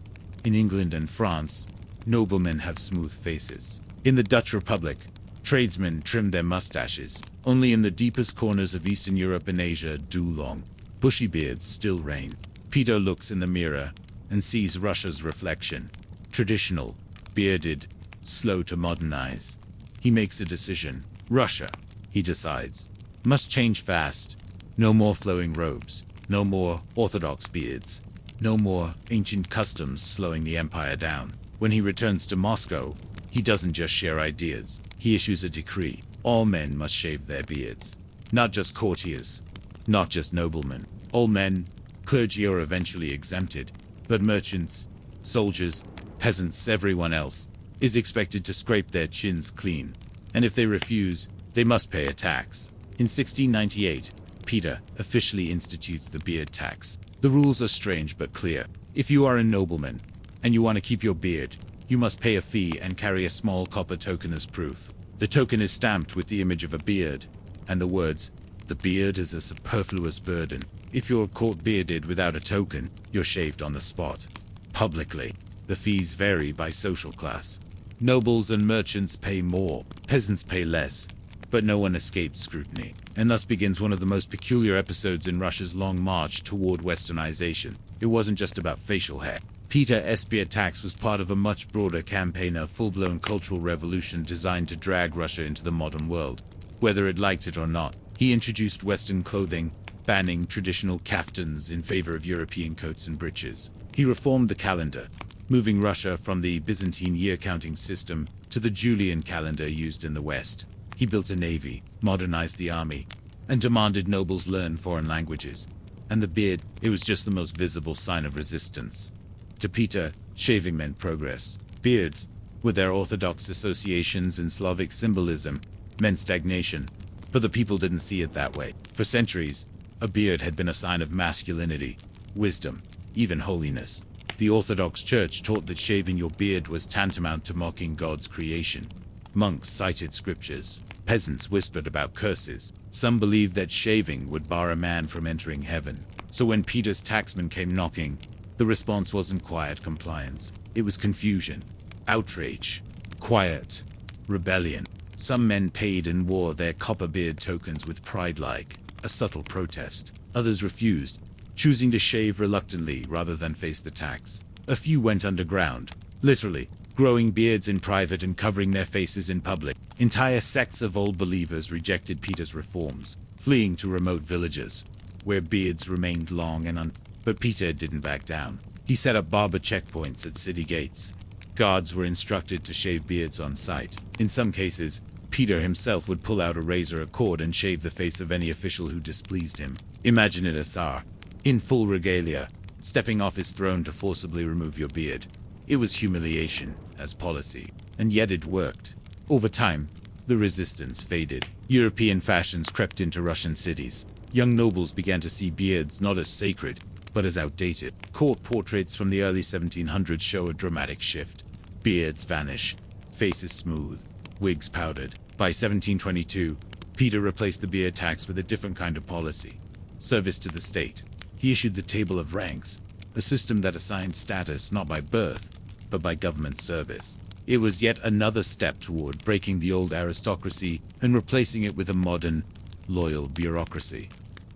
A: In England and France, noblemen have smooth faces. In the Dutch Republic, tradesmen trim their mustaches. Only in the deepest corners of Eastern Europe and Asia do long, bushy beards still reign. Peter looks in the mirror and sees Russia's reflection. Traditional, bearded, slow to modernize. He makes a decision. Russia, he decides, must change fast. No more flowing robes. No more orthodox beards. No more ancient customs slowing the empire down. When he returns to Moscow, he doesn't just share ideas. He issues a decree. All men must shave their beards. Not just courtiers, not just noblemen. All men, clergy are eventually exempted, but merchants, soldiers, peasants, everyone else is expected to scrape their chins clean. And if they refuse, they must pay a tax. In 1698, Peter officially institutes the beard tax. The rules are strange but clear. If you are a nobleman and you want to keep your beard, you must pay a fee and carry a small copper token as proof. The token is stamped with the image of a beard and the words, "The beard is a superfluous burden." If you're caught bearded without a token, you're shaved on the spot. Publicly, the fees vary by social class. Nobles and merchants pay more, peasants pay less, but no one escaped scrutiny. And thus begins one of the most peculiar episodes in Russia's long march toward westernization. It wasn't just about facial hair. Peter's beard tax was part of a much broader campaign, a full-blown cultural revolution designed to drag Russia into the modern world. Whether it liked it or not, he introduced Western clothing, banning traditional kaftans in favor of European coats and breeches. He reformed the calendar, moving Russia from the Byzantine year-counting system to the Julian calendar used in the West. He built a navy, modernized the army, and demanded nobles learn foreign languages. And the beard, it was just the most visible sign of resistance. To Peter, shaving meant progress. Beards, with their orthodox associations and Slavic symbolism, meant stagnation. But the people didn't see it that way. For centuries, a beard had been a sign of masculinity, wisdom, even holiness. The Orthodox Church taught that shaving your beard was tantamount to mocking God's creation. Monks cited scriptures. Peasants whispered about curses. Some believed that shaving would bar a man from entering heaven. So when Peter's taxman came knocking, the response wasn't quiet compliance. It was confusion, outrage, quiet, rebellion. Some men paid and wore their copper beard tokens with pride, like a subtle protest. Others refused, choosing to shave reluctantly rather than face the tax. A few went underground, literally, growing beards in private and covering their faces in public. Entire sects of old believers rejected Peter's reforms, fleeing to remote villages, where beards remained long and But Peter didn't back down. He set up barber checkpoints at city gates. Guards were instructed to shave beards on sight. In some cases, Peter himself would pull out a razor, a cord, and shave the face of any official who displeased him. Imagine a Tsar, in full regalia, stepping off his throne to forcibly remove your beard. It was humiliation as policy, and yet it worked. Over time, the resistance faded. European fashions crept into Russian cities. Young nobles began to see beards not as sacred, but as outdated. Court portraits from the early 1700s show a dramatic shift. Beards vanish, faces smooth, wigs powdered. By 1722, Peter replaced the beard tax with a different kind of policy: service to the state. He issued the Table of Ranks, a system that assigned status not by birth, but by government service. It was yet another step toward breaking the old aristocracy and replacing it with a modern, loyal bureaucracy.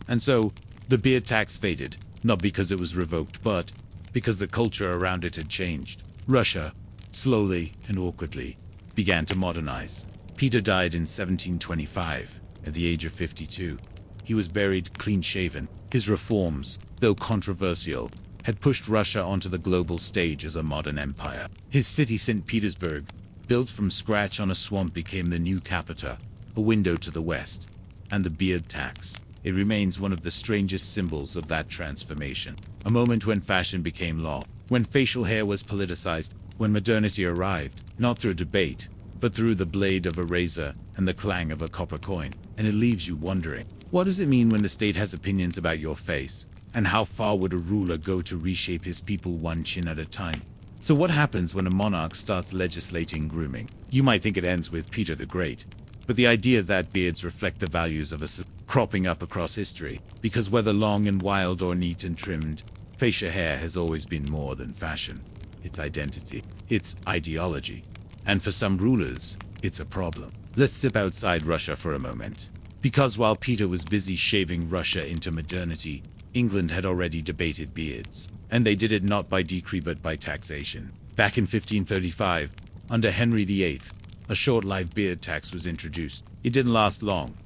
A: And so, the beard tax faded, not because it was revoked, but because the culture around it had changed. Russia, slowly and awkwardly, began to modernize. Peter died in 1725, at the age of 52. He was buried clean-shaven. His reforms, though controversial, had pushed Russia onto the global stage as a modern empire. His city, St. Petersburg, built from scratch on a swamp, became the new capital, a window to the West. And the beard tax. It remains one of the strangest symbols of that transformation. A moment when fashion became law, when facial hair was politicized, when modernity arrived, not through debate, but through the blade of a razor and the clang of a copper coin. And it leaves you wondering, what does it mean when the state has opinions about your face? And how far would a ruler go to reshape his people one chin at a time? So what happens when a monarch starts legislating grooming? You might think it ends with Peter the Great, but the idea that beards reflect the values of a cropping up across history, because whether long and wild or neat and trimmed, facial hair has always been more than fashion. It's identity. It's ideology. And for some rulers, it's a problem. Let's step outside Russia for a moment. Because while Peter was busy shaving Russia into modernity, England had already debated beards. And they did it not by decree but by taxation. Back in 1535, under Henry VIII, a short-lived beard tax was introduced. It didn't last long.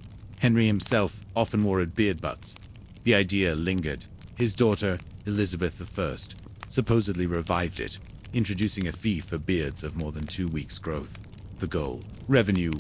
A: Henry himself often wore a beard, but the idea lingered. His daughter, Elizabeth I, supposedly revived it, introducing a fee for beards of more than 2 weeks' growth. The goal: revenue,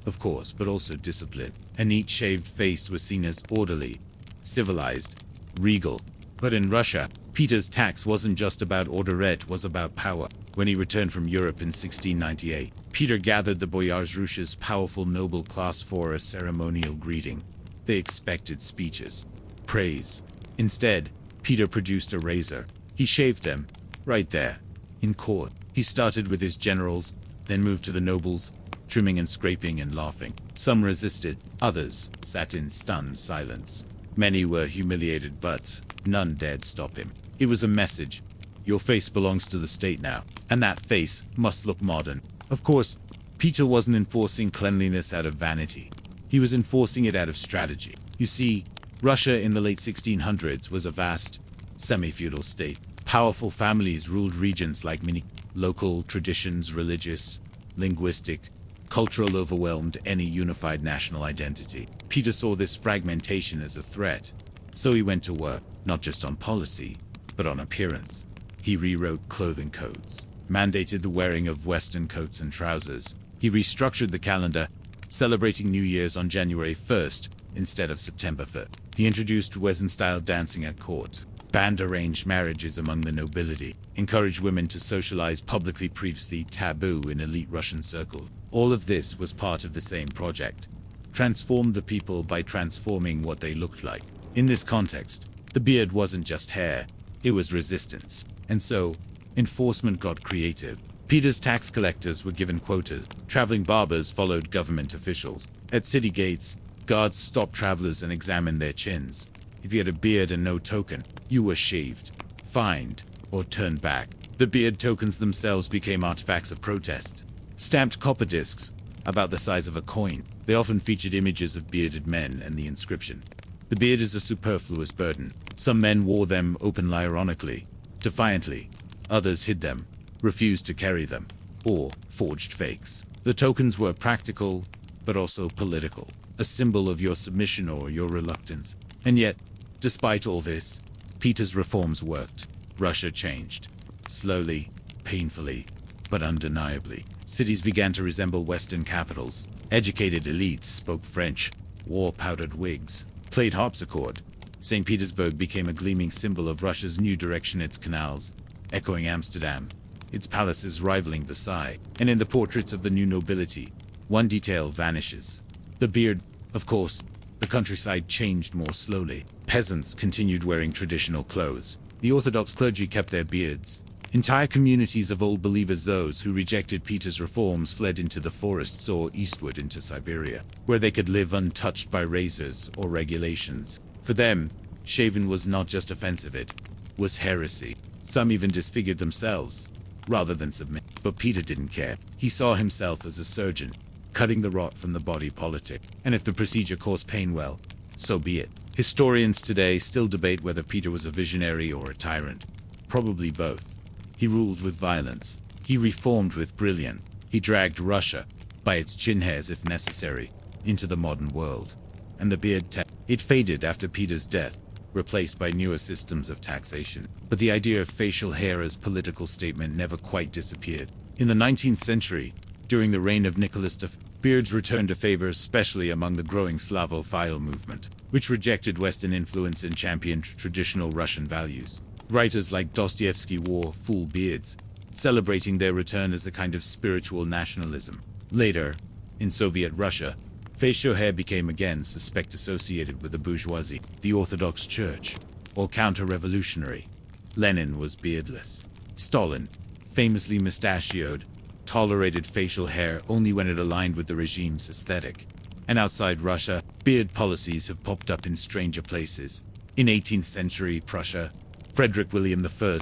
A: of course, but also discipline. A neat shaved face was seen as orderly, civilized, regal. But in Russia, Peter's tax wasn't just about order, it was about power. When he returned from Europe in 1698, Peter gathered the Boyars Russia's powerful noble class for a ceremonial greeting. They expected speeches, praise. Instead, Peter produced a razor. He shaved them, right there, in court. He started with his generals, then moved to the nobles, trimming and scraping and laughing. Some resisted, others sat in stunned silence. Many were humiliated, but none dared stop him. It was a message. Your face belongs to the state now, and that face must look modern. Of course, Peter wasn't enforcing cleanliness out of vanity. He was enforcing it out of strategy. You see, Russia in the late 1600s was a vast, semi-feudal state. Powerful families ruled regions like many. Local traditions, religious, linguistic, cultural overwhelmed any unified national identity. Peter saw this fragmentation as a threat, so he went to work, not just on policy, but on appearance. He rewrote clothing codes, mandated the wearing of Western coats and trousers. He restructured the calendar, celebrating New Year's on January 1st instead of September 3rd. He introduced Western-style dancing at court, banned arranged marriages among the nobility, encouraged women to socialize publicly, previously taboo in elite Russian circles. All of this was part of the same project: transform the people by transforming what they looked like. In this context, the beard wasn't just hair, it was resistance. And so, enforcement got creative. Peter's tax collectors were given quotas. Traveling barbers followed government officials. At city gates, guards stopped travelers and examined their chins. If you had a beard and no token, you were shaved, fined, or turned back. The beard tokens themselves became artifacts of protest. Stamped copper discs, about the size of a coin. They often featured images of bearded men and the inscription: "The beard is a superfluous burden." Some men wore them openly, ironically, defiantly. Others hid them, refused to carry them, or forged fakes. The tokens were practical, but also political, a symbol of your submission or your reluctance. And yet, despite all this, Peter's reforms worked. Russia changed. Slowly, painfully, but undeniably. Cities began to resemble Western capitals. Educated elites spoke French, wore powdered wigs, played harpsichord. St. Petersburg became a gleaming symbol of Russia's new direction, its canals echoing Amsterdam, its palaces rivaling Versailles. And in the portraits of the new nobility, one detail vanishes: the beard. Of course, the countryside changed more slowly. Peasants continued wearing traditional clothes. The Orthodox clergy kept their beards. Entire communities of old believers, those who rejected Peter's reforms, fled into the forests or eastward into Siberia, where they could live untouched by razors or regulations. For them, shaving was not just offensive, it was heresy. Some even disfigured themselves, rather than submit. But Peter didn't care. He saw himself as a surgeon, cutting the rot from the body politic. And if the procedure caused pain, well, so be it. Historians today still debate whether Peter was a visionary or a tyrant. Probably both. He ruled with violence. He reformed with brilliance. He dragged Russia, by its chin hairs if necessary, into the modern world. And the beard it faded after Peter's death, replaced by newer systems of taxation. But the idea of facial hair as political statement never quite disappeared. In the 19th century, during the reign of Nicholas II, beards returned to favor, especially among the growing Slavophile movement, which rejected Western influence and championed traditional Russian values. Writers like Dostoevsky wore full beards, celebrating their return as a kind of spiritual nationalism. Later, in Soviet Russia, facial hair became again associated with the bourgeoisie, the Orthodox Church, or counter-revolutionary. Lenin was beardless. Stalin, famously mustachioed, tolerated facial hair only when it aligned with the regime's aesthetic. And outside Russia, beard policies have popped up in stranger places. In 18th century Prussia, Frederick William I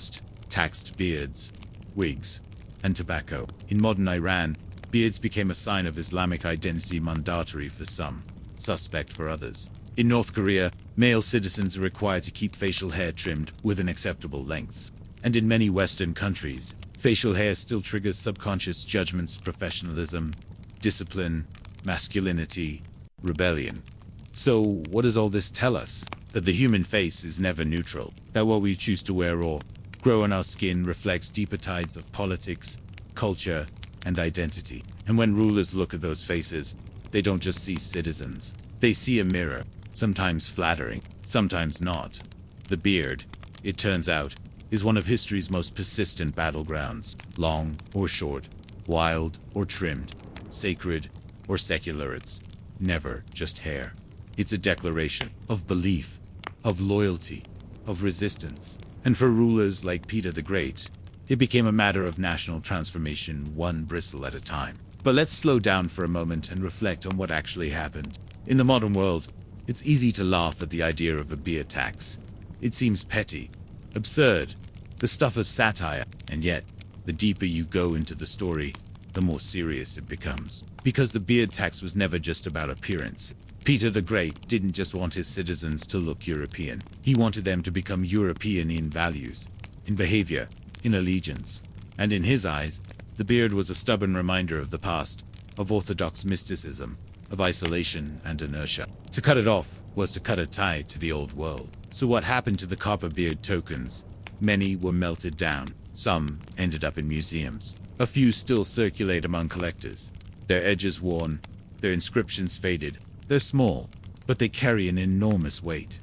A: taxed beards, wigs, and tobacco. In modern Iran, beards became a sign of Islamic identity, mandatory for some, suspect for others. In North Korea, male citizens are required to keep facial hair trimmed within acceptable lengths. And in many Western countries, facial hair still triggers subconscious judgments, professionalism, discipline, masculinity, rebellion. So, what does all this tell us? That the human face is never neutral, that what we choose to wear or grow on our skin reflects deeper tides of politics, culture, and identity. And when rulers look at those faces, they don't just see citizens. They see a mirror, sometimes flattering, sometimes not. The beard, it turns out, is one of history's most persistent battlegrounds, long or short, wild or trimmed, sacred or secular. It's never just hair. It's a declaration of belief, of loyalty, of resistance. And for rulers like Peter the Great, it became a matter of national transformation, one bristle at a time. But let's slow down for a moment and reflect on what actually happened. In the modern world, it's easy to laugh at the idea of a beard tax. It seems petty, absurd, the stuff of satire, and yet, the deeper you go into the story, the more serious it becomes. Because the beard tax was never just about appearance. Peter the Great didn't just want his citizens to look European. He wanted them to become European in values, in behavior, in allegiance. And in his eyes, the beard was a stubborn reminder of the past, of orthodox mysticism, of isolation and inertia. To cut it off was to cut a tie to the old world. So what happened to the copper beard tokens? Many were melted down. Some ended up in museums. A few still circulate among collectors. Their edges worn, their inscriptions faded. They're small, but they carry an enormous weight.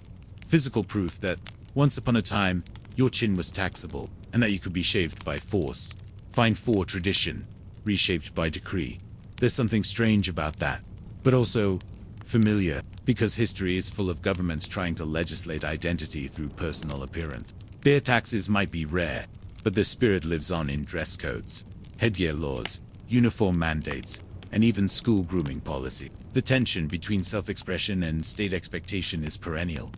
A: Physical proof that, once upon a time, your chin was taxable, and that you could be shaved by force. Fined for tradition, reshaped by decree. There's something strange about that, but also familiar, because history is full of governments trying to legislate identity through personal appearance. Beard taxes might be rare, but their spirit lives on in dress codes, headgear laws, uniform mandates, and even school grooming policy. The tension between self-expression and state expectation is perennial.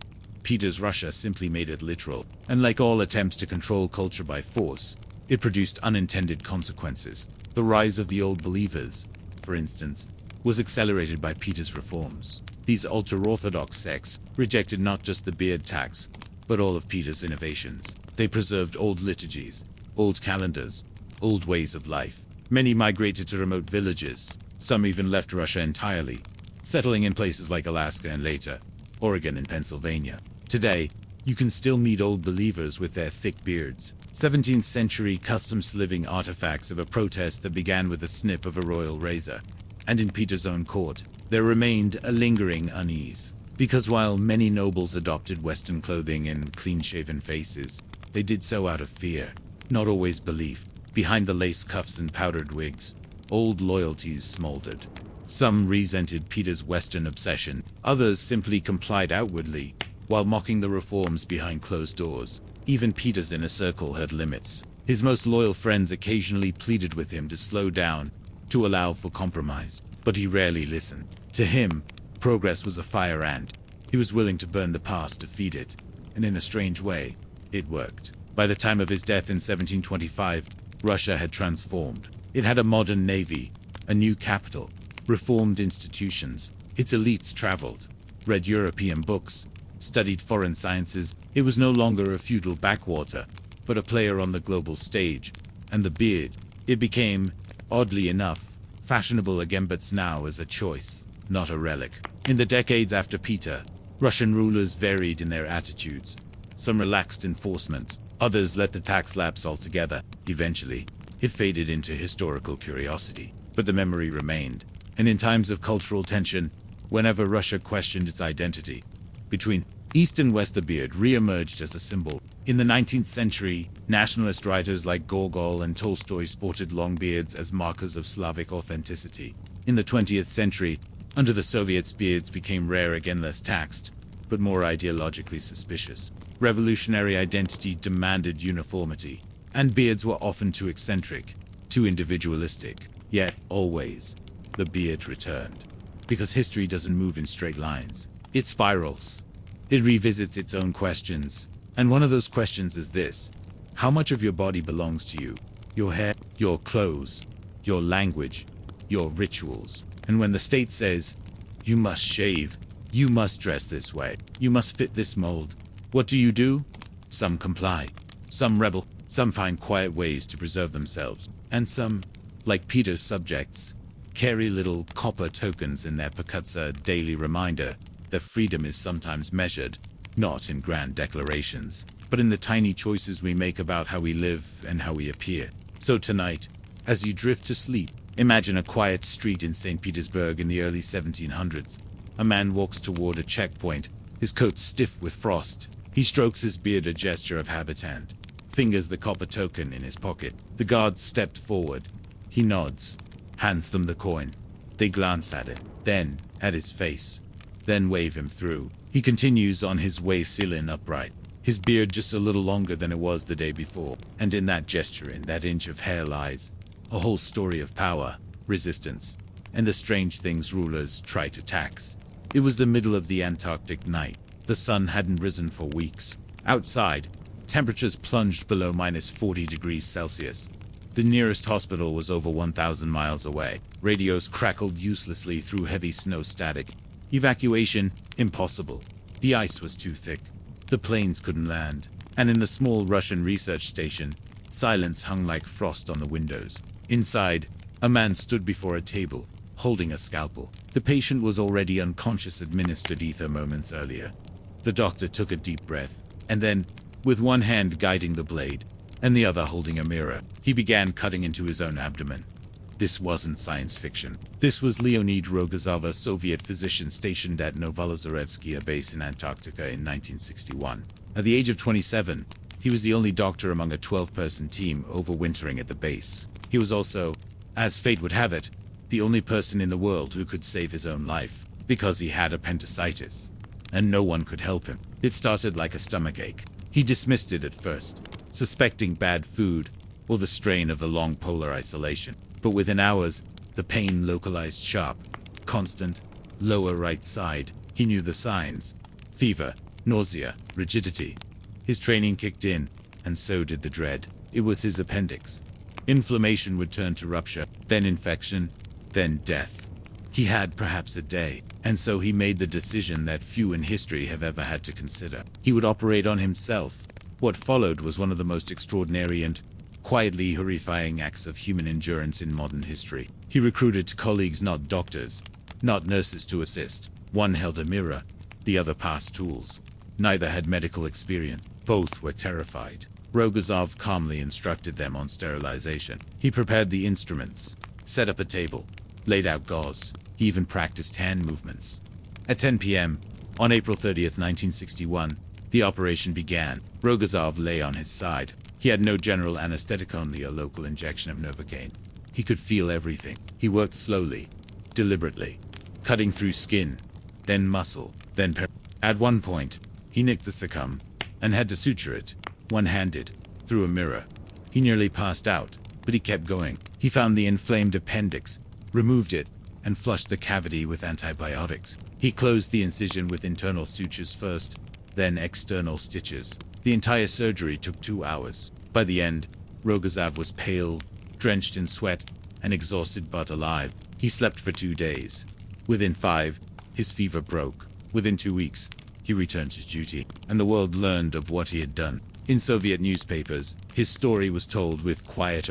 A: Peter's Russia simply made it literal, and like all attempts to control culture by force, it produced unintended consequences. The rise of the old believers, for instance, was accelerated by Peter's reforms. These ultra-orthodox sects rejected not just the beard tax, but all of Peter's innovations. They preserved old liturgies, old calendars, old ways of life. Many migrated to remote villages. Some even left Russia entirely, settling in places like Alaska and later, Oregon and Pennsylvania. Today, you can still meet old believers with their thick beards. 17th century customs-living artifacts of a protest that began with the snip of a royal razor. And in Peter's own court, there remained a lingering unease. Because while many nobles adopted Western clothing and clean-shaven faces, they did so out of fear, not always belief. Behind the lace cuffs and powdered wigs, old loyalties smoldered. Some resented Peter's Western obsession, others simply complied outwardly, while mocking the reforms behind closed doors. Even Peter's inner circle had limits. His most loyal friends occasionally pleaded with him to slow down, to allow for compromise, but he rarely listened. To him, progress was a fire ant. He was willing to burn the past to feed it, and in a strange way, it worked. By the time of his death in 1725, Russia had transformed. It had a modern navy, a new capital, reformed institutions. Its elites traveled, read European books, studied foreign sciences. It was no longer a feudal backwater, but a player on the global stage. And the beard, it became, oddly enough, fashionable again, but now as a choice, not a relic. In the decades after Peter, Russian rulers varied in their attitudes. Some relaxed enforcement, others let the tax lapse altogether. Eventually, it faded into historical curiosity, but the memory remained. And in times of cultural tension, whenever Russia questioned its identity between East and West, the beard re-emerged as a symbol. In the 19th century, nationalist writers like Gogol and Tolstoy sported long beards as markers of Slavic authenticity. In the 20th century, under the Soviets, beards became rare, again less taxed, but more ideologically suspicious. Revolutionary identity demanded uniformity, and beards were often too eccentric, too individualistic. Yet, always, the beard returned. Because history doesn't move in straight lines. It spirals. It revisits its own questions. And one of those questions is this: how much of your body belongs to you? Your hair, your clothes, your language, your rituals. And when the state says, you must shave, you must dress this way, you must fit this mold, what do? Some comply. Some rebel. Some find quiet ways to preserve themselves. And some, like Peter's subjects, carry little copper tokens in their pakutsa, daily reminder that freedom is sometimes measured, not in grand declarations, but in the tiny choices we make about how we live and how we appear. So tonight, as you drift to sleep, imagine a quiet street in St. Petersburg in the early 1700s. A man walks toward a checkpoint, his coat stiff with frost. He strokes his beard, a gesture of habitant, fingers the copper token in his pocket. The guards stepped forward. He nods, hands them the coin. They glance at it, then at his face, then wave him through. He continues on his way, silent upright, his beard just a little longer than it was the day before. And in that gesture, in that inch of hair, lies a whole story of power, resistance, and the strange things rulers try to tax. It was the middle of the Antarctic night. The sun hadn't risen for weeks. Outside, temperatures plunged below -40 degrees Celsius. The nearest hospital was over 1,000 miles away. Radios crackled uselessly through heavy snow static. Evacuation, impossible. The ice was too thick. The planes couldn't land. And in the small Russian research station, silence hung like frost on the windows. Inside, a man stood before a table, holding a scalpel. The patient was already unconscious, administered ether moments earlier. The doctor took a deep breath, and then, with one hand guiding the blade, and the other holding a mirror, he began cutting into his own abdomen. This wasn't science fiction. This was Leonid Rogozov, a Soviet physician stationed at Novolazarevsky base in Antarctica in 1961. At the age of 27, he was the only doctor among a 12-person team overwintering at the base. He was also, as fate would have it, the only person in the world who could save his own life, because he had appendicitis, and no one could help him. It started like a stomachache. He dismissed it at first, suspecting bad food or the strain of the long polar isolation. But within hours, the pain localized sharp, constant, lower right side. He knew the signs: fever, nausea, rigidity. His training kicked in, and so did the dread. It was his appendix. Inflammation would turn to rupture, then infection, then death. He had perhaps a day, and so he made the decision that few in history have ever had to consider. He would operate on himself. What followed was one of the most extraordinary and quietly horrifying acts of human endurance in modern history. He recruited colleagues, not doctors, not nurses, to assist. One held a mirror, the other passed tools. Neither had medical experience. Both were terrified. Rogozov calmly instructed them on sterilization. He prepared the instruments, set up a table, laid out gauze. He even practiced hand movements. At 10 p.m., on April 30th, 1961, the operation began. Rogozov lay on his side. He had no general anesthetic, only a local injection of Novocaine. He could feel everything. He worked slowly, deliberately, cutting through skin, then muscle, then At one point, he nicked the succum and had to suture it, one-handed, through a mirror. He nearly passed out, but he kept going. He found the inflamed appendix, removed it, and flushed the cavity with antibiotics. He closed the incision with internal sutures first, then external stitches. The entire surgery took 2 hours. By the end, Rogozov was pale, drenched in sweat, and exhausted but alive. He slept for 2 days. Within 5, his fever broke. Within 2 weeks, he returned to duty, and the world learned of what he had done. In Soviet newspapers, his story was told with quiet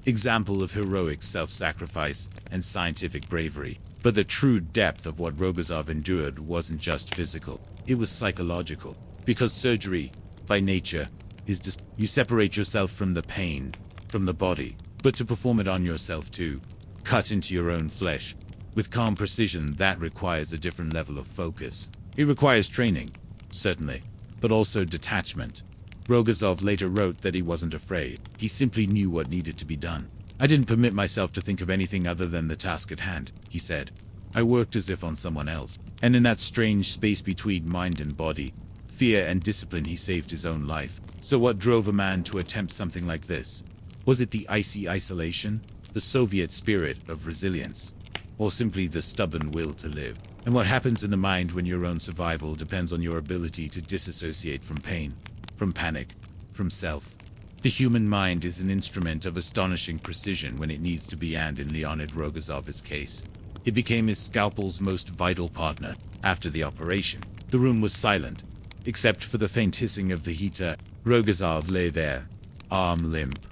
A: example of heroic self-sacrifice and scientific bravery. But the true depth of what Rogozov endured wasn't just physical, it was psychological. Because surgery, by nature, is just you separate yourself from the pain, from the body, but to perform it on yourself too, cut into your own flesh, with calm precision, that requires a different level of focus. It requires training, certainly, but also detachment. Rogozov later wrote that he wasn't afraid, he simply knew what needed to be done. I didn't permit myself to think of anything other than the task at hand, he said. I worked as if on someone else, and in that strange space between mind and body, fear and discipline, he saved his own life. So what drove a man to attempt something like this? Was it the icy isolation, the Soviet spirit of resilience, or simply the stubborn will to live? And what happens in the mind when your own survival depends on your ability to disassociate from pain, from panic, from self? The human mind is an instrument of astonishing precision when it needs to be, and in Leonid Rogozov's case, it became his scalpel's most vital partner. After the operation, the room was silent, except for the faint hissing of the heater. Rogozov lay there, arm limp,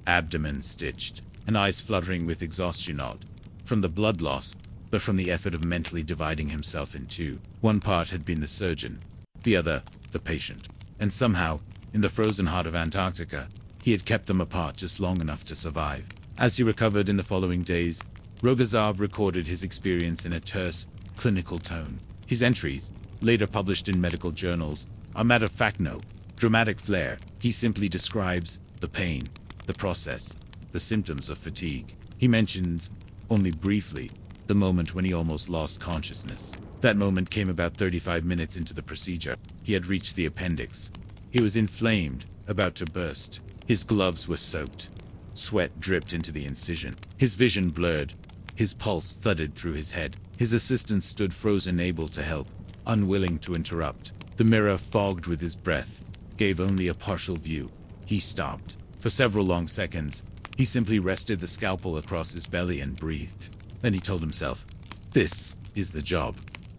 A: abdomen stitched, and eyes fluttering with exhaustion, not from the blood loss, but from the effort of mentally dividing himself in two. One part had been the surgeon, the other, the patient. And somehow, in the frozen heart of Antarctica, he had kept them apart just long enough to survive. As he recovered in the following days, Rogozov recorded his experience in a terse, clinical tone. His entries, later published in medical journals, are matter of fact, no dramatic flair. He simply describes the pain, the process, the symptoms of fatigue. He mentions, only briefly, the moment when he almost lost consciousness. That moment came about 35 minutes into the procedure. He had reached the appendix. He was inflamed, about to burst. His gloves were soaked. Sweat dripped into the incision. His vision blurred. His pulse thudded through his head. His assistant stood frozen, able to help, unwilling to interrupt. The mirror, fogged with his breath, gave only a partial view. He stopped. For several long seconds, he simply rested the scalpel across his belly and breathed. Then he told himself, "This is the job,"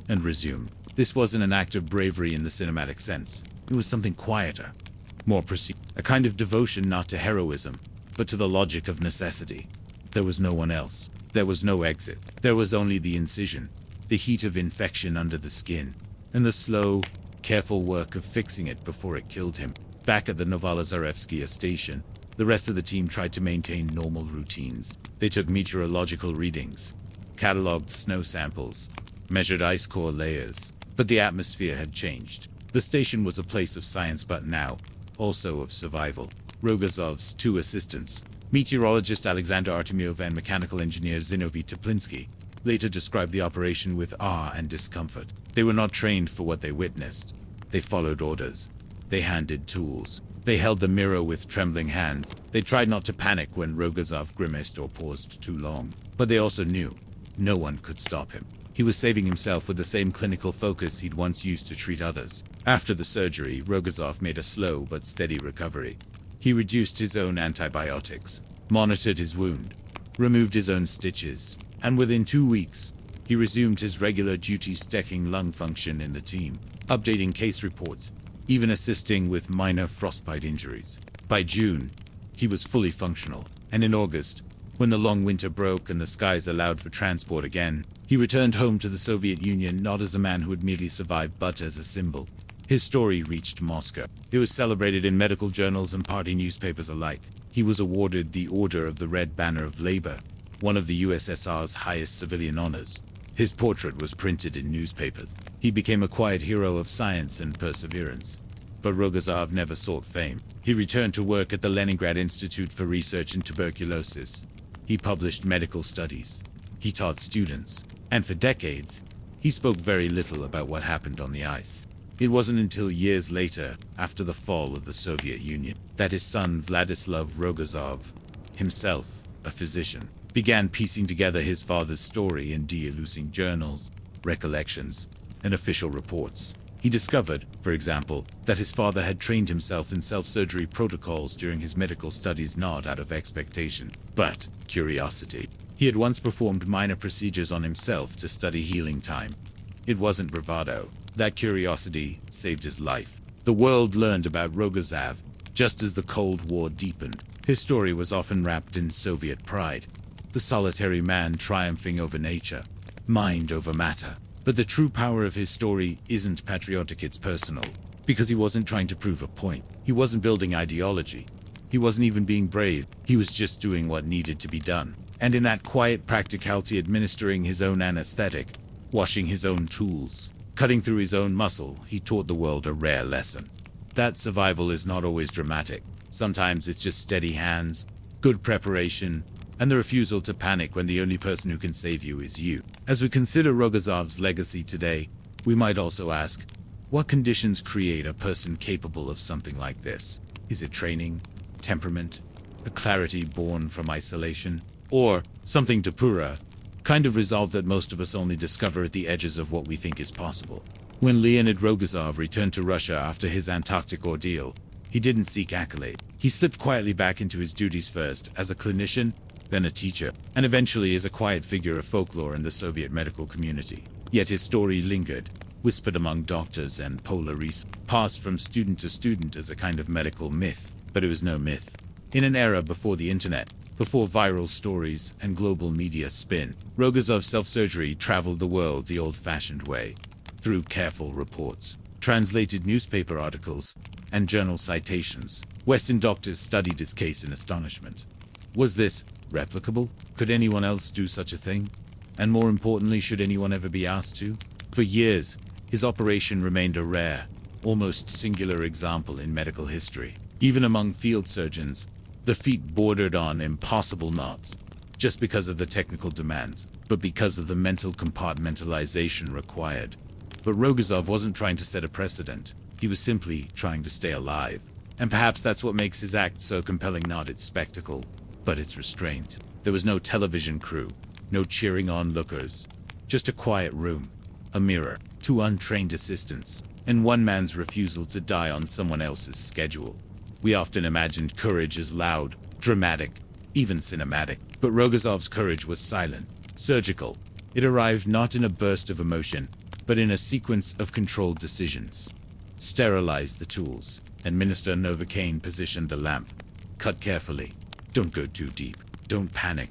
A: and resumed. This wasn't an act of bravery in the cinematic sense. It was something quieter, more precise, a kind of devotion not to heroism, but to the logic of necessity. There was no one else. There was no exit. There was only the incision, the heat of infection under the skin, and the slow, careful work of fixing it before it killed him. Back at the Novolazarevskaya station, the rest of the team tried to maintain normal routines. They took meteorological readings, cataloged snow samples, measured ice core layers, but the atmosphere had changed. The station was a place of science, but now, also of survival. Rogozov's two assistants, meteorologist Alexander Artemyev and mechanical engineer Zinovy Teplinsky, later described the operation with awe and discomfort. They were not trained for what they witnessed. They followed orders. They handed tools. They held the mirror with trembling hands. They tried not to panic when Rogozov grimaced or paused too long. But they also knew no one could stop him. He was saving himself with the same clinical focus he'd once used to treat others. After the surgery, Rogozov made a slow but steady recovery. He reduced his own antibiotics, monitored his wound, removed his own stitches, and within 2 weeks, he resumed his regular duties, checking lung function in the team, updating case reports, even assisting with minor frostbite injuries. By June, he was fully functional, and in August, when the long winter broke and the skies allowed for transport again, he returned home to the Soviet Union, not as a man who had merely survived, but as a symbol. His story reached Moscow. It was celebrated in medical journals and party newspapers alike. He was awarded the Order of the Red Banner of Labor, one of the USSR's highest civilian honors. His portrait was printed in newspapers. He became a quiet hero of science and perseverance. But Rogozov never sought fame. He returned to work at the Leningrad Institute for Research in Tuberculosis. He published medical studies. He taught students. And for decades, he spoke very little about what happened on the ice. It wasn't until years later, after the fall of the Soviet Union, that his son Vladislav Rogozov, himself a physician, began piecing together his father's story in delucing journals, recollections, and official reports. He discovered, for example, that his father had trained himself in self-surgery protocols during his medical studies, not out of expectation, but curiosity. He had once performed minor procedures on himself to study healing time. It wasn't bravado. That curiosity saved his life. The world learned about Rogozov just as the Cold War deepened. His story was often wrapped in Soviet pride, the solitary man triumphing over nature, mind over matter. But the true power of his story isn't patriotic, it's personal. Because he wasn't trying to prove a point. He wasn't building ideology. He wasn't even being brave. He was just doing what needed to be done. And in that quiet practicality, administering his own anesthetic, washing his own tools, cutting through his own muscle, he taught the world a rare lesson. That survival is not always dramatic. Sometimes it's just steady hands, good preparation, and the refusal to panic when the only person who can save you is you. As we consider Rogozov's legacy today, we might also ask, what conditions create a person capable of something like this? Is it training, temperament, a clarity born from isolation, or something depura, kind of resolve that most of us only discover at the edges of what we think is possible? When Leonid Rogozov returned to Russia after his Antarctic ordeal, he didn't seek accolade. He slipped quietly back into his duties, first as a clinician, then a teacher, and eventually as a quiet figure of folklore in the Soviet medical community. Yet his story lingered, whispered among doctors and polar researchers, passed from student to student as a kind of medical myth. But it was no myth. In an era before the internet, before viral stories and global media spin, Rogozov's self-surgery traveled the world the old-fashioned way, through careful reports, translated newspaper articles, and journal citations. Western doctors studied his case in astonishment. Was this replicable? Could anyone else do such a thing? And more importantly, should anyone ever be asked to? For years, his operation remained a rare, almost singular example in medical history. Even among field surgeons, the feat bordered on impossible knots, just because of the technical demands, but because of the mental compartmentalization required. But Rogozov wasn't trying to set a precedent. He was simply trying to stay alive. And perhaps that's what makes his act so compelling, not its spectacle, but its restraint. There was no television crew, no cheering onlookers, just a quiet room, a mirror, two untrained assistants, and one man's refusal to die on someone else's schedule. We often imagined courage as loud, dramatic, even cinematic. But Rogozov's courage was silent, surgical. It arrived not in a burst of emotion, but in a sequence of controlled decisions. Sterilize the tools. Administer Novocaine, position the lamp. Cut carefully. Don't go too deep. Don't panic.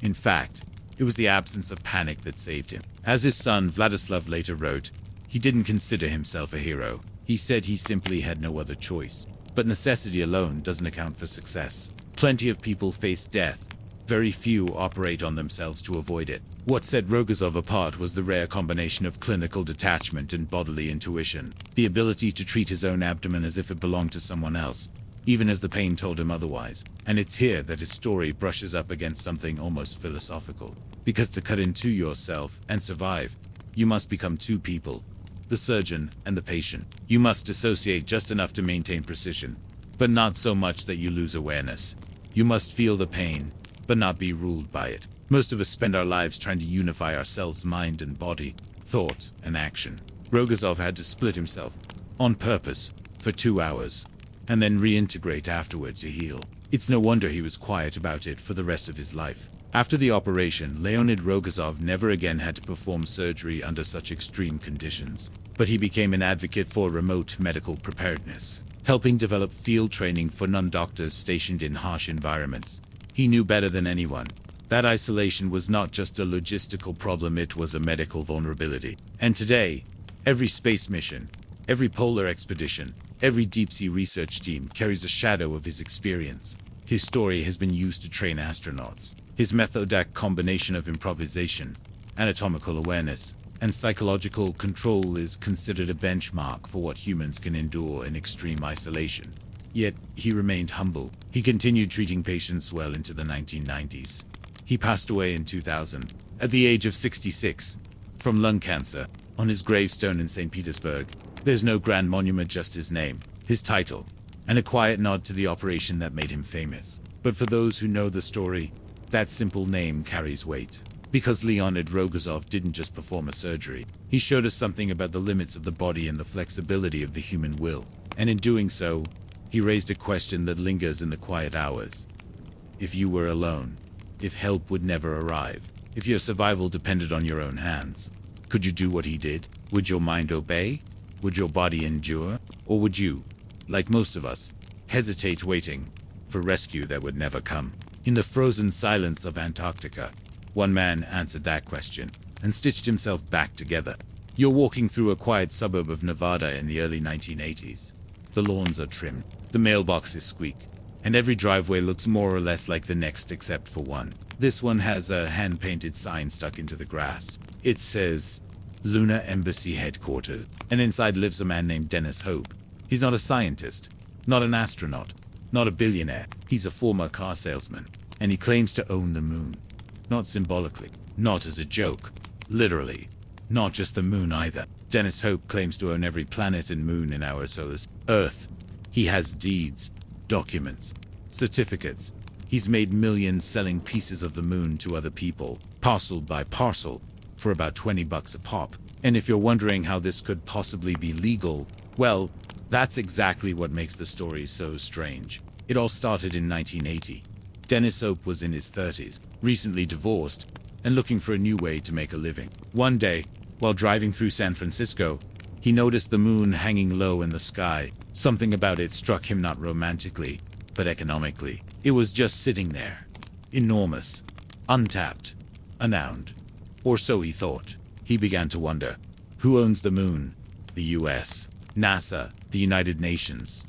A: In fact, it was the absence of panic that saved him. As his son Vladislav later wrote, he didn't consider himself a hero. He said he simply had no other choice. But necessity alone doesn't account for success. Plenty of people face death. Very few operate on themselves to avoid it. What set Rogozov apart was the rare combination of clinical detachment and bodily intuition. The ability to treat his own abdomen as if it belonged to someone else, even as the pain told him otherwise. And it's here that his story brushes up against something almost philosophical. Because to cut into yourself and survive, you must become two people, the surgeon and the patient. You must dissociate just enough to maintain precision, but not so much that you lose awareness. You must feel the pain, but not be ruled by it. Most of us spend our lives trying to unify ourselves, mind and body, thought and action. Rogozov had to split himself, on purpose, for 2 hours, and then reintegrate afterward to heal. It's no wonder he was quiet about it for the rest of his life. After the operation, Leonid Rogozov never again had to perform surgery under such extreme conditions, but he became an advocate for remote medical preparedness, helping develop field training for non-doctors stationed in harsh environments. He knew better than anyone that isolation was not just a logistical problem, it was a medical vulnerability. And today, every space mission, every polar expedition, every deep-sea research team carries a shadow of his experience. His story has been used to train astronauts. His methodic combination of improvisation, anatomical awareness, and psychological control is considered a benchmark for what humans can endure in extreme isolation. Yet, he remained humble. He continued treating patients well into the 1990s. He passed away in 2000, at the age of 66, from lung cancer. On his gravestone in St. Petersburg, there's no grand monument, just his name, his title, and a quiet nod to the operation that made him famous. But for those who know the story, that simple name carries weight. Because Leonid Rogozov didn't just perform a surgery. He showed us something about the limits of the body and the flexibility of the human will. And in doing so, he raised a question that lingers in the quiet hours. If you were alone, if help would never arrive, if your survival depended on your own hands, could you do what he did? Would your mind obey? Would your body endure? Or would you, like most of us, hesitate, waiting for rescue that would never come? In the frozen silence of Antarctica, one man answered that question. and stitched himself back together. You're walking through a quiet suburb of Nevada in the early 1980s. The lawns are trimmed, the mailboxes squeak, and every driveway looks more or less like the next except for one. This one has a hand-painted sign stuck into the grass. It says, Lunar Embassy Headquarters, and inside lives a man named Dennis Hope. He's not a scientist, not an astronaut, not a billionaire. He's a former car salesman, and he claims to own the moon. Not symbolically, not as a joke, literally. Not just the moon either. Dennis Hope claims to own every planet and moon in our solar system. Earth. He has deeds, documents, certificates. He's made millions selling pieces of the moon to other people, parcel by parcel, for about $20 a pop. And if you're wondering how this could possibly be legal, well, that's exactly what makes the story so strange. It all started in 1980. Dennis Hope was in his 30s, recently divorced, and looking for a new way to make a living. One day, while driving through San Francisco, he noticed the moon hanging low in the sky. Something about it struck him not romantically, but economically. It was just sitting there. Enormous. Untapped. Unowned. Or so he thought. He began to wonder, who owns the moon? The US. NASA. The United Nations.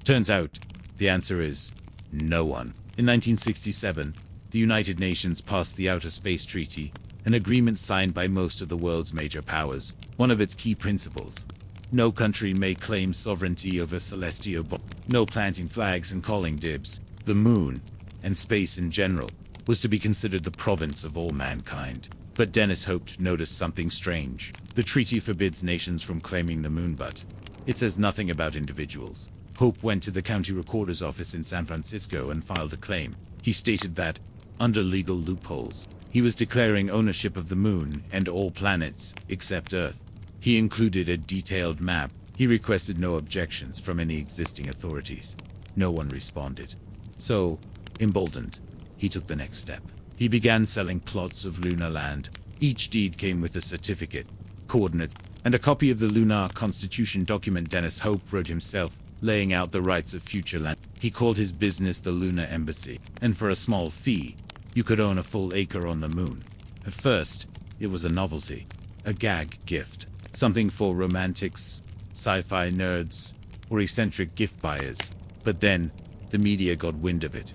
A: Turns out, the answer is no one. In 1967, the United Nations passed the Outer Space Treaty, an agreement signed by most of the world's major powers. One of its key principles: no country may claim sovereignty over celestial bodies. No planting flags and calling dibs. The moon, and space in general, was to be considered the province of all mankind. But Dennis Hope noticed something strange. The treaty forbids nations from claiming the moon, but it says nothing about individuals. Hope went to the county recorder's office in San Francisco and filed a claim. He stated that, under legal loopholes, he was declaring ownership of the moon and all planets, except Earth. He included a detailed map. He requested no objections from any existing authorities. No one responded. So, emboldened, he took the next step. He began selling plots of lunar land. Each deed came with a certificate, coordinates, and a copy of the Lunar Constitution document Dennis Hope wrote himself, laying out the rights of future land. He called his business the Lunar Embassy, and for a small fee, you could own a full acre on the moon. At first, it was a novelty, a gag gift, something for romantics, sci-fi nerds, or eccentric gift buyers. But then, the media got wind of it.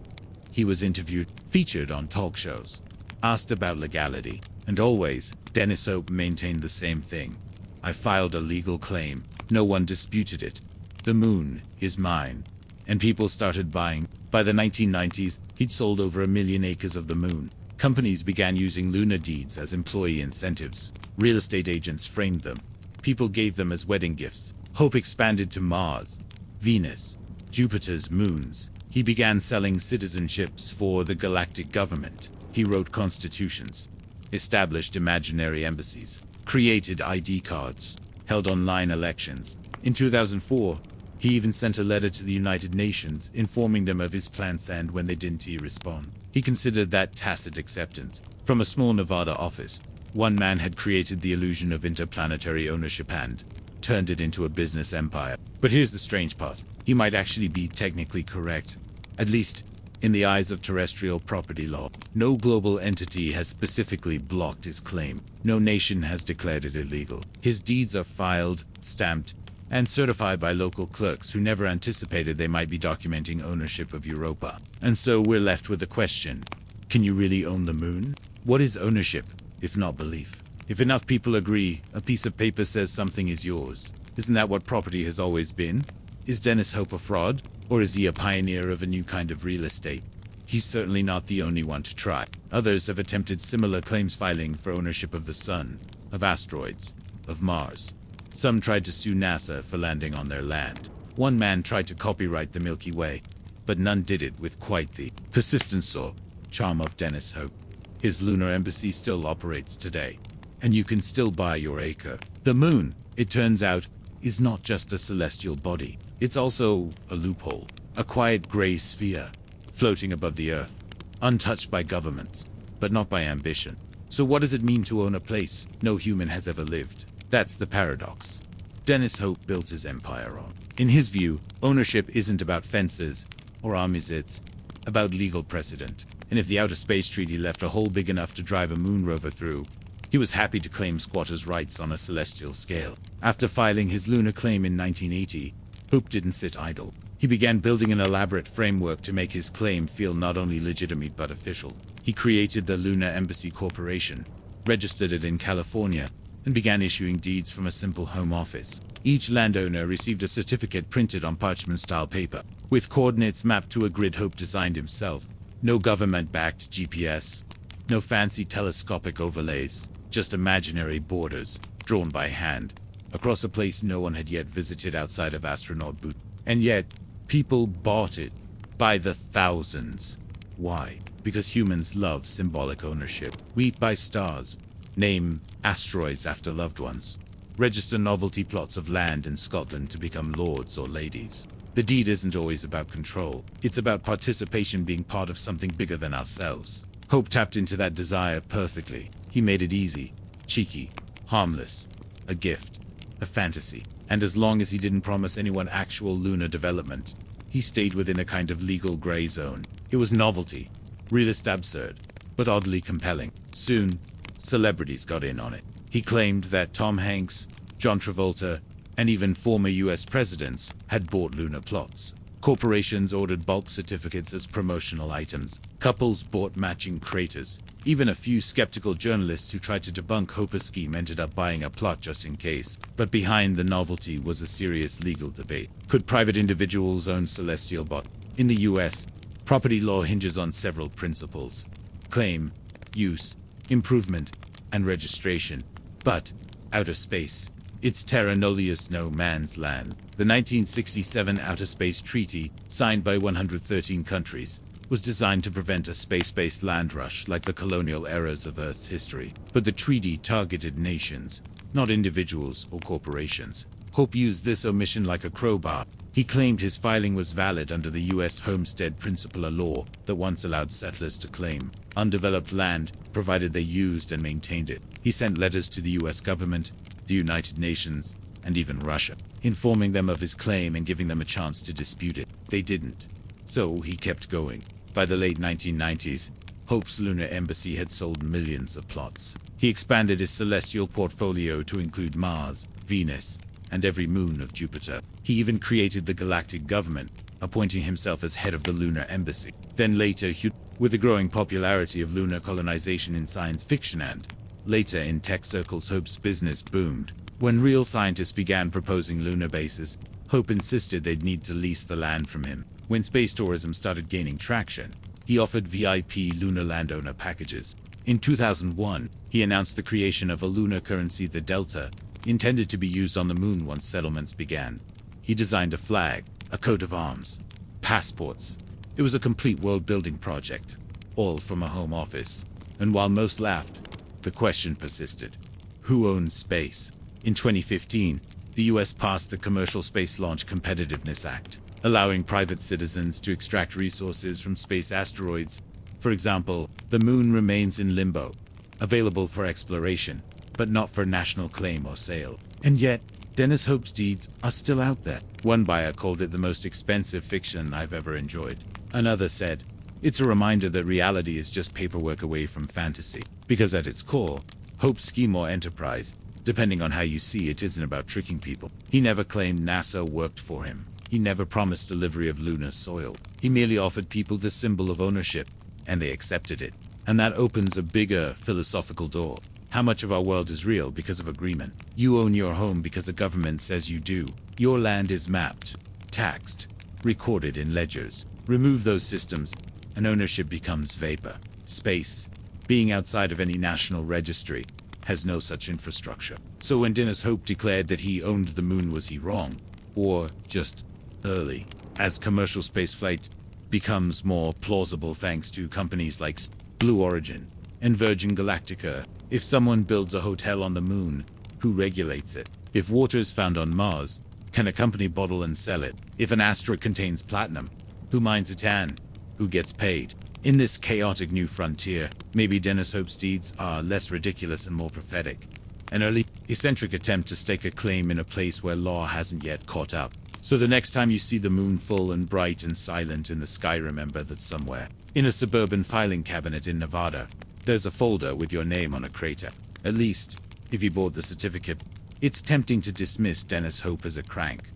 A: He was interviewed, featured on talk shows, asked about legality, and always, Dennis Hope maintained the same thing. I filed a legal claim. No one disputed it. The moon is mine. And people started buying. By the 1990s, he'd sold over 1 million acres of the moon. Companies began using lunar deeds as employee incentives. Real estate agents framed them. People gave them as wedding gifts. Hope expanded to Mars, Venus, Jupiter's moons. He began selling citizenships for the galactic government. He wrote constitutions, established imaginary embassies, created ID cards, held online elections. In 2004, he even sent a letter to the United Nations informing them of his plans, and when they didn't, he responded. He considered that tacit acceptance. From a small Nevada office, one man had created the illusion of interplanetary ownership and turned it into a business empire. But here's the strange part. He might actually be technically correct, at least in the eyes of terrestrial property law. No global entity has specifically blocked his claim. No nation has declared it illegal. His deeds are filed, stamped, and certified by local clerks who never anticipated they might be documenting ownership of Europa. And so we're left with the question, can you really own the moon? What is ownership, if not belief? If enough people agree, a piece of paper says something is yours. Isn't that what property has always been? Is Dennis Hope a fraud? Or is he a pioneer of a new kind of real estate? He's certainly not the only one to try. Others have attempted similar claims, filing for ownership of the sun, of asteroids, of Mars. Some tried to sue NASA for landing on their land. One man tried to copyright the Milky Way, but none did it with quite the persistence or charm of Dennis Hope. His lunar embassy still operates today, and you can still buy your acre. The moon, it turns out, is not just a celestial body. It's also a loophole, a quiet gray sphere, floating above the earth, untouched by governments, but not by ambition. So what does it mean to own a place no human has ever lived? That's the paradox Dennis Hope built his empire on. In his view, ownership isn't about fences or armies, it's about legal precedent. And if the Outer Space Treaty left a hole big enough to drive a moon rover through, He was happy to claim squatters' rights on a celestial scale. After filing his lunar claim in 1980, Hope didn't sit idle. He began building an elaborate framework to make his claim feel not only legitimate but official. He created the Lunar Embassy Corporation, registered it in California, and began issuing deeds from a simple home office. Each landowner received a certificate printed on parchment-style paper, with coordinates mapped to a grid Hope designed himself. No government-backed GPS, no fancy telescopic overlays, just imaginary borders, drawn by hand, across a place no one had yet visited outside of astronaut boot. And yet, people bought it by the thousands. Why? Because humans love symbolic ownership. We buy stars, name asteroids after loved ones, register novelty plots of land in Scotland to become lords or ladies. The deed isn't always about control. It's about participation, being part of something bigger than ourselves. Hope tapped into that desire perfectly. He made it easy, cheeky, harmless, a gift, a fantasy. And as long as he didn't promise anyone actual lunar development, he stayed within a kind of legal gray zone. It was novelty, realist absurd, but oddly compelling. Soon, celebrities got in on it. He claimed that Tom Hanks, John Travolta, and even former US presidents had bought lunar plots. Corporations ordered bulk certificates as promotional items. Couples bought matching craters. Even a few skeptical journalists who tried to debunk Hope's scheme ended up buying a plot just in case. But behind the novelty was a serious legal debate. Could private individuals own celestial bodies? In the US, property law hinges on several principles: claim, use, improvement, and registration. But outer space, it's terra nullius, no man's land. The 1967 Outer Space Treaty, signed by 113 countries, was designed to prevent a space-based land rush like the colonial eras of Earth's history. But the treaty targeted nations, not individuals or corporations. Hope used this omission like a crowbar. He claimed his filing was valid under the U.S. Homestead Principle, a law that once allowed settlers to claim undeveloped land, provided they used and maintained it. He sent letters to the U.S. government, the United Nations, and even Russia, informing them of his claim and giving them a chance to dispute it. They didn't. So he kept going. By the late 1990s, Hope's lunar embassy had sold millions of plots. He expanded his celestial portfolio to include Mars, Venus, and every moon of Jupiter. He even created the galactic government, appointing himself as head of the lunar embassy. Then later, with the growing popularity of lunar colonization in science fiction and, later in tech circles, Hope's business boomed. When real scientists began proposing lunar bases, Hope insisted they'd need to lease the land from him. When space tourism started gaining traction, he offered VIP lunar landowner packages. In 2001, he announced the creation of a lunar currency, the Delta, intended to be used on the moon once settlements began. He designed a flag, a coat of arms, passports. It was a complete world-building project, all from a home office. And while most laughed, the question persisted: who owns space? In 2015, the US passed the Commercial Space Launch Competitiveness Act, allowing private citizens to extract resources from space asteroids. For example, the moon remains in limbo, available for exploration, but not for national claim or sale. And yet, Dennis Hope's deeds are still out there. One buyer called it the most expensive fiction I've ever enjoyed. Another said, it's a reminder that reality is just paperwork away from fantasy. Because at its core, Hope's scheme or enterprise, depending on how you see it, isn't about tricking people. He never claimed NASA worked for him. He never promised delivery of lunar soil. He merely offered people the symbol of ownership, and they accepted it. And that opens a bigger philosophical door. How much of our world is real because of agreement? You own your home because a government says you do. Your land is mapped, taxed, recorded in ledgers. Remove those systems, and ownership becomes vapor. Space, being outside of any national registry, has no such infrastructure. So when Dennis Hope declared that he owned the moon, was he wrong? Or just early? As commercial spaceflight becomes more plausible thanks to companies like Blue Origin and Virgin Galactica, if someone builds a hotel on the moon, who regulates it? If water is found on Mars, can a company bottle and sell it? If an asteroid contains platinum, who mines it and who gets paid? In this chaotic new frontier, maybe Dennis Hope's deeds are less ridiculous and more prophetic. An early, eccentric attempt to stake a claim in a place where law hasn't yet caught up. So the next time you see the moon full and bright and silent in the sky, remember that somewhere, in a suburban filing cabinet in Nevada, there's a folder with your name on a crater. At least, if he bought the certificate. It's tempting to dismiss Dennis Hope as a crank.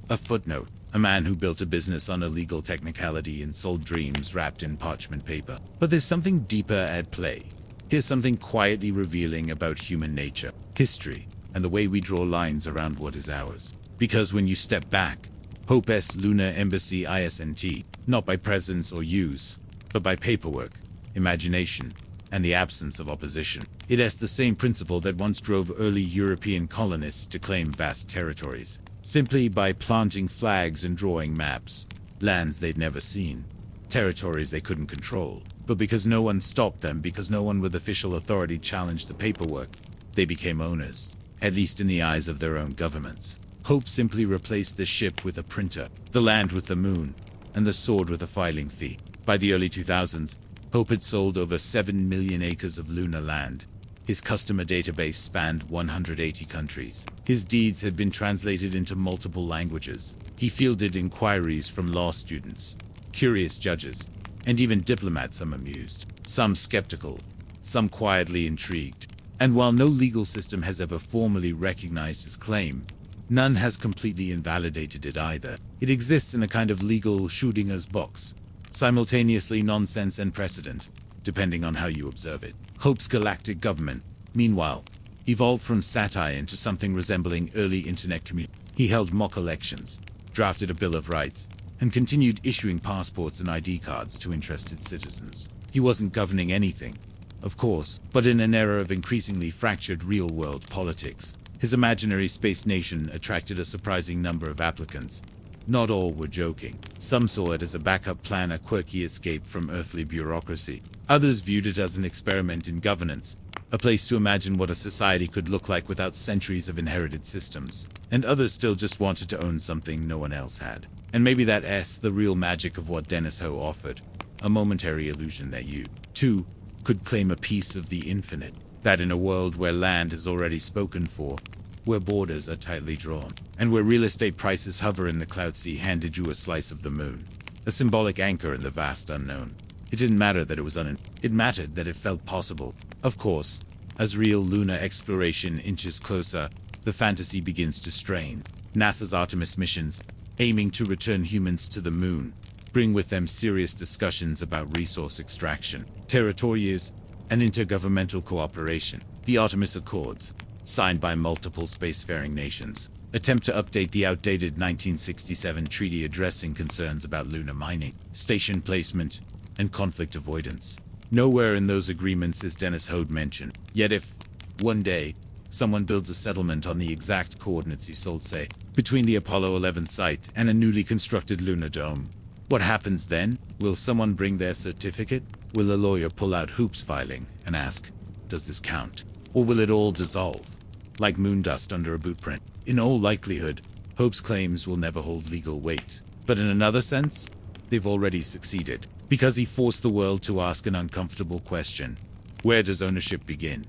A: A footnote, a man who built a business on a legal technicality and sold dreams wrapped in parchment paper. But there's something deeper at play. Here's something quietly revealing about human nature, history, and the way we draw lines around what is ours. Because when you step back, Hope's Lunar Embassy ISNT, not by presence or use, but by paperwork, imagination, and the absence of opposition. It has the same principle that once drove early European colonists to claim vast territories, simply by planting flags and drawing maps, lands they'd never seen, territories they couldn't control. But because no one stopped them, because no one with official authority challenged the paperwork, they became owners, at least in the eyes of their own governments. Hope simply replaced the ship with a printer, the land with the moon, and the sword with a filing fee. By the early 2000s, Hope had sold over 7 million acres of lunar land. His customer database spanned 180 countries. His deeds had been translated into multiple languages. He fielded inquiries from law students, curious judges, and even diplomats, some amused, some skeptical, some quietly intrigued. And while no legal system has ever formally recognized his claim, none has completely invalidated it either. It exists in a kind of legal Schrödinger's box, simultaneously nonsense and precedent, depending on how you observe it. Hope's galactic government, meanwhile, evolved from satire into something resembling early internet community. He held mock elections, drafted a Bill of Rights, and continued issuing passports and ID cards to interested citizens. He wasn't governing anything, of course, but in an era of increasingly fractured real-world politics, his imaginary space nation attracted a surprising number of applicants. Not all were joking. Some saw it as a backup plan, a quirky escape from earthly bureaucracy. Others viewed it as an experiment in governance, a place to imagine what a society could look like without centuries of inherited systems. And others still just wanted to own something no one else had. And maybe that's the real magic of what Dennis Ho offered. A momentary illusion that you, too, could claim a piece of the infinite. That in a world where land is already spoken for, where borders are tightly drawn, and where real estate prices hover in the cloud sea, handed you a slice of the moon, a symbolic anchor in the vast unknown. It didn't matter that it was it mattered that it felt possible. Of course, as real lunar exploration inches closer, the fantasy begins to strain. NASA's Artemis missions, aiming to return humans to the moon, bring with them serious discussions about resource extraction, territories, and intergovernmental cooperation. The Artemis Accords, signed by multiple spacefaring nations, attempt to update the outdated 1967 treaty addressing concerns about lunar mining, station placement, and conflict avoidance. Nowhere in those agreements is Dennis Hode mentioned. Yet if, one day, someone builds a settlement on the exact coordinates he sold, say, between the Apollo 11 site and a newly constructed lunar dome, what happens then? Will someone bring their certificate? Will a lawyer pull out Hoop's filing and ask, does this count? Or will it all dissolve, like moon dust under a boot print? In all likelihood, Hope's claims will never hold legal weight. But in another sense, they've already succeeded, because he forced the world to ask an uncomfortable question. Where does ownership begin?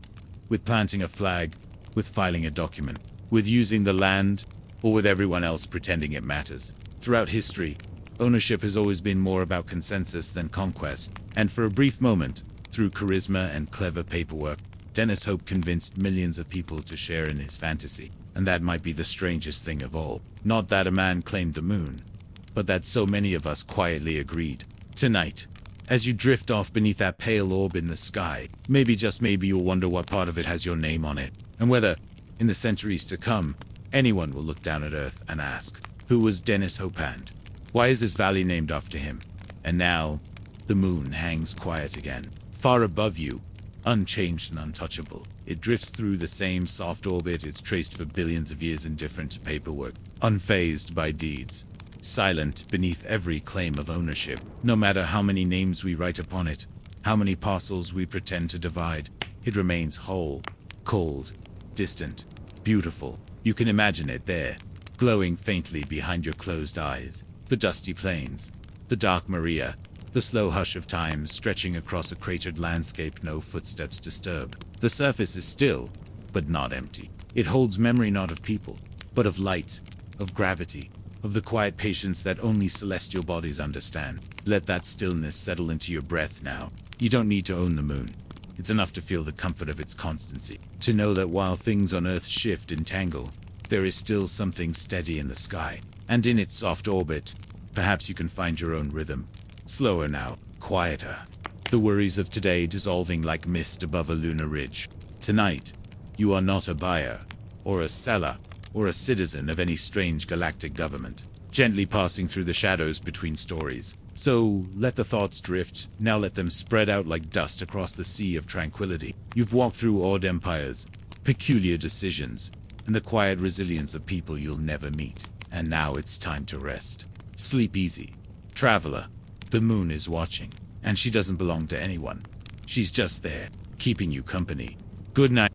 A: With planting a flag, with filing a document, with using the land, or with everyone else pretending it matters? Throughout history, ownership has always been more about consensus than conquest, and for a brief moment, through charisma and clever paperwork, Dennis Hope convinced millions of people to share in his fantasy. And that might be the strangest thing of all. Not that a man claimed the moon, but that so many of us quietly agreed. Tonight, as you drift off beneath that pale orb in the sky, maybe, just maybe, you'll wonder what part of it has your name on it, and whether, in the centuries to come, anyone will look down at Earth and ask, who was Dennis Hope and why is this valley named after him? And now, the moon hangs quiet again, far above you, unchanged and untouchable. It drifts through the same soft orbit it's traced for billions of years, indifferent to paperwork, unfazed by deeds, silent beneath every claim of ownership. No matter how many names we write upon it, how many parcels we pretend to divide, it remains whole, cold, distant, beautiful. You can imagine it there, glowing faintly behind your closed eyes. The dusty plains, the dark Maria, the slow hush of time stretching across a cratered landscape no footsteps disturb. The surface is still, but not empty. It holds memory not of people, but of light, of gravity, of the quiet patience that only celestial bodies understand. Let that stillness settle into your breath now. You don't need to own the moon. It's enough to feel the comfort of its constancy, to know that while things on Earth shift and tangle, there is still something steady in the sky, and in its soft orbit, perhaps you can find your own rhythm. Slower now, quieter. The worries of today dissolving like mist above a lunar ridge. Tonight, you are not a buyer, or a seller, or a citizen of any strange galactic government, gently passing through the shadows between stories. So, let the thoughts drift, now let them spread out like dust across the sea of tranquility. You've walked through odd empires, peculiar decisions, and the quiet resilience of people you'll never meet. And now it's time to rest. Sleep easy. Traveler, the moon is watching, and she doesn't belong to anyone. She's just there, keeping you company. Good night.